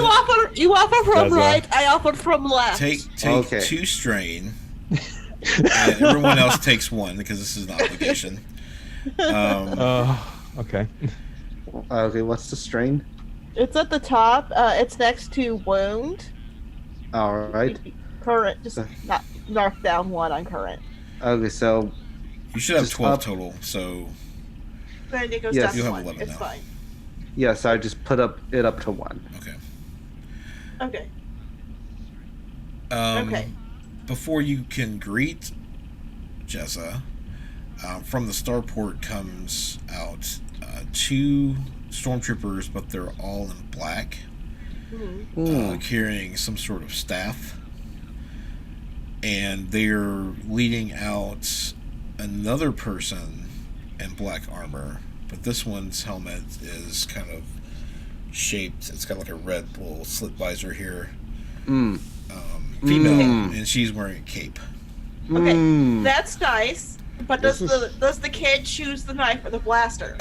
you offer from Jessa. right. I offer from left. take Okay. 2 strain, and everyone else takes 1 because this is an obligation. Okay. Okay, what's the strain? It's at the top. It's next to wound. All right. Current, just not knock down 1 on current. Okay, so You should have Just 12 up. total, so Then it goes Yes. down You to have 1. 11 It's now. fine. yes, I just put it up to 1. okay. Okay. Okay. Before you can greet Jessa, from the starport comes out 2 stormtroopers, but they're all in black, carrying some sort of staff, and they're leading out another person in black armor, but this one's helmet is kind of shaped. It's got like a red little slit visor here. Female, and she's wearing a cape. Okay. That's nice. But does the kid choose the knife or the blaster?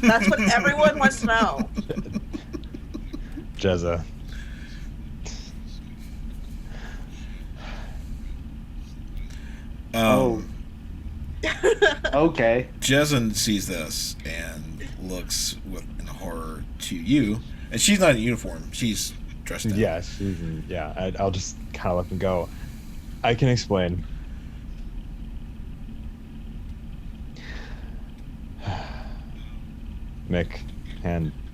That's what everyone wants to know. Jezza. Okay. Jezen sees this and looks in horror to you, and she's not in uniform. She's dressed in. Yeah, I'll just kind of look and go. I can explain. Mick,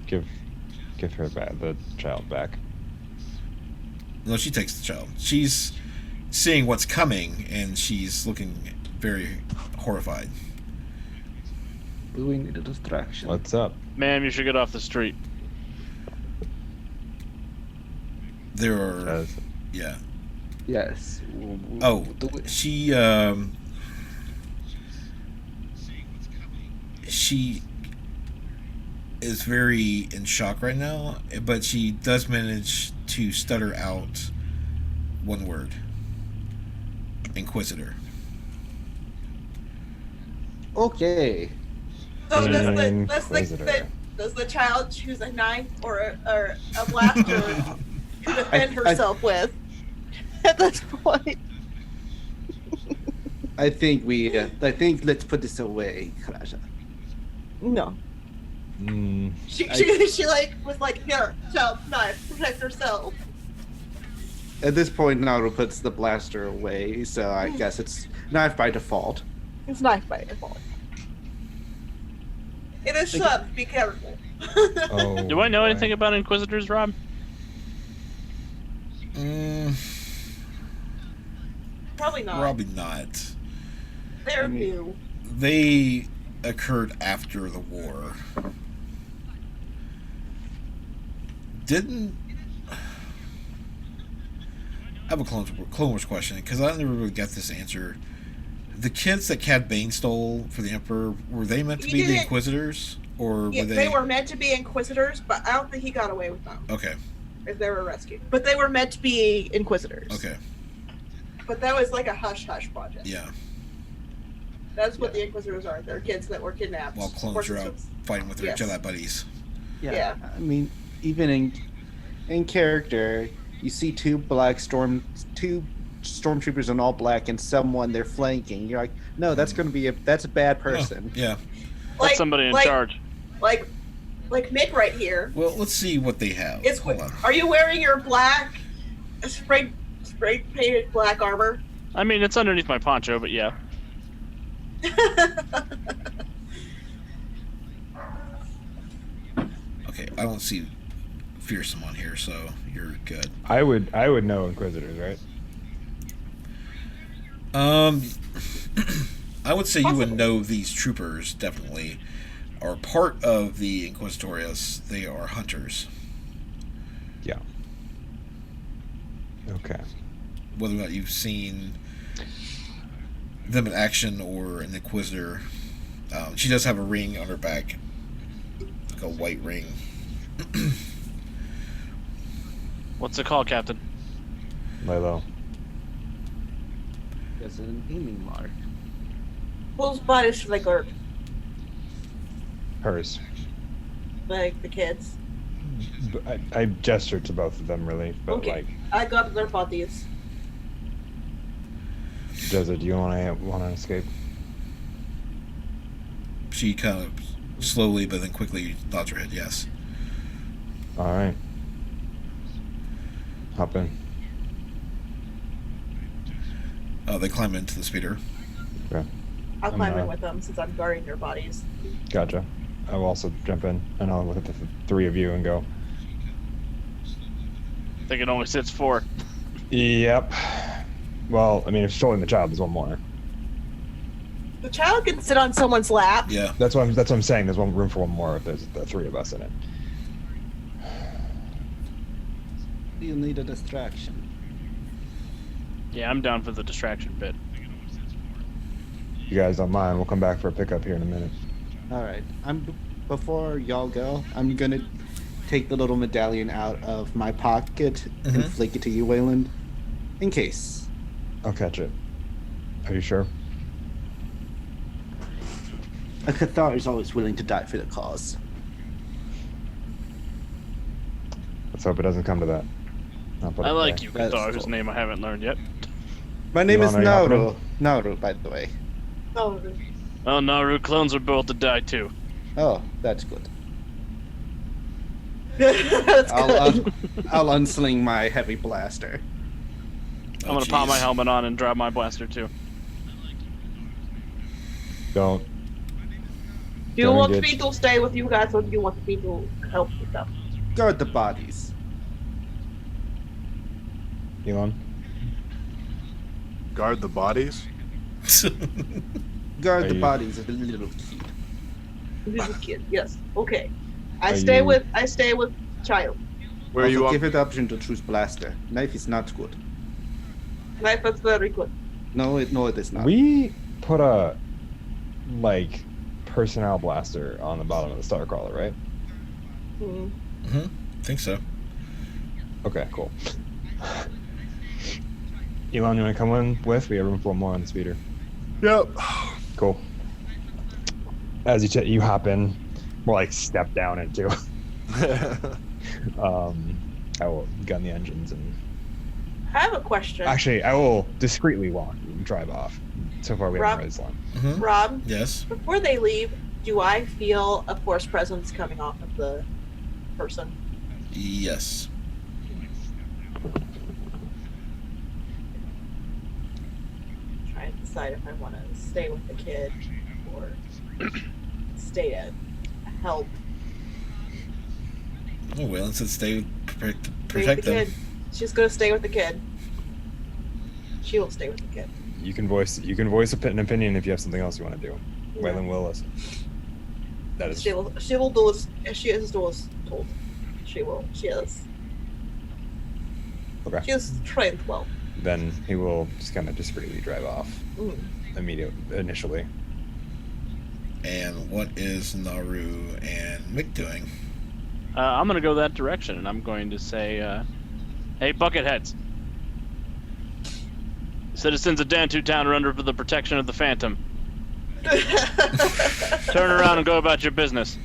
give her back the child back. No, she takes the child. She's seeing what's coming, and she's looking very horrified. We need a distraction. What's up? Ma'am, you should get off the street. There are, Jezza. yeah. Yes. Oh, she is very in shock right now, but she does manage to stutter out one word: Inquisitor. Okay. So Inquisitor. does the child choose a knife or a blaster to defend herself with at this point? I think let's put this away, Krasha. No. She like was like, here, child, knife, protect herself. At this point, Naru puts the blaster away, so I guess it's knife by default. It's knife by default. It is shoved, be careful. Oh, Do I know boy. anything about Inquisitors, Rob? Probably not. Probably not. They're new. They occurred after the war. Didn't I have a Clone Wars question, because I never really got this answer. The kids that Cad Bane stole for the Emperor, were they meant to He be the didn't- Inquisitors, or Yeah, were they were meant to be Inquisitors, but I don't think he got away with them Okay, if they were rescued. But they were meant to be Inquisitors. okay, But that was like a hush-hush project. yeah. That's what the Inquisitors are. They're kids that were kidnapped. While clones are out fighting with their Yes. Jedi buddies. Yeah. I mean, even in character, You see two stormtroopers in all black and someone they're flanking. You're like, no, that's going to be that's a bad person. Yeah. That's somebody in charge. Like Mick right here. Well, let's see what they have. Hold on. Are you wearing your black spray painted black armor? I mean, it's underneath my poncho, but yeah. Okay, I don't see fearsome on here, so you're good. I would know Inquisitors, right? I would say you would know these troopers definitely are part of the Inquisitorius. They are hunters. Yeah. Okay. Whether or not you've seen them in action or an Inquisitor, she does have a ring on her back, like a white ring. What's it called, Captain? Lay low. There's an aiming mark. Whose bodies should I guard? Hers. Like the kids. I gestured to both of them, really, but Okay. I got their bodies. Jezza, do you want to escape? She kind of slowly but then quickly nods her head yes. All right. Hop in. They climb into the speeder. Okay. I'll climb in with them since I'm guarding their bodies. Gotcha. I will also jump in, and I'll look at the three of you and go, I think it only sits 4. yep. Well, I mean, if she's holding the child, there's one more. The child can sit on someone's lap. Yeah. That's what I'm saying. There's one room for one more if there's the three of us in it. You need a distraction. Yeah, I'm down for the distraction bit. You guys don't mind, we'll come back for a pickup here in a minute. All right. Before y'all go, I'm gonna take the little medallion out of my pocket and flick it to you, Wayland, in case. I'll catch it. Are you sure? A Cathar is always willing to die for the cause. Let's hope it doesn't come to that. I'll put I it like there. you, That's Cathar, whose cool. name I haven't learned yet. My name is Ilan, are you hopping Nauru. Nauru, by the way. Oh, Oh, Naru, clones are built to die too. Oh, that's good. that's I'll good. I'll unsling my heavy blaster. I'm gonna pop my helmet on and drop my blaster too. Don't. Do you Don't want engage. me to stay with you guys, or do you want me to help with them? Guard the bodies. Elon? Guard the bodies. Guard Are the you- bodies of the little kid. Little kid, yes. Okay. I Are stay you- with child. Where are Also, you on? give her the option to choose blaster. Knife is not good. Life is very good. No, it is not. We put a, like, personnel blaster on the bottom of the Starcrawler, right? Mhm. Think so. Okay, cool. Elon, you want to come in with? We have room for one more on the speeder. Yep. Cool. As you hop in, more like step down into. I will gun the engines and I have a question. actually I will discreetly walk and drive off. So far we Rob- haven't raised one. Mm-hmm. Rob, Yes. before they leave, do I feel a force presence coming off of the person? Yes. Trying to decide if I want to stay with the kid or stay to help Oh, Waylon said stay stay protect with the them. kid. She's gonna stay with the kid. She will stay with the kid. You can voice an opinion if you have something else you want to do. Waylon will listen. That is She will do as she is told. She will. She is. okay. She is trained well. Then he will just kind of discreetly drive off initially. And what is Naru and Mick doing? I'm gonna go that direction, and I'm going to say, "Hey, bucketheads! Citizens of Dantu Town are under the protection of the Phantom. Turn around and go about your business."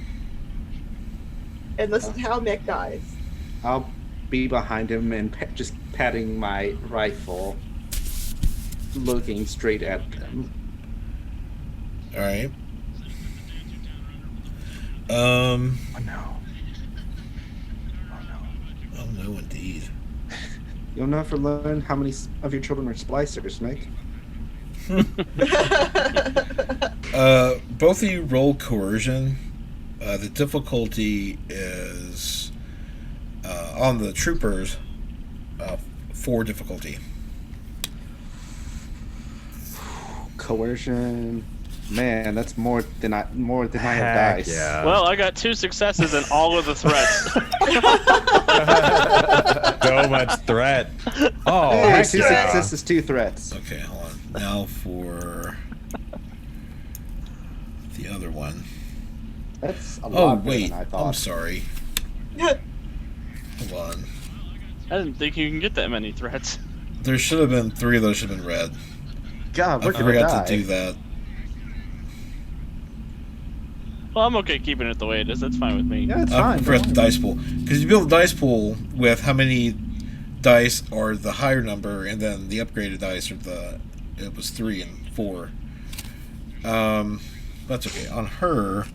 And this is how Mick dies. I'll be behind him and just patting my rifle, looking straight at them. All right. Oh no. Oh no, indeed. You'll never learn how many of your children are splicers, Mick. Both of you roll coercion. The difficulty is on the troopers. 4 difficulty. Coercion. Man, that's more than I have Heck dice. yeah. Well, I got 2 successes and all of the threats. So much threat. Oh, Hey, heck 2 yeah. successes, 2 threats. Okay, hold on. Now for the other one. That's a Oh lot better wait, than I thought. I'm sorry. Hold on. I didn't think you can get that many threats. There should have been 3 of those should have been red. God, I we're gonna forgot die. to do that. Well, I'm okay keeping it the way it is. That's fine with me. Yeah, it's I fine. forgot the don't dice pool because you build a dice pool with how many dice are the higher number, and then the upgraded dice are it was 3 and 4. That's okay. On her,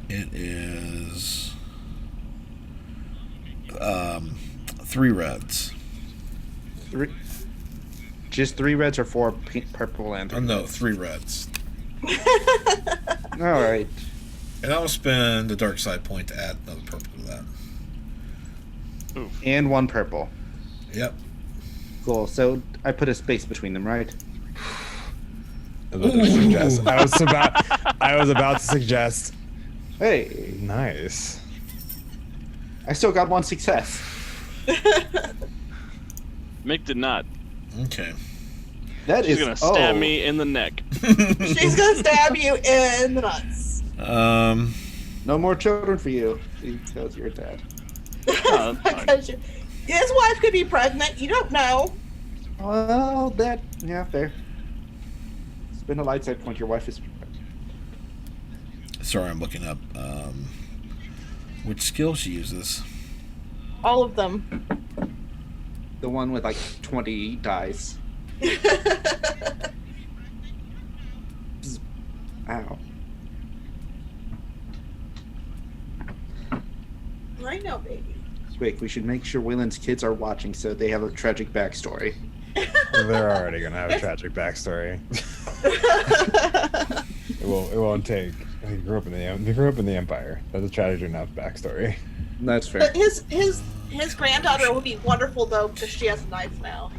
it is 3 reds. worry. Just 3 reds or 4 purple and Oh no, 3 reds. All right. And I'll spend the dark side point to add another purple to that. And 1 purple. Yep. Cool. So I put a space between them, right? I was about to suggest. Hey, Nice. I still got 1 success. Mick did not. Okay. That She's is gonna stab me in the neck. She's gonna stab you in the nuts. No more children for you because you're dead. Oh, that's fine. Because his wife could be pregnant. You don't know. Well, fair. Spin a light side point. Your wife is. Sorry, I'm looking up which skill she uses. All of them. The one with like 20 dice. Ow. I know, baby. Quick, we should make sure Willen's kids are watching so they have a tragic backstory. They're already gonna have a tragic backstory. It won't take. They grew up in the Empire. That's a tragic enough backstory. That's fair. But his granddaughter will be wonderful though because she has a knife now.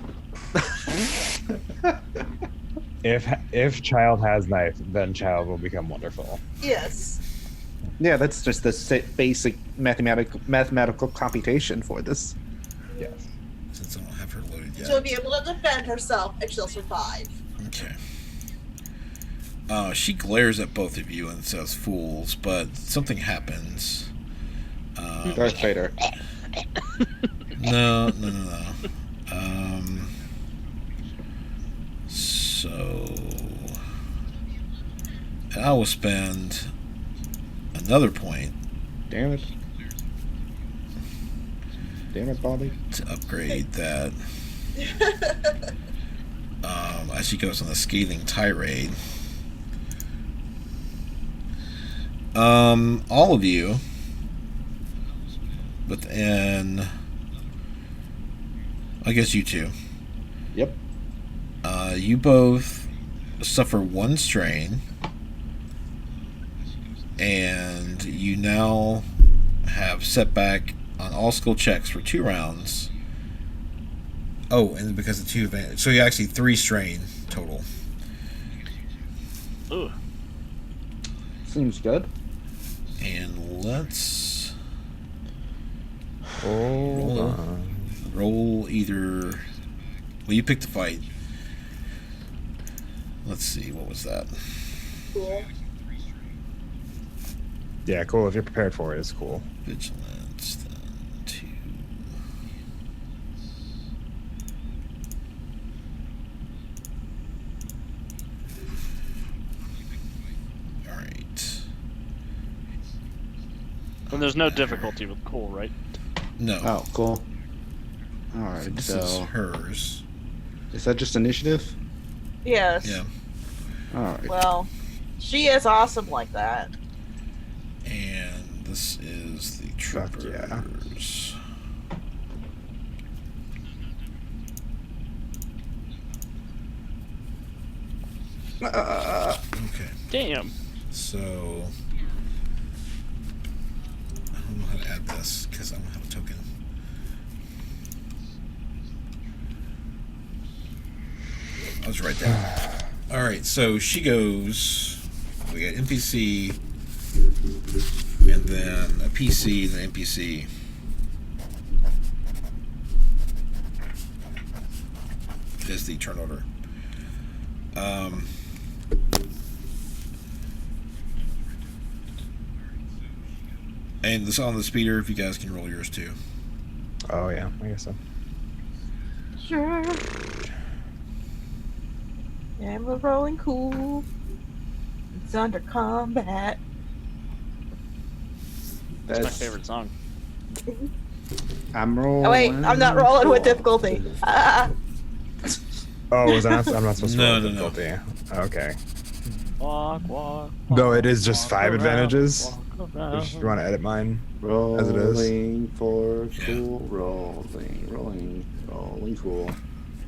If child has knife, then child will become wonderful. Yes. Yeah, that's just the basic mathematical computation for this. Yes. Since I don't have her loaded yet. She'll be able to defend herself and she'll survive. Okay. She glares at both of you and says fools, but something happens. Darth Vader. No. So I will spend another point Damn it. Damn it, Bobby. to upgrade that. As she goes on a scathing tirade. All of you within, I guess you two. Yep. You both suffer 1 strain, and you now have setback on all skill checks for 2 rounds. Oh, and because of 2 advantage, so you actually 3 strain total. Ooh. Seems good. And let's Hold on. roll either. Well, you picked the fight. Let's see, what was that? Cool. Yeah, cool. If you're prepared for it, it's cool. Vigilance, then 2. Alright. And there's no difficulty with cool, right? No. Oh, cool. All I think right, this is so hers. is that just initiative? Yes. Yeah. All right. Well, she is awesome like that. And this is the Fuck troopers. yeah. Okay. Damn. So I don't know how to add this because I don't have a token. I'll just write that. All right. So she goes. We got NPC, and then a PC, and an NPC. Is the turn order. And this on the speeder, if you guys can roll yours too. Oh yeah, I guess so. Sure. I'm a rolling cool. It's under combat. That's my favorite song. I'm rolling. Oh wait, I'm not rolling with difficulty. Oh, was I not? I'm not supposed to No, roll no, no. difficulty. Okay. Walk, walk. Though it is just walk 5 around, advantages. walk around. If you want to edit mine. Rolling As it is. for Yeah. cool. Rolling cool.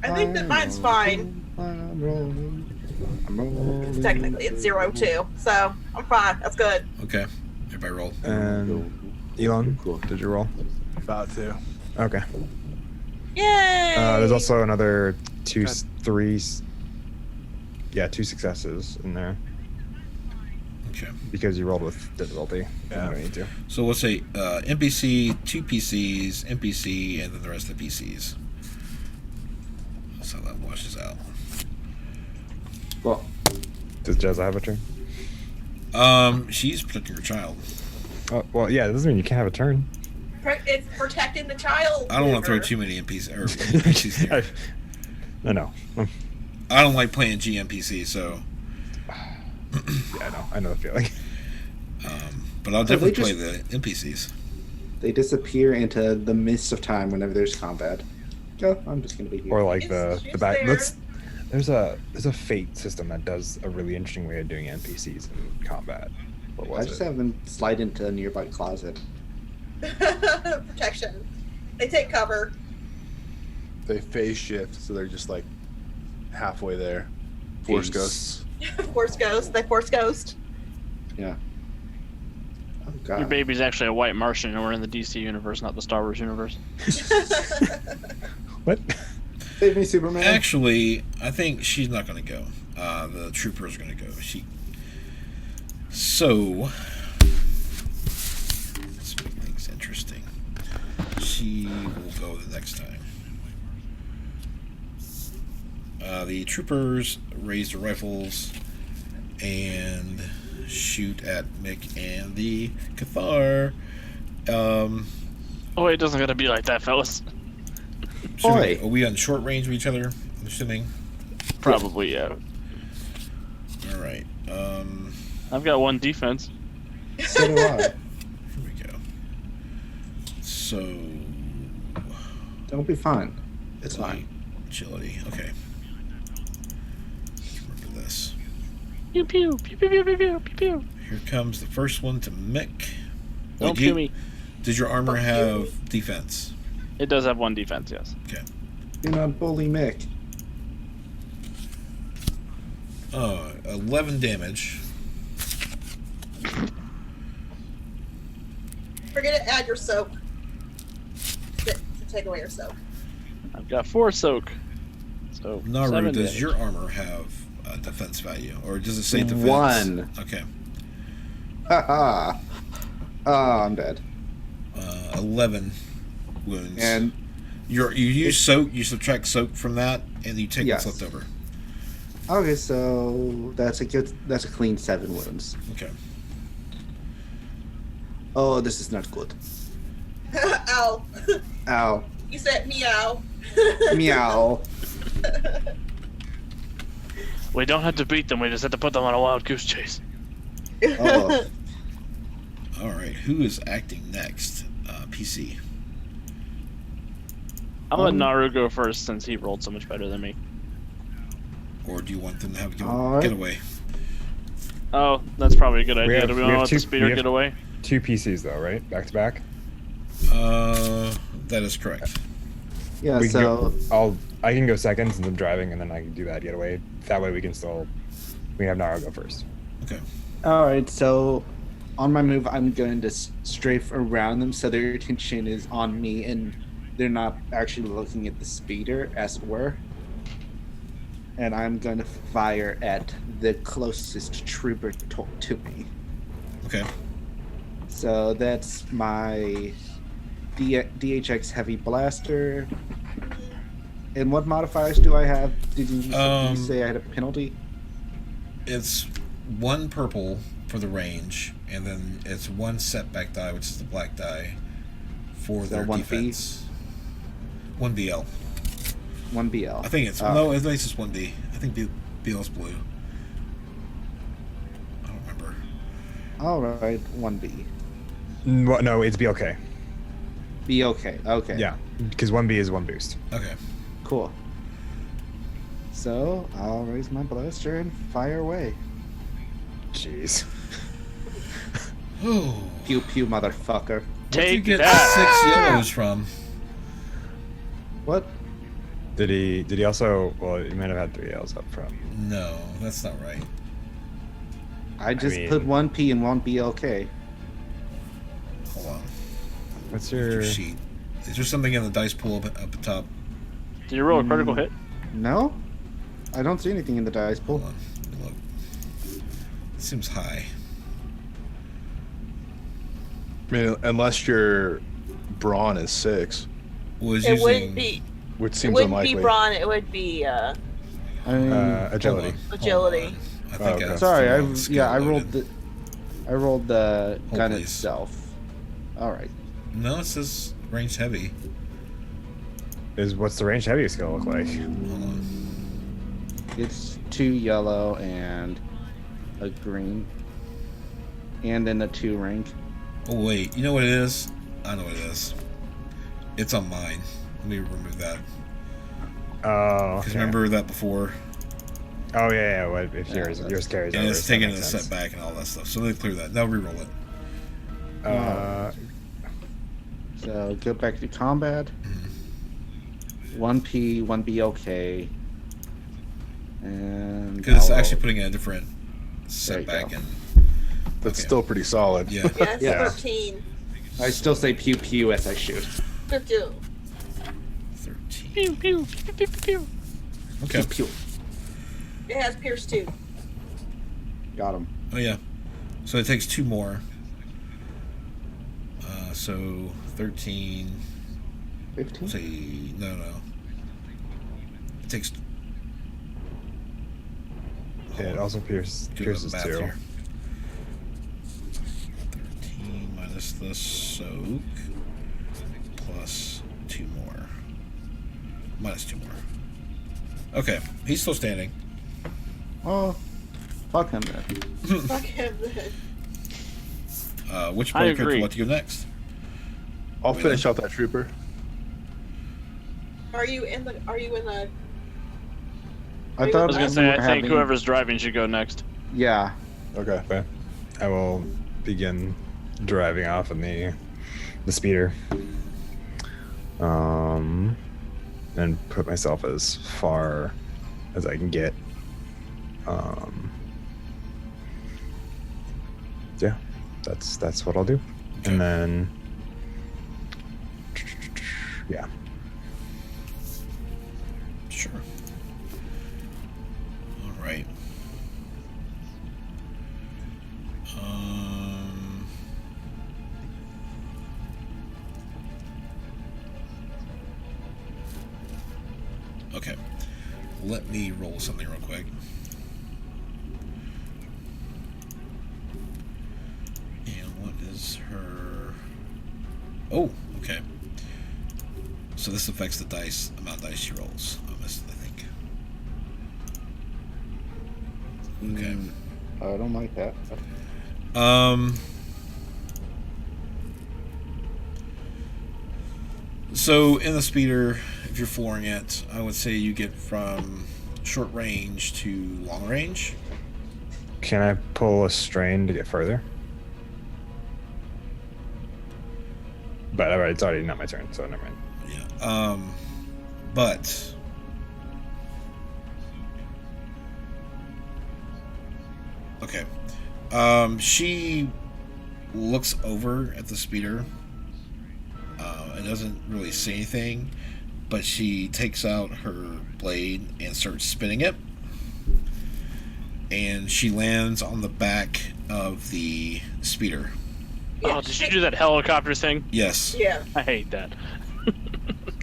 I think that mine's fine. I'm rolling. Technically, it's 0-2, so I'm fine. That's good. Okay. Everybody roll. And Elon, did you roll? About to. Okay. Yay! There's also another two, Good. 3. Yeah, 2 successes in there Okay. because you rolled with difficulty. Yeah. You don't need to. So we'll say NPC, 2 PCs, NPC, and then the rest of the PCs. That's how that washes out. Well, Does Jezza have a turn? She's protecting her child. Oh, well, yeah, that doesn't mean you can't have a turn. It's protecting the child. I don't want to throw too many NPCs here. No. I don't like playing GMPC, so. Yeah, I know the feeling. But I'll So they definitely play just- the NPCs. they disappear into the mist of time whenever there's combat. Oh, I'm just gonna be here. Or like It's the back. there. There's a fate system that does a really interesting way of doing NPCs in combat. What I was just it? have them slide into a nearby closet. Protection. They take cover. They phase shift, so they're just like halfway there. Force Peace. ghosts. Force ghost. They force ghost. Yeah. Oh Your god. baby's actually a white Martian, and we're in the DC universe, not the Star Wars universe. What? Save me, Superman. Actually, I think she's not going to go. The trooper's going to go. So, let's make things interesting. She will go the next time. The troopers raise their rifles and shoot at Mick and the Cathar. Oh, it doesn't gotta be like that, fellas. Oi. Are we on short range of each other? I'm assuming. Probably, yeah. All right. I've got 1 defense. So do I. Here we go. So, Don't be fun. It's fine. agility. Okay. Remember this. Pew pew pew pew pew pew pew pew pew. Here comes the first one to Mick. Don't Did pew me. Did your armor Fuck you. have defense? It does have 1 defense, yes. Okay. Do not bully Mick. 11 damage. Forget to add your soak. To take away your soak. I've got 4 soak. So Naru, 7 does damage. your armor have a defense value? Or does it say defense? 1. Okay. Haha. Oh, I'm dead. 11 wounds. And you use soak, you subtract soak from that, and you take Yes. what's left over. okay, so that's a clean 7 wounds. Okay. Oh, this is not good. Ow. Ow. You said meow. Meow. We don't have to beat them, we just have to put them on a wild goose chase. Oh. All right. Who is acting next? PC. I'll let Naru go first since he rolled so much better than me. Or do you want them to have Alright. get away? Oh, that's probably a good idea. Do we want to let the we speeder have get away? 2 PCs though, right? Back to back. That is correct. Yeah, We can so I can go second since I'm driving, and then I can do that getaway. That way we can have Nara go first. Okay. all right, so on my move, I'm going to strafe around them so their attention is on me and they're not actually looking at the speeder, as it were. And I'm going to fire at the closest trooper to me. Okay. So that's my DHX heavy blaster. And what modifiers do I have? Did you say I had a penalty? It's 1 purple for the range, and then it's 1 setback die, which is the black die, for So their 1 B? defense. 1 BL. 1 BL. I think it's no. It's just 1B. I think BL's blue. I don't remember. All right, 1B. No, it's BLK. B okay. Okay. Yeah, because 1B is 1 boost. Okay. Cool. So I'll raise my blaster and fire away. Jeez. Oh. Pew pew, motherfucker. Where'd you Take get that! 6 yellows from? What? Did he also? Well, he might have had 3 yellows up front. No, that's not right. I just mean- put 1 P and 1 B okay. Hold on. What's Your your? sheet. Is there something in the dice pool up top? Did you roll a critical hit? No? I don't see anything in the dice pool. Hold on. Let me look. It seems high. I mean, unless your brawn is 6, Was It using wouldn't be. which It seems wouldn't unlikely. be brawn. It would be I mean, Agility. Hold on. agility. I think Oh, okay. that's sorry, the I wrong skill I loaded. rolled the Hold gun please. itself. All right. No, it says range heavy. What's the range heavy skill look like? Hold on. It's 2 yellow and a green. And then a 2 rank. Oh wait, you know what it is? I know what it is. It's on mine. Let me remove that. Oh. Because Okay. remember that before? Oh yeah. What if yours carries And over? it's so that taking a makes sense. setback and all that stuff. So they clear that. Now reroll it. So go back to combat. 1 P, 1 B okay. And Because it's I'll actually roll. putting in a different setback go. in. That's Okay. still pretty solid. Yeah. Yes, Yeah. 13. I still say pew pew as I shoot. 15. 13. Pew, pew, pew, pew, pew. Okay. Pew pew. It has Pierce 2. Got him. Oh yeah. So it takes 2 more. So 13. 15? Say no. It takes. Yeah, it also pierces Do the pierces math 2. here. 13 minus the soak plus 2 more. Minus 2 more. Okay, he's still standing. Oh, fuck him then. Fuck him then. Which I player character agree. would like to go next? I'll finish off that trooper. Are you in the? I I thought I was gonna we say, were I think having- whoever's driving should go next. Yeah. Okay. Okay. I will begin driving off in the speeder. And put myself as far as I can get. Yeah, that's what I'll do. Okay. And then yeah. Sure. All right. Okay. Let me roll something real quick. And what is her? Oh, okay. So this affects the dice amount of dice she rolls. I missed it, I think. Okay. I don't like that. So in the speeder, you're flooring it, I would say you get from short range to long range. Can I pull a strain to get further? But alright, it's already not my turn, so never mind. Yeah. But okay. She looks over at the speeder. And doesn't really say anything, but she takes out her blade and starts spinning it. And she lands on the back of the speeder. Oh, did you do that helicopter thing? Yes. Yeah. I hate that.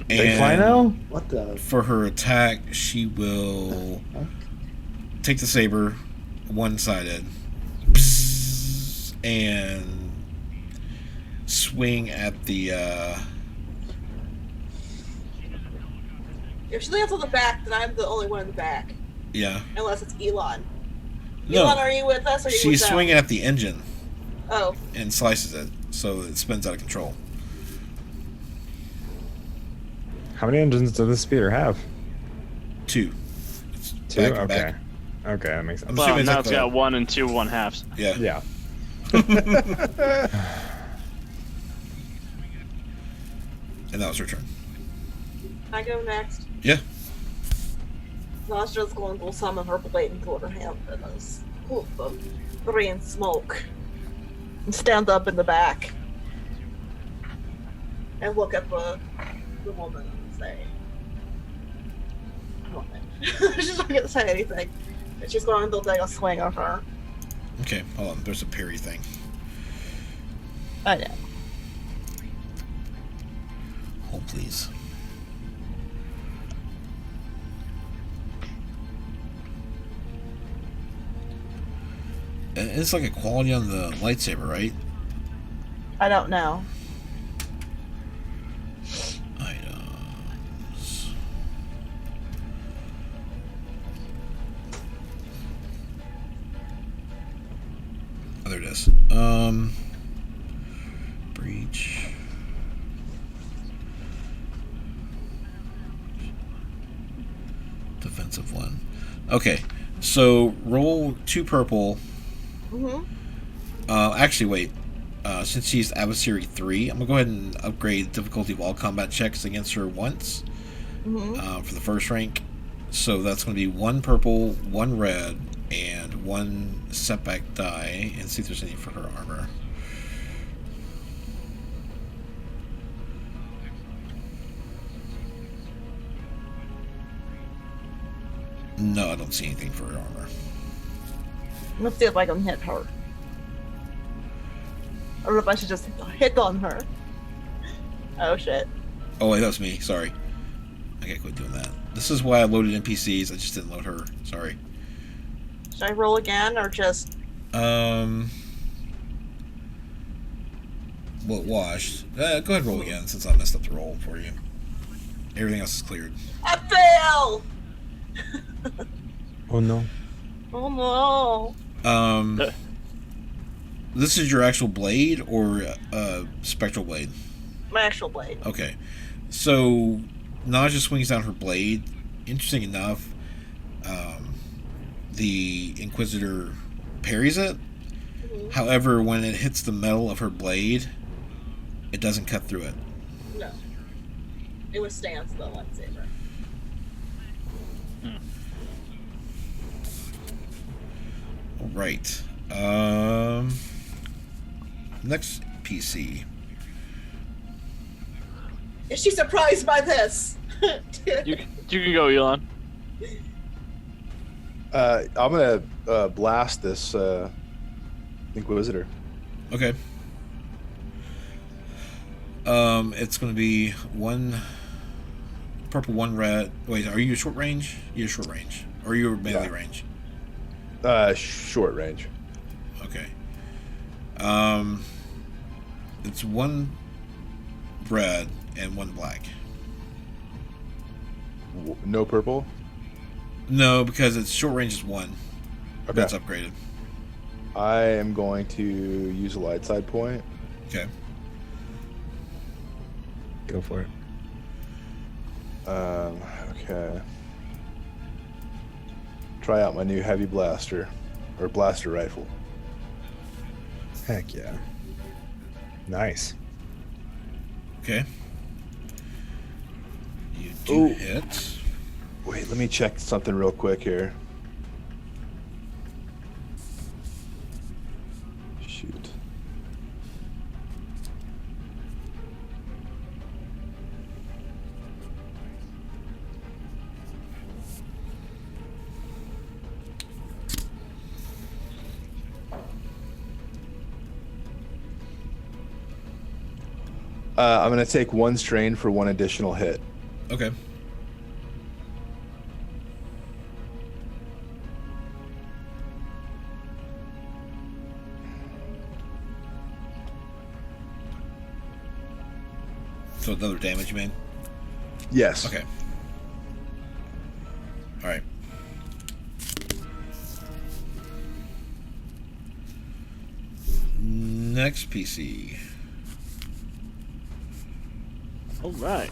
They fly now? What the? For her attack, she will take the saber, one-sided, and swing at the. If she lands on the back, then I'm the only one in the back. Yeah. Unless it's Elon. No. Elon, are you with us? Or are you She's with swinging at the engine Oh. and slices it, so it spins out of control. How many engines does this speeder have? 2. It's Two? back and Okay. back. Okay, that makes sense. I'm Well, assuming now it's it's like got 1 and 2 1/2s. Yeah. Yeah. And that was her turn. I go next. Yeah. Nostra's going to summon her blade and put her hand in this poof of green smoke. And stand up in the back. And look at the woman and say, woman. She's not going to say anything. And she's going to take a swing of her. Okay, hold on. There's a parry thing. I know. Hold, please. And it's like a quality on the lightsaber, right? I don't know. Items. Oh, there it is. Breach. Defensive one. Okay, so roll 2 purple. Mm-hmm. Actually, wait. Since she's adversary 3, I'm gonna go ahead and upgrade difficulty of all combat checks against her once for the first rank. So that's gonna be 1 purple, 1 red, and 1 setback die, and see if there's any for her armor. No, I don't see anything for her armor. Let's see if I can hit her. Or if I should just hit on her. Oh shit. Oh wait, that was me. Sorry. I gotta quit doing that. This is why I loaded NPCs. I just didn't load her. Sorry. Should I roll again or just... Well, it washed. Go ahead and roll again since I messed up the roll for you. Everything else is cleared. I fail! Oh no. Oh no. This is your actual blade or spectral blade? My actual blade. Okay. So, Naja swings down her blade. Interesting enough, the Inquisitor parries it. Mm-hmm. However, when it hits the metal of her blade, it doesn't cut through it. No. It withstands the lightsaber. All right. Next PC. Is she surprised by this? You can go, Elon. I'm gonna blast this Inquisitor. Okay. It's going to be 1 purple, 1 red. Wait, are you short range? You're short range. Or you're melee range? Short range. Okay. It's 1 red and 1 black. No purple. No, because it's short range is 1. Okay. That's upgraded. I am going to use a light side point. Okay. Go for it. Okay. Try out my new heavy blaster, or blaster rifle. Heck yeah. Nice. Okay. You do Ooh. hit. Wait, let me check something real quick here. Shoot. I'm going to take 1 strain for 1 additional hit. Okay. So another damage, you mean? Yes. Okay. All right. Next PC. All right.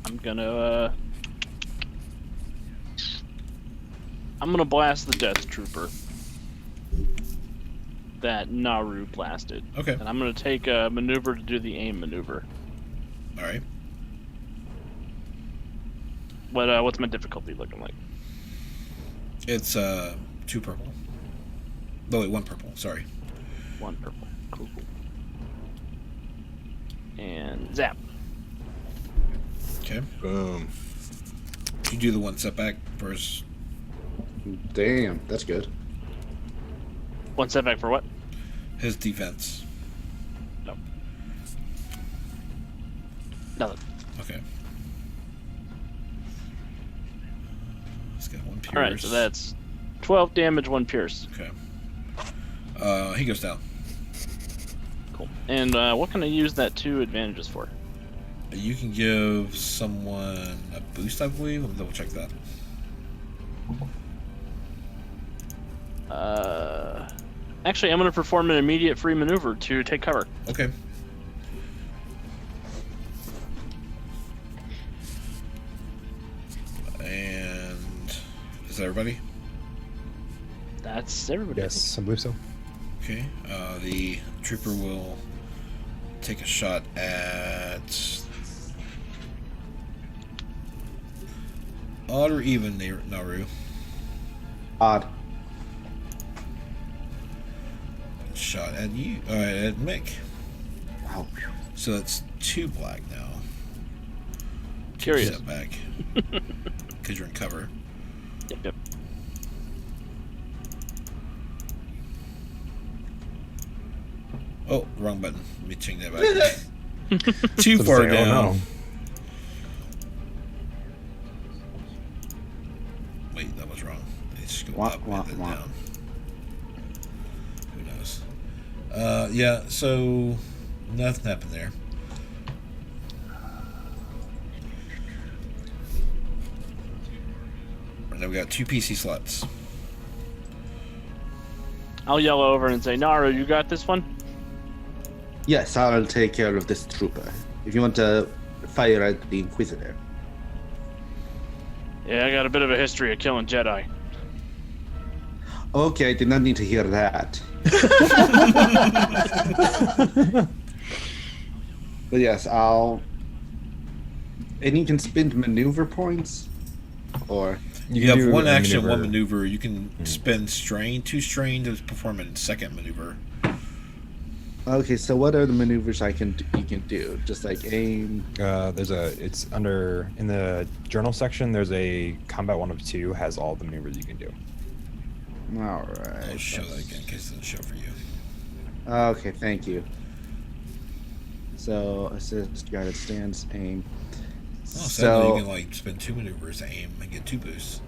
I'm gonna blast the Death Trooper that Naru blasted. Okay. And I'm gonna take a maneuver to do the aim maneuver. All right. What's my difficulty looking like? It's 2 purple. No, wait, 1 purple. Sorry. 1 purple. Cool. And zap. Okay. Boom. You do the 1 setback first. Damn, that's good. 1 setback for what? His defense. No. Nothing. Okay. He's got 1 pierce. Alright, so that's 12 damage, 1 pierce. Okay. He goes down. Cool. And what can I use that 2 advantages for? You can give someone a boost, I believe. Let me double check that. Actually, I'm going to perform an immediate free maneuver to take cover. Okay. And is that everybody? That's everybody. Yes, I believe so. Okay. The trooper will take a shot at odd or even Naru. Odd. Shot at you. At Mick. Wow. So that's 2 black now. Curious. Step back. Because you're in cover. Yep. Oh, wrong button. Let me change that back. Too So to far say, oh, down. no. Wait, that was wrong. It's just go Wah, up wah, and then wah. down. Who knows? Yeah, so nothing happened there. And then we got 2 PC slots. I'll yell over and say, Naru, you got this one? Yes, I'll take care of this trooper. If you want to fire at the Inquisitor. Yeah, I got a bit of a history of killing Jedi. Okay, I did not need to hear that. But yes, I'll. And you can spend maneuver points, or You have do 1 a action, maneuver. 1 maneuver. You can spend strain, 2 strain to perform a second maneuver. okay. So what are the maneuvers you can do? Just like aim. It's under, in the journal section, there's a combat 1 of 2, has all the maneuvers you can do. All right. I'll show that again in case it doesn't show for you. Okay, thank you. So assist, guided stance, aim. Oh, so you can like spend 2 maneuvers to aim and get 2 boosts.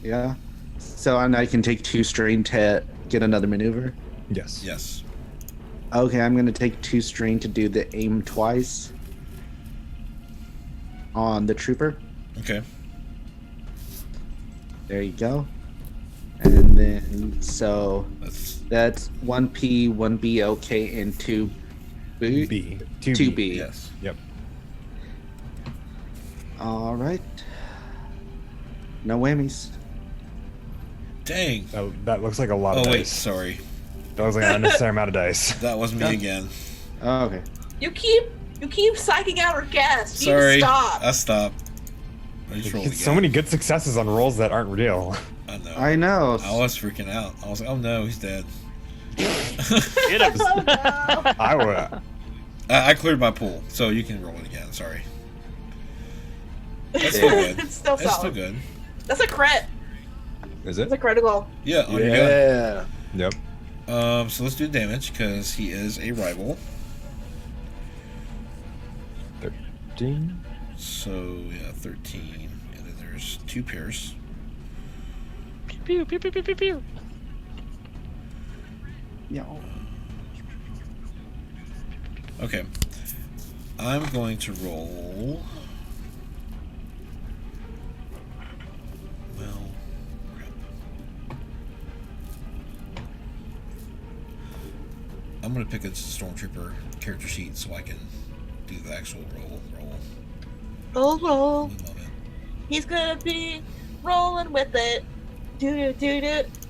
Yeah. So and I can take 2 strain to get another maneuver. Yes. Yes. Okay, I'm gonna take 2 strain to do the aim twice on the trooper. Okay. There you go. And then so That's that's 1P, 1B, okay, and 2 B. B. 2B. Yes. Yep. All right. No whammies. Dang. That looks like a lot of Oh, dice. wait, sorry. That was like an unnecessary amount of dice. That was me again. Oh, okay. You keep psyching out our guests. You Sorry. need to stop. I stopped. I just rolled again. So many good successes on rolls that aren't real. I know. I know. I was freaking out. I was like, oh no, he's dead. Get him. Oh, no. I would. I cleared my pool, so you can roll it again. Sorry. That's still good. It's still It's still solid. good. That's a crit. Is That's it? a critical. Yeah, on your gun. Yeah. Yep. So let's do damage because he is a rival. 13. So yeah, 13, and then there's 2 pierce. Pew, pew, pew, pew, pew, pew. Yeah. Okay, I'm going to roll. Well, crap. I'm gonna pick a stormtrooper character sheet so I can do the actual roll. Roll. One moment. He's gonna be rolling with it. Do.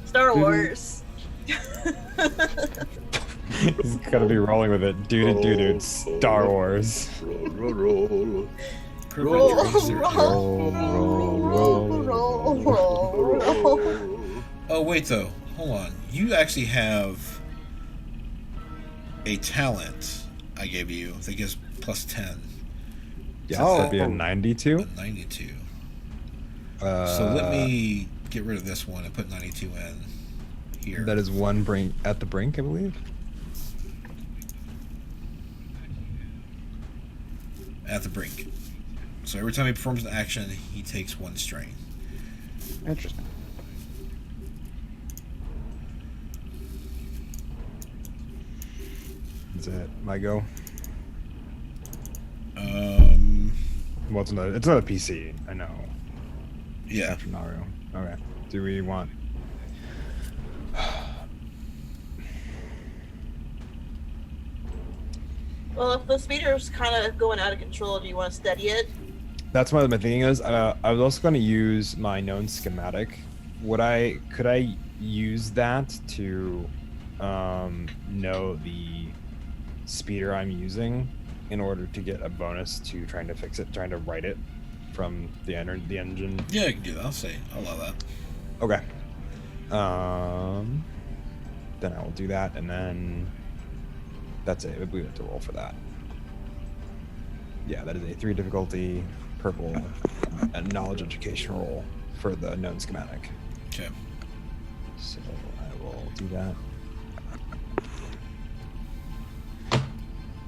Star Wars. He's gotta be rolling with it. Dude. Star Wars. Roll. Roll, roll. Oh wait, though. Hold on. You actually have a talent I gave you that gives plus 10. Yeah, Oh. that'd be a 92. A 92. So let me get rid of this one and put 92 in here. That is one brink at the brink, I believe. At the brink. So every time he performs an action, he takes 1 strain. Interesting. Is it my go? Well, it's another PC. I know. Yeah. After Naru. Okay. Do we want? Well, if the speeder's kind of going out of control, do you want to steady it? That's what my thinking is. I was also going to use my known schematic. Could I use that to know the speeder I'm using in order to get a bonus to trying to fix it, trying to write it from the engine? Yeah, I can do that. I'll allow that. Okay. Then I will do that, and then that's it. We have to roll for that. Yeah, that is a 3 difficulty purple and knowledge education roll for the known schematic. Okay. So I will do that.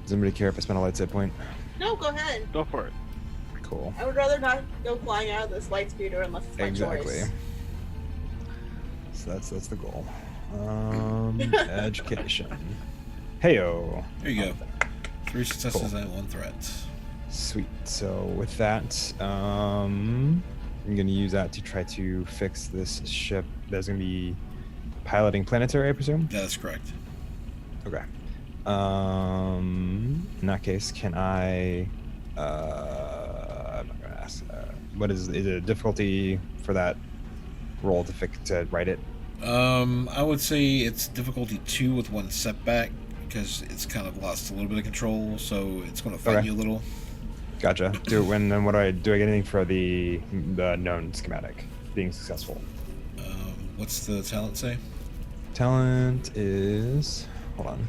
Does anybody care if I spend a light save point? No, go ahead. Go for it. Cool. I would rather not go flying out of this light speeder unless it's my Exactly. choice. So that's the goal. Education. Heyo. There you go. 3 successes and 1 threat. Sweet. So with that, I'm gonna use that to try to fix this ship. There's gonna be piloting planetary, I presume. Yeah, that's correct. Okay. In that case, can I? I'm not gonna ask. What is it a difficulty for that roll to write it? I would say it's difficulty 2 with 1 setback because it's kind of lost a little bit of control, so it's going to fight Okay. you a little. Gotcha. And then what do I get anything for the known schematic being successful? What's the talent say? Talent is hold on.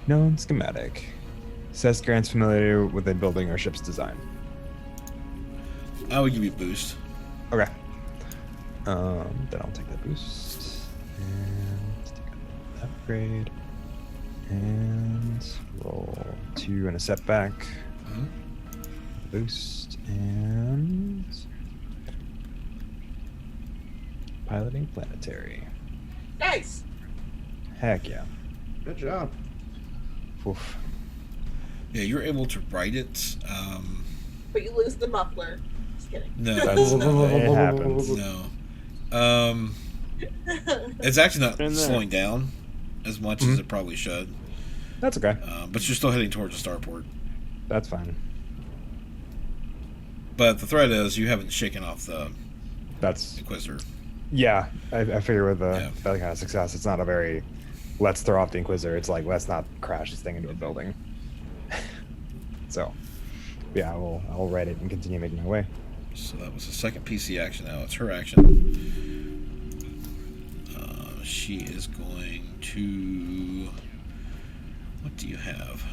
Known schematic. Says grants familiar with a building or ship's design. I would give you a boost. Okay. Then I'll take that boost and take an upgrade and roll 2 and a setback. Mhm. Boost and piloting planetary. Nice. Heck yeah. Good job. Oof. Yeah, you're able to write it. But you lose the muffler. Just kidding. No, That's, it happens. no. It's actually not In there. slowing down as much as it probably should. That's okay. But you're still heading towards the starport. That's fine. But the threat is you haven't shaken off the That's Inquisitor. yeah. I figure with Yeah. that kind of success, it's not a very let's throw off the Inquisitor. It's like let's not crash this thing into a building. So yeah, I'll write it and continue making my way. So that was the second PC action. Now it's her action. She is going to. What do you have?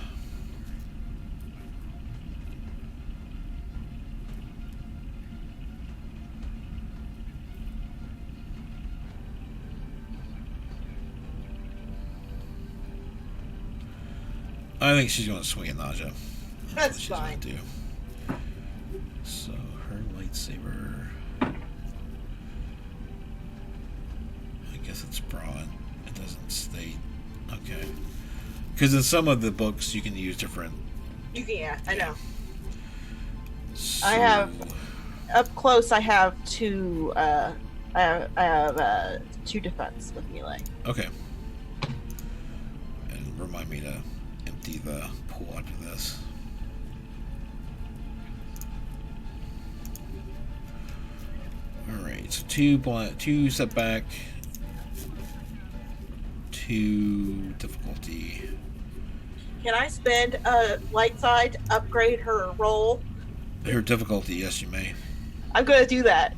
I think she's going to swing at Naja. That's she's fine. Going to do. So her lightsaber. I guess it's broad. It doesn't state. Okay. Because in some of the books you can use different. You can, yeah, I know. So, I have up close. I have two. I have 2 defense with melee. Okay. And remind me to empty the pool after this. Alright, so 2 setback, 2 difficulty. Can I spend a light side to upgrade her roll? Her difficulty, yes, you may. I'm gonna do that.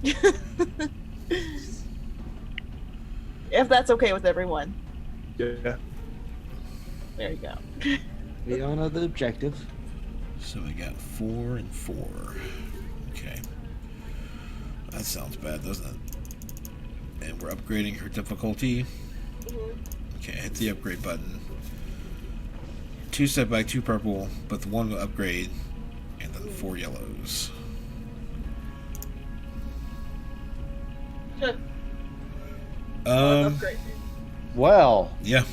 If that's okay with everyone. Yeah. There you go. We all know the objective. So we got 4 and 4. Okay. That sounds bad, doesn't it? And we're upgrading her difficulty. Mhm. Okay, hit the upgrade button. 2 setback, 2 purple, but the 1 will upgrade, and then 4 yellows. Good. Upgrade. Well, Yeah.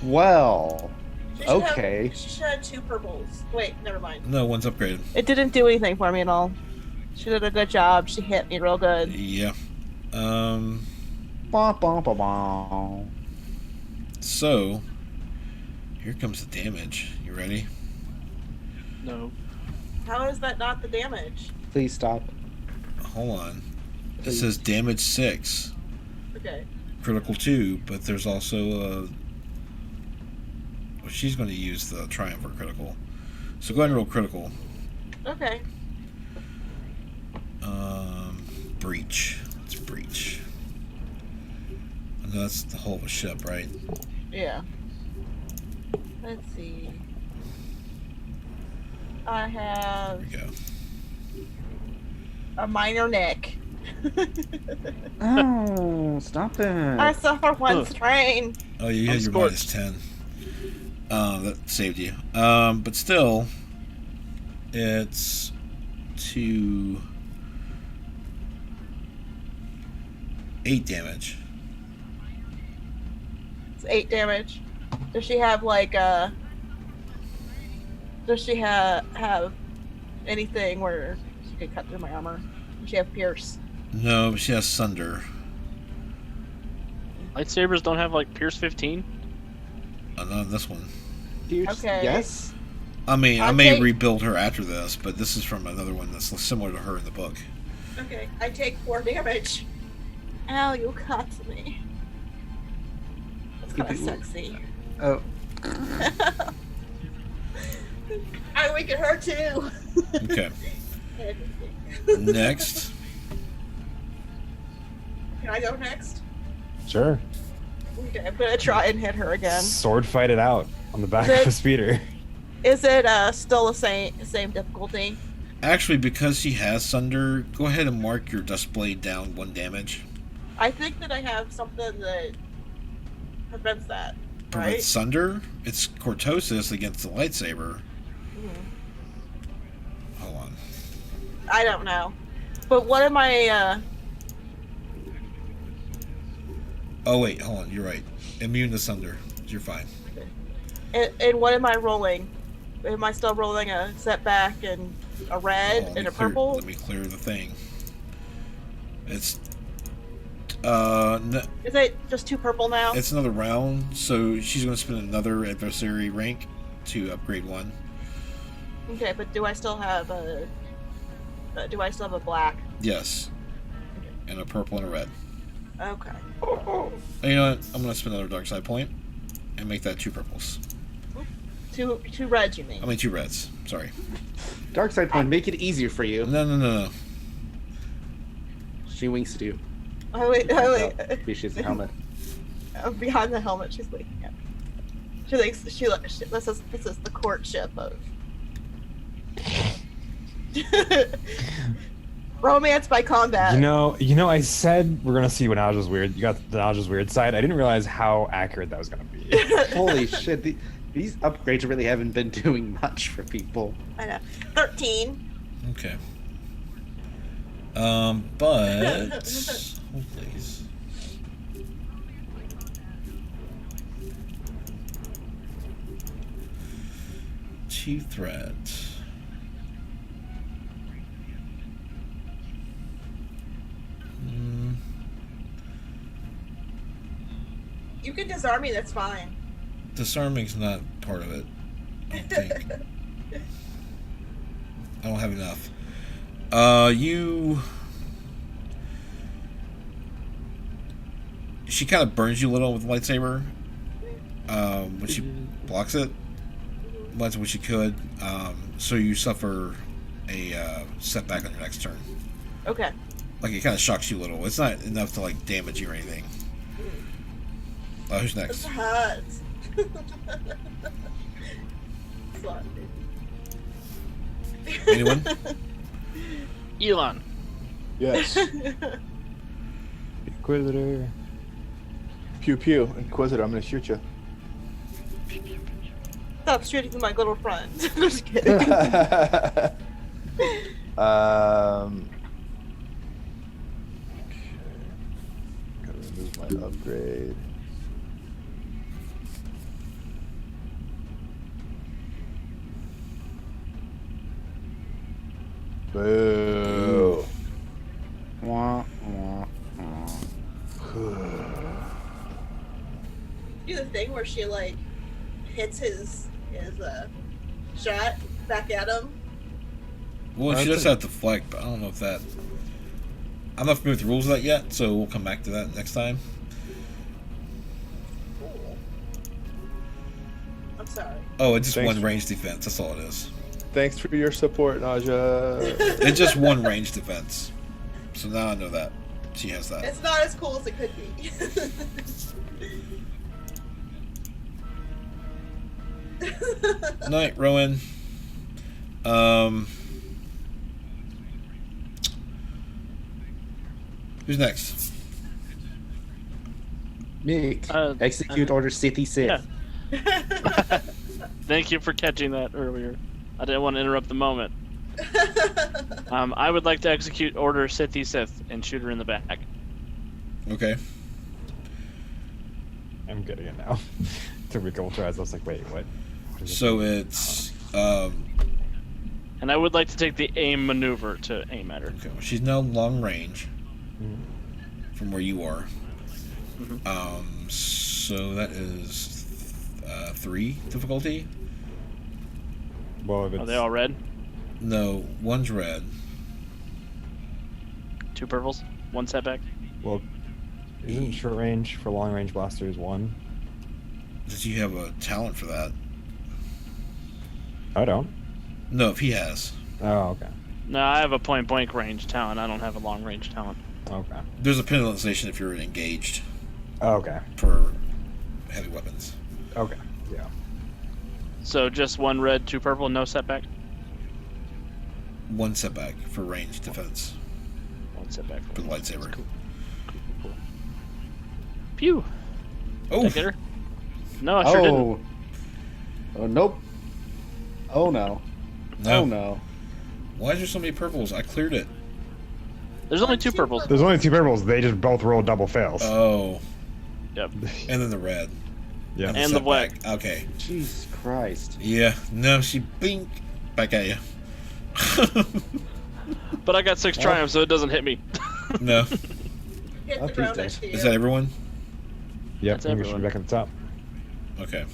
well. She should Okay. She should have 2 purples. Wait, never mind. No, 1's upgraded. It didn't do anything for me at all. She did a good job. She hit me real good. Yeah. Bah, bah, bah, bah. So, here comes the damage. You ready? No. How is that not the damage? Please stop. Hold on. It says damage 6, Okay. critical 2, but there's also well, she's going to use the triumph for critical. So go ahead and roll critical. Okay. Breach. Let's breach. I know that's the hull of a ship, right? Yeah. Let's see. I have There we go. a minor nick. Oh, stop it. I suffer 1 strain. Oh, you had I'm your minus scorched. 10. That saved you. But still, it's 8 damage. It's 8 damage. Does she have like Does she have anything where she could cut through my armor? Does she have pierce? No, she has Sunder. Lightsabers don't have like Pierce 15? Not on this one. Okay. Yes? I mean, I I'll may take- rebuild her after this, but this is from another one that's similar to her in the book. Okay, I take 4 damage. Ow, you cut me. That's kind of sexy. Oh. I weaken her too. Okay. Next. Can I go next? Sure. Okay, I'm gonna try and hit her again. Sword fight it out on the back Is of it- a speeder. Is it still the same difficulty? Actually, because she has Sunder, go ahead and mark your dust blade down 1 damage. I think that I have something that prevents that. Prevent Right? Sunder? It's cortosis against the lightsaber. Mhm. Hold on. I don't know. But what am I? Oh, wait, hold on. You're right. Immune to Sunder. You're fine. And what am I rolling? Am I still rolling a setback and a red Hold on, and a let me clear- purple? Let me clear the thing. It's Is it just 2 purple now? it's another round, so she's going to spend another adversary rank to upgrade one. Okay, but do I still have a black? Yes. And a purple and a red. Okay. And you know what? I'm gonna spend another dark side point and make that 2 purples. Two reds, you mean? I mean 2 reds. Sorry. Dark side point, make it easier for you. No. She winks at you. Oh wait. She's the helmet. Behind the helmet, she's looking at me. She thinks this is the courtship of romance by combat. You know, I said we're gonna see when Alja's weird. You got the Alja's weird side. I didn't realize how accurate that was gonna be. Holy shit! These upgrades really haven't been doing much for people. I know. 13. Okay. But hold please. Chief threat. You can disarm me. That's fine. Disarming's not part of it. I don't think. I don't have enough. She kind of burns you a little with the lightsaber. When she blocks it, once when she could. So you suffer a setback on your next turn. Okay. Like it kind of shocks you a little. It's not enough to like damage you or anything. Who's next? It's hot. Anyone? Elon. Yes. Inquisitor. Pew pew. Inquisitor, I'm gonna shoot you. Stop shooting my little friend. I'm just kidding. Okay. Gotta remove my upgrade. Boo. Wah, wah, wah. Do the thing where she like hits his shot back at him. Well, she does have to deflect, but I don't know if that. I'm not familiar with the rules of that yet, so we'll come back to that next time. Cool. I'm sorry. Oh, it's just Thanks. one range defense. That's all it is. Thanks for your support, Naja. It's just one range defense. So now I know that she has that. It's not as cool as it could be. Night, Rowan. Who's next? Mick. Execute order City Sith. Yeah. Thank you for catching that earlier. I didn't want to interrupt the moment. I would like to execute Order Sithy Sith and shoot her in the back. Okay. I'm getting it now. Took me a couple tries. I was like, wait, what? What is it? So it's And I would like to take the aim maneuver to aim at her. okay. Well, she's now long range Mhm. from where you are. Mhm. So that is 3 difficulty. Well, if it's Are they all red? No, one's red. 2 purples? 1 setback? well, isn't short range for long range blasters 1? Does he have a talent for that? I don't. No, if he has. Oh, okay. No, I have a point blank range talent. I don't have a long range talent. Okay. There's a penalization if you're engaged Okay. for heavy weapons. Okay. Yeah. So just 1 red, 2 purple, no setback? 1 setback for range defense 1 setback. for the lightsaber. Cool. Pew! Oh, Did I get her? No, I sure didn't. Oh. Oh, nope. Oh, no. no. Oh, no. Why is there so many purples? I cleared it. There's only 2 purples. There's only 2 purples. They just both roll double fails. Oh, Yep. and then the red. yeah. And And the black. setback. Okay. Jesus Christ. Yeah. No, she blink back at you. But I got 6 triumphs, so it doesn't hit me. No. Hit Oh, the ground please next to you. Is that everyone? Yep. That's I think we should everyone. be back at the top. Okay.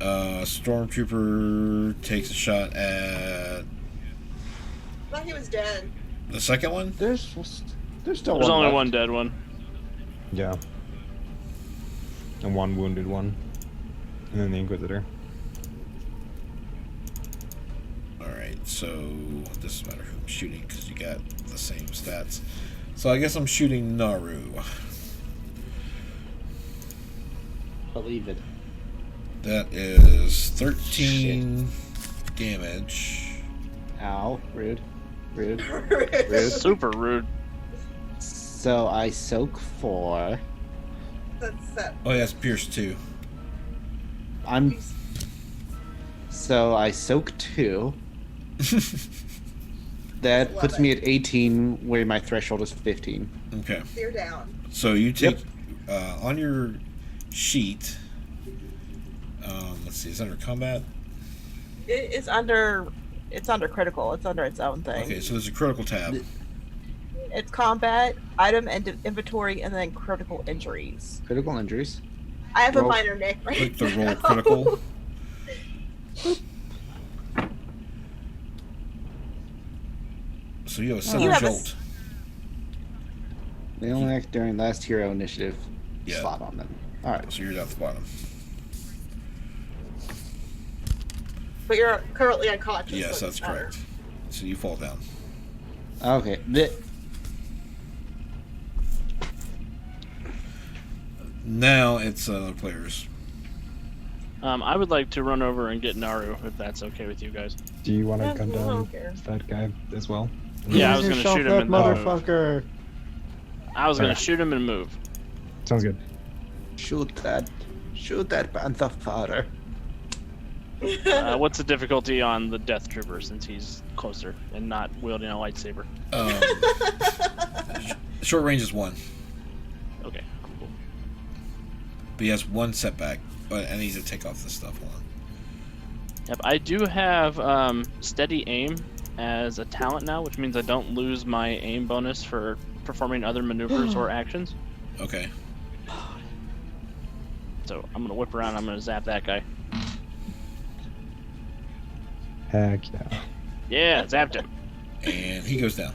Stormtrooper takes a shot at I thought he was dead. the second one. There's still There's one only left. one dead one. Yeah. And one wounded one. And then the Inquisitor. Alright, so it doesn't matter who I'm shooting because you got the same stats. So I guess I'm shooting Naru. Believe it. That is 13 damage. Ow, rude. Rude. Super rude. So I soak 4. That's that. Oh, yeah, it's Pierce 2. So I soak 2. That puts me at 18, where my threshold is 15. Okay. You're down. So you take on your sheet. Let's see, is it under combat? It's under critical. It's under its own thing. Okay, so there's a critical tab. It's combat, item and inventory, and then critical injuries. Critical injuries. I have a Roll. minor nick right Click the now. roll critical. So you have a sudden You have a jolt. They only act during last hero initiative Yeah. slot on them. Alright. So you're down at the bottom. But you're currently unconscious. Yes, so it that's doesn't matter. correct. So you fall down. Okay. Now it's other players. I would like to run over and get Naru, if that's okay with you guys. Do you want to Yeah, gun I down don't care. that guy as well? Yeah, I was gonna shoot him and then move. motherfucker. I was gonna Okay. shoot him and move. Sounds good. Shoot that panther father. What's the difficulty on the Death Trooper since he's closer and not wielding a lightsaber? Short range is 1, Okay, cool. but he has 1 setback. But I need to take off this stuff. Hold on. Yep, I do have steady aim as a talent now, which means I don't lose my aim bonus for performing other maneuvers or actions. Okay. So I'm gonna whip around. I'm gonna zap that guy. Heck yeah. Yeah, zapped him. And he goes down.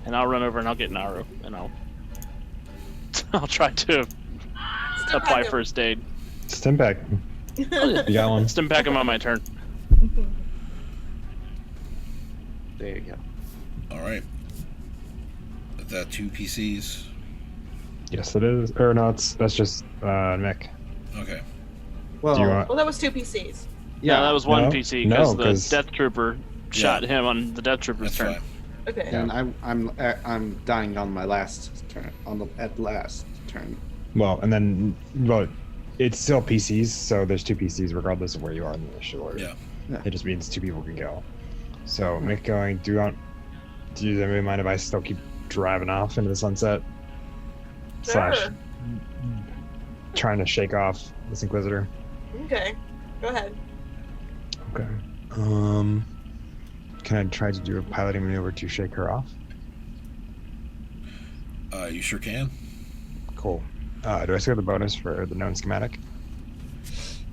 And I'll run over and I'll get Naru and I'll try to apply first aid. Stim pack. You got one. Stim pack him on my turn. There you go. Alright. Is that 2 PCs? Yes, it is. Or no, that's just Nick. Okay. Well, Do you want? Well, that was 2 PCs. Yeah, that was one No, PC no, because 'cause- the Death Trooper shot him on the Death Trooper's That's turn. fine. Okay. and I'm dying on my last turn. At last turn. Well, it's still PCs, so there's 2 PCs regardless of where you are in the initial order. Yeah. It just means 2 people can go. So Nick going. Do anybody mind if I still keep driving off into the sunset? Sure. Slash trying to shake off this Inquisitor. Okay. Go ahead. Okay. Can I try to do a piloting maneuver to shake her off? You sure can. Cool. Do I still get the bonus for the known schematic?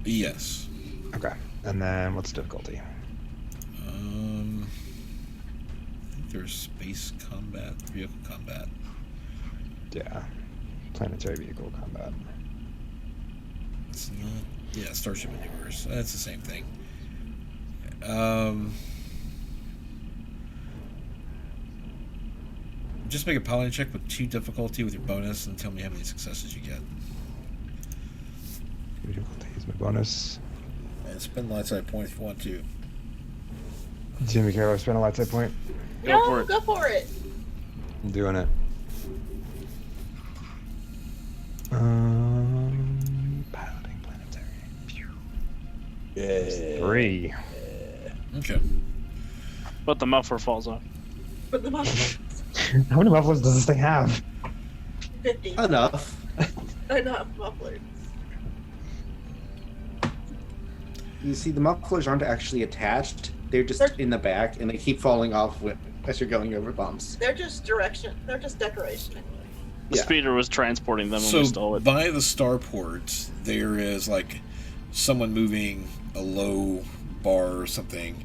Yes. Okay. And then what's the difficulty? I think there's space combat, vehicle combat. Yeah. Planetary vehicle combat. It's not. Yeah, starship maneuvers. That's the same thing. Just make a piloting check with 2 difficulty with your bonus, and tell me how many successes you get. Difficulty is my bonus. And spend light side point if you want to. Jimmy Carroll, spend a light side point. Go for it. Go for it. I'm doing it. Piloting planetary. Phew. Yeah. 3. Okay. But the muffler falls off. Put them on How many mufflers does this thing have? 50. Enough. Enough mufflers. You see, the mufflers aren't actually attached. They're just They're- in the back, and they keep falling off as you're going over bumps. They're just direction. They're just decoration. The Yeah. speeder was transporting them when So we stole it. by the starport, there is like someone moving a low bar or something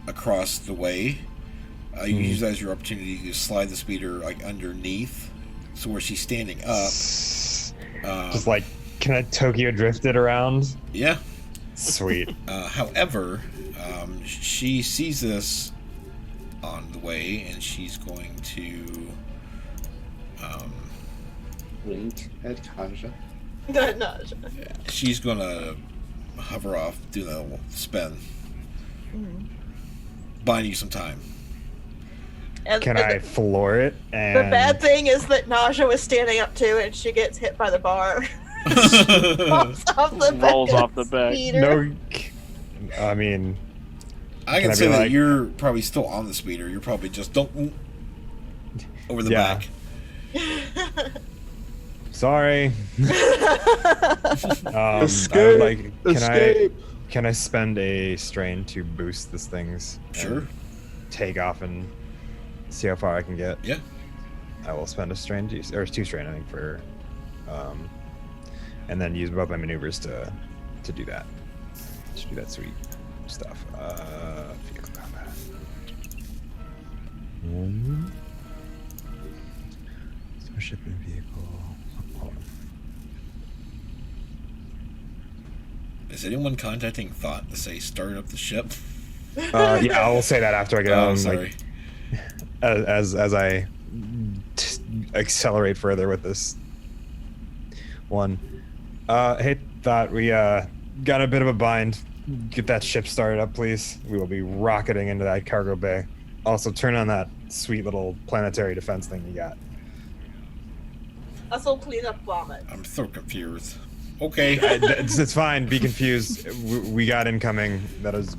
across the way. You use that as your opportunity to slide the speeder like underneath, so where she's standing up. Just like, can I Tokyo drift it around? Yeah. Sweet. However, she sees this on the way, and she's going to Wink at Kaja. No. she's going to hover off, do that little spin, buying you some time. And Can I floor it? And The bad thing is that Naja was standing up too, and she gets hit by the bar. Rolls off the back. Rolls off the back. Speeder. No, I mean, I Can can I say be that like- you're probably still on the speeder. You're probably just don't over the Yeah. back. sorry. I Escape! would like, Escape! can I spend a strain to boost this thing's Sure. and take off and see how far I can get? Yeah. I will spend a strain or 2 strain, I think, for and then use both my maneuvers to do that. To do that sweet stuff. Vehicle combat. Starship and vehicle. Hold Is anyone contacting Thought to say start up the ship? on. Yeah, I will say that after I get Oh, on. sorry. Like, as I accelerate further with this one. Hey, Thought, we got a bit of a bind. Get that ship started up, please. We will be rocketing into that cargo bay. Also, turn on that sweet little planetary defense thing you got. Also, clean up vomit. I'm so confused. Okay. It's fine. Be confused. We got incoming. That is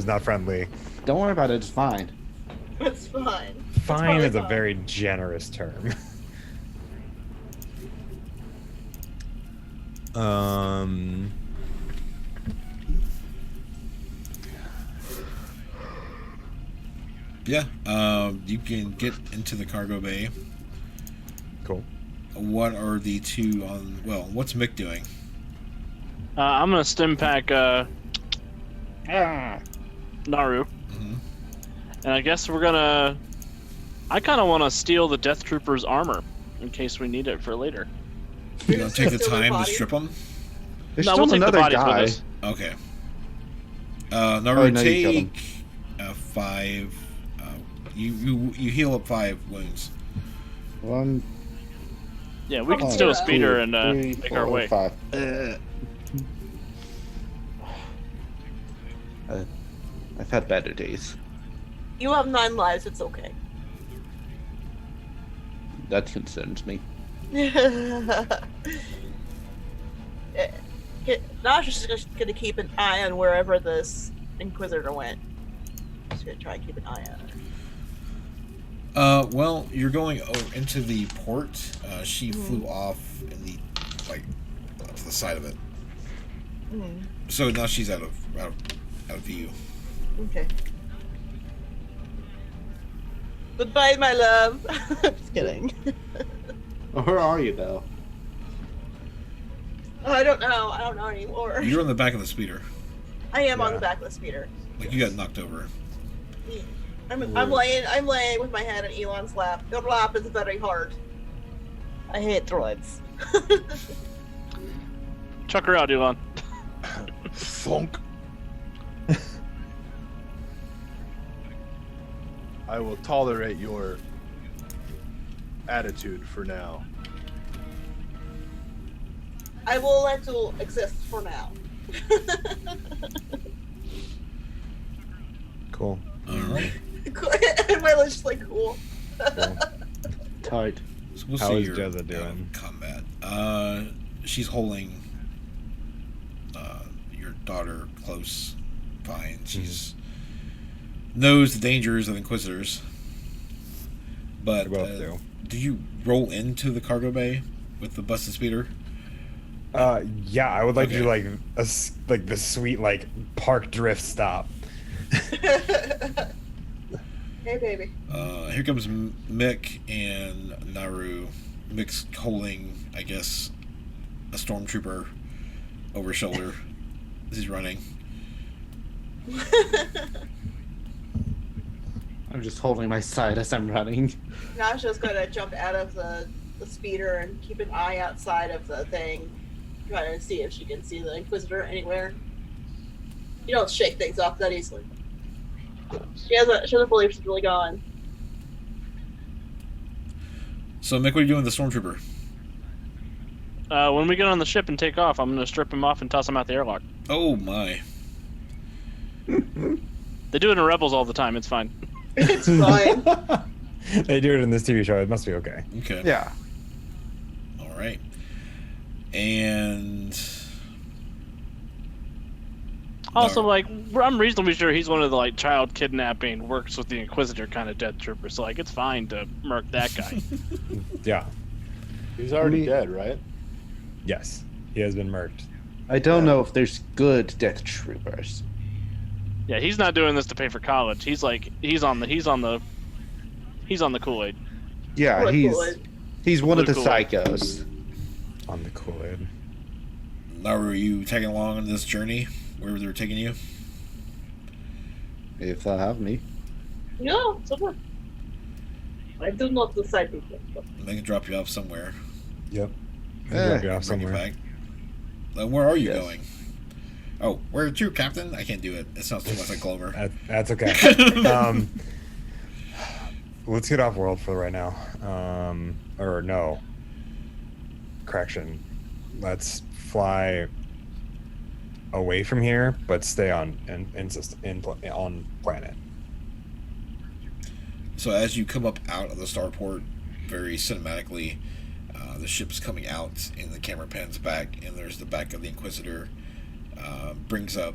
not friendly. Don't worry about it. It's fine. It's fine. Fine totally is a fine. very generous term. Yeah. You can get into the cargo bay. Cool. What are the two on? Well, what's Mick doing? I'm gonna stim pack Naru, Mhm. and I guess we're gonna. I kind of want to steal the Death Trooper's armor in case we need it for later. You gonna take the Steal their time to body? strip them? There's No, still we'll take the another bodies with guy. us. Okay. Oh, Naru, no, you killed him. take 5. You heal up 5 wounds. 1, Yeah, we can Oh, steal a yeah. speeder and 3, make 4, our way. 5. I've had better days. You have 9 lives. It's okay. That concerns me. Naja's just gonna keep an eye on wherever this Inquisitor went. Just gonna try and keep an eye on her. Well, you're going into the port. She flew off in the up to the side of it. So now she's out of view. Okay. Goodbye, my love. Just kidding. Where are you, though? Oh, I don't know. I don't know anymore. You're on the back of the speeder. I am on Yeah. the back of the speeder. Like you got knocked over. I'm laying with my head in Elon's lap. Your lap is very hard. I hate droids. Chuck her out, Elon. Thunk. I will tolerate your attitude for now. I will let you exist for now. Cool. All right. And Milo's just like, cool. Cool. Tight. So we'll How see is your Jezza doing? combat. She's holding your daughter close, fine. She's knows the dangers of Inquisitors. But We both do. do you roll into the cargo bay with the busted speeder? Yeah, I would like to do Okay. like the sweet like park drift stop. Hey, baby. Here comes Mick and Naru. Mick's holding, I guess, a stormtrooper over his shoulder as he's running. I'm just holding my side as I'm running. Naja's gonna jump out of the speeder and keep an eye outside of the thing, trying to see if she can see the Inquisitor anywhere. You don't shake things off that easily. She doesn't believe she's really gone. So, Mick, what are you doing with the Stormtrooper? When we get on the ship and take off, I'm gonna strip him off and toss him out the airlock. Oh, my. They do it in Rebels all the time. It's fine. It's fine. They do it in this TV show. It must be okay. Okay. Yeah. All right. And... Also, No. like, I'm reasonably sure he's one of the, like, child kidnapping, works with the Inquisitor kind of death trooper, so, like, it's fine to murk that guy. Yeah. He's already Me- dead, right? Yes. He has been murked. I don't know if there's good death troopers. Yeah, he's not doing this to pay for college. He's like, he's on the Kool-Aid. Yeah, What he's one of the Blue Kool-Aid. psychos. On the Kool-Aid. Naru, are you tagging along on this journey, wherever they're taking you? If they'll have me. No, it's okay. I do not decide people. They can drop you off somewhere. Yep. Eh, Drop you off Bring you somewhere. back. Where are you Yes. going? Oh, where to, Captain? I can't do it. It sounds too much like Glover. That's okay. Let's get off world for right now. Or no. Correction. Let's fly away from here, but stay on on planet. So as you come up out of the starport, very cinematically, the ship's coming out, and the camera pans back, and there's the back of the Inquisitor. Brings up,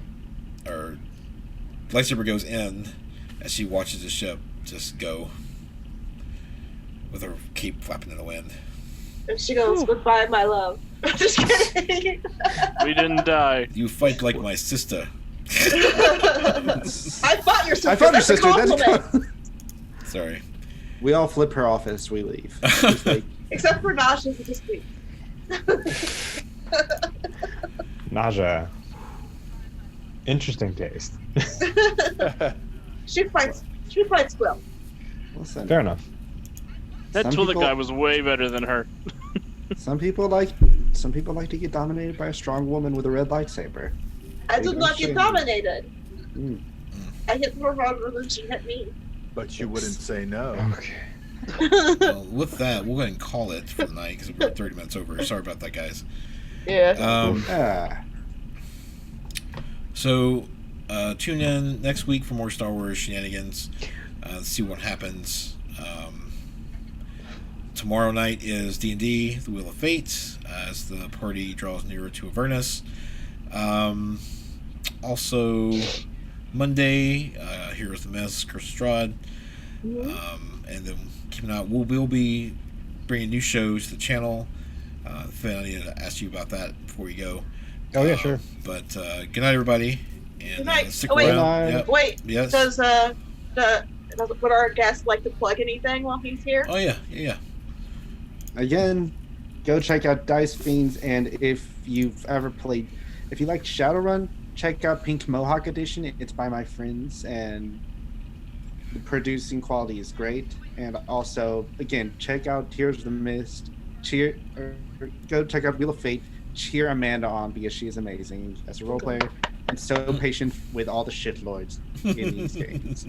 or lightsaber goes in as she watches the ship just go with her cape flapping in the wind. And she goes, "Goodbye, my love." Just kidding. We didn't die. You fight like my sister. I fought your sister. I found your That's a sister. That's compliment. Sorry. We all flip her off as we leave. Just like, Except for Naja, who just leaves. Naja. Interesting taste. She fights well. listen, Fair enough. That Some Twi'lek people- guy was way better than her. some people like to get dominated by a strong woman with a red lightsaber. I did not get dominated. Mm. I hit her harder than she hit me. But you wouldn't say no. Okay. Well, with that, we'll go ahead and call it for the night because we're 30 minutes over. Sorry about that, guys. Yeah. Ah, So, tune in next week for more Star Wars shenanigans. See what happens. Tomorrow night is D&D, The Wheel of Fate, as the party draws nearer to Avernus. Also, Monday, Heroes of the Mist, Curse of Strahd. And then keeping out, we'll be bringing new shows to the channel. Finn, I need to ask you about that before you go. Oh yeah, sure. But good night, everybody. And Good night. stick Oh, wait. around. Good Yep. Wait, Yes. would our guest like to plug anything while he's here? Oh yeah, yeah. again, go check out Dice Fiends, and if you like Shadowrun, check out Pink Mohawk Edition. It's by my friends, and the producing quality is great. And also, again, check out Tears of the Mist. Go check out Wheel of Fate. Cheer Amanda on because she is amazing as a role player and so patient with all the shitlords in these games.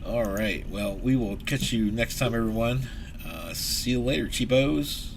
All right. Well, we will catch you next time, everyone. See you later, cheapos.